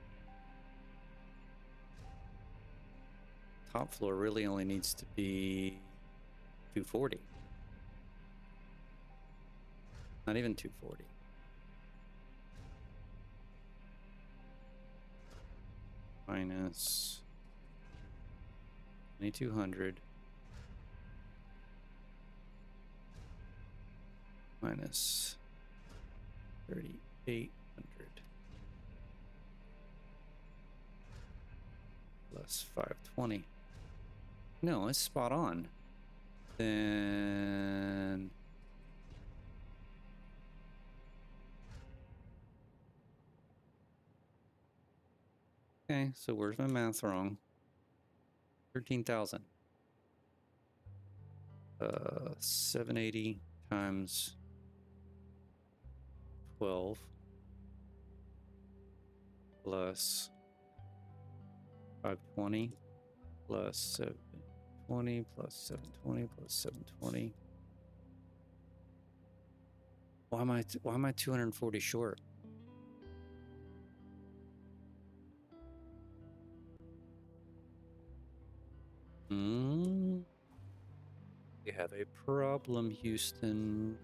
Top floor really only needs to be 240. Not even 240. Minus 2,200. Minus 3,800. Plus 520. No, it's spot on. Then okay, so where's my math wrong? 13,000. 780 times 12 plus 520 plus 720 plus 720 plus 720. Why am I 240 short? We have a problem, Houston.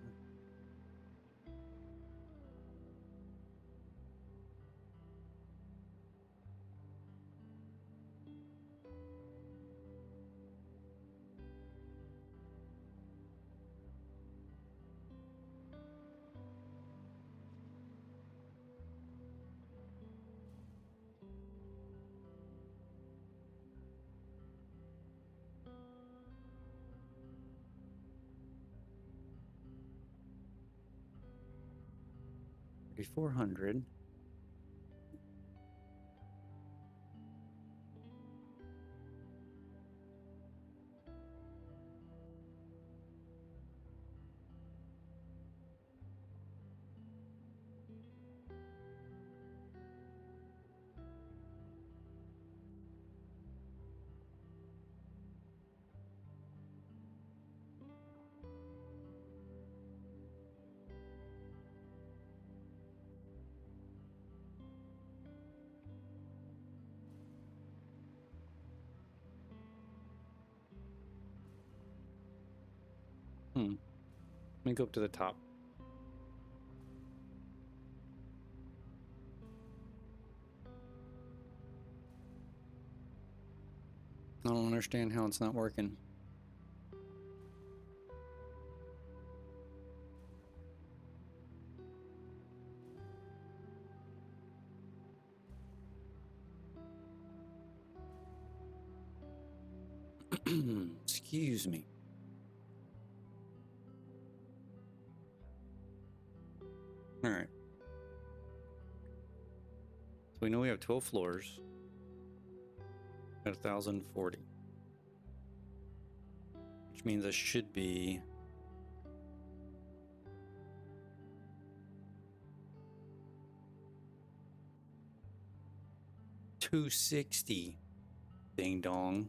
$3,400. Let me go up to the top. I don't understand how it's not working. Excuse me. All right. So we know we have 12 floors at 1,040, which means I should be $260. Ding dong.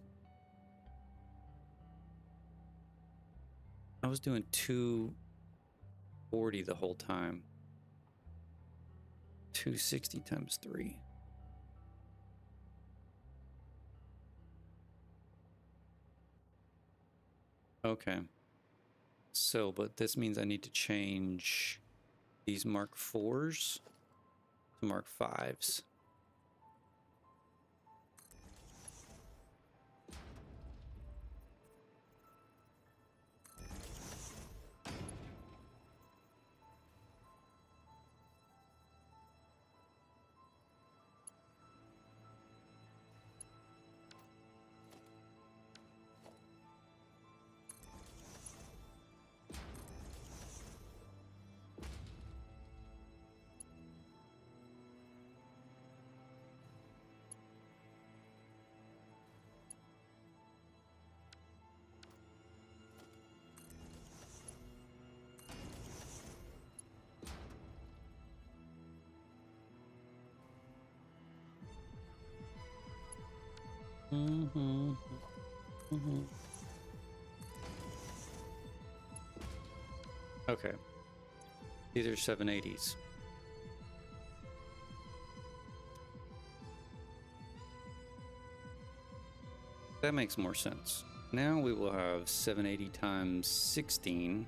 I was doing 240 the whole time. 260 times 3. Okay. So, but this means I need to change these Mark 4s to Mark 5s. Mm-hmm. Mm-hmm. Okay. These are 780s. That makes more sense. Now we will have 780 times 16.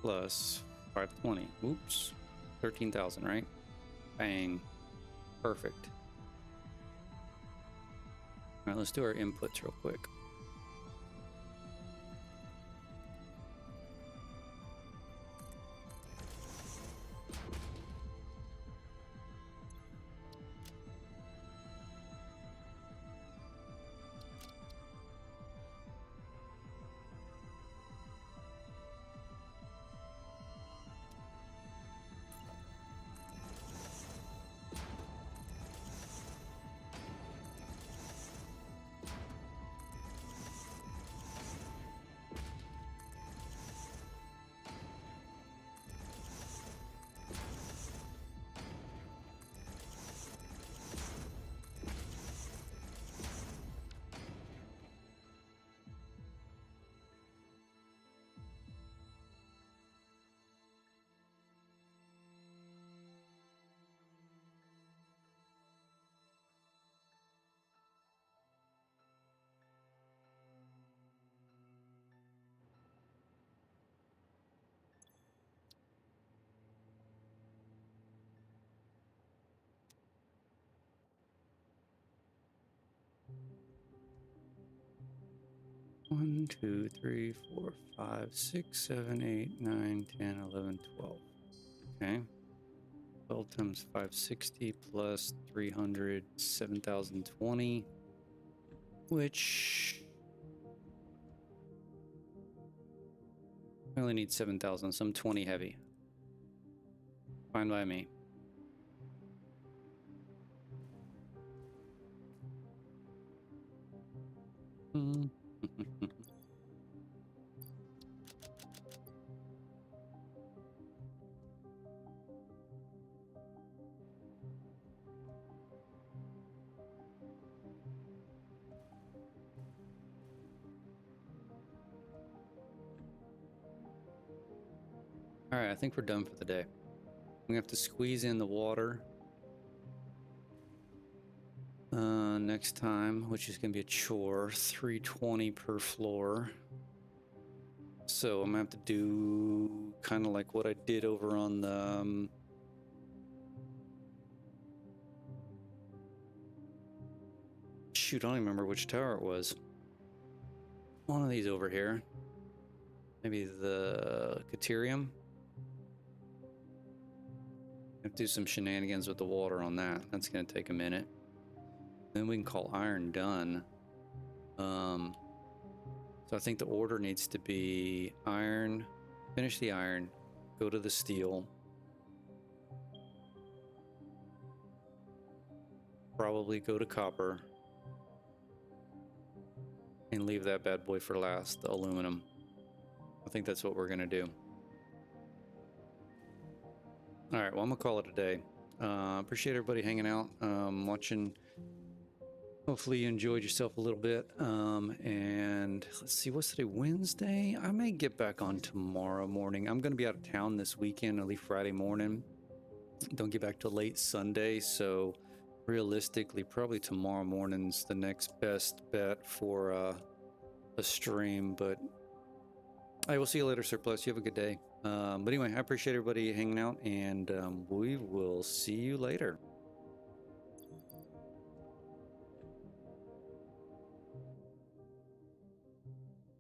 Plus 520. Oops. 13,000, right? Bang. Perfect. All right, let's do our inputs real quick. One, 2, 3, 4, 5, 6, 7, 8, 9, 10, 11, 12. Okay. 12 times 560 plus 300, 7,020. Which I only need 7,000, so I'm 20 heavy. Fine by me. All right, I think we're done for the day. We have to squeeze in the water next time, which is going to be a chore. 320 per floor. So I'm going to have to do kind of like what I did over on the... shoot, I don't even remember which tower it was. One of these over here. Maybe the Caterium. Have to do some shenanigans with the water on that. That's going to take a minute. Then we can call iron done. So I think the order needs to be iron, finish the iron, go to the steel. Probably go to copper. And leave that bad boy for last, the aluminum. I think that's what we're going to do. All right, well, I'm going to call it a day. Appreciate everybody hanging out, watching. Hopefully you enjoyed yourself a little bit. And let's see, what's today? Wednesday? I may get back on tomorrow morning. I'm going to be out of town this weekend, at least Friday morning. Don't get back till late Sunday. So realistically, probably tomorrow morning's the next best bet for a stream. But I will see you later, Surplus. You have a good day. But anyway, I appreciate everybody hanging out, and we will see you later.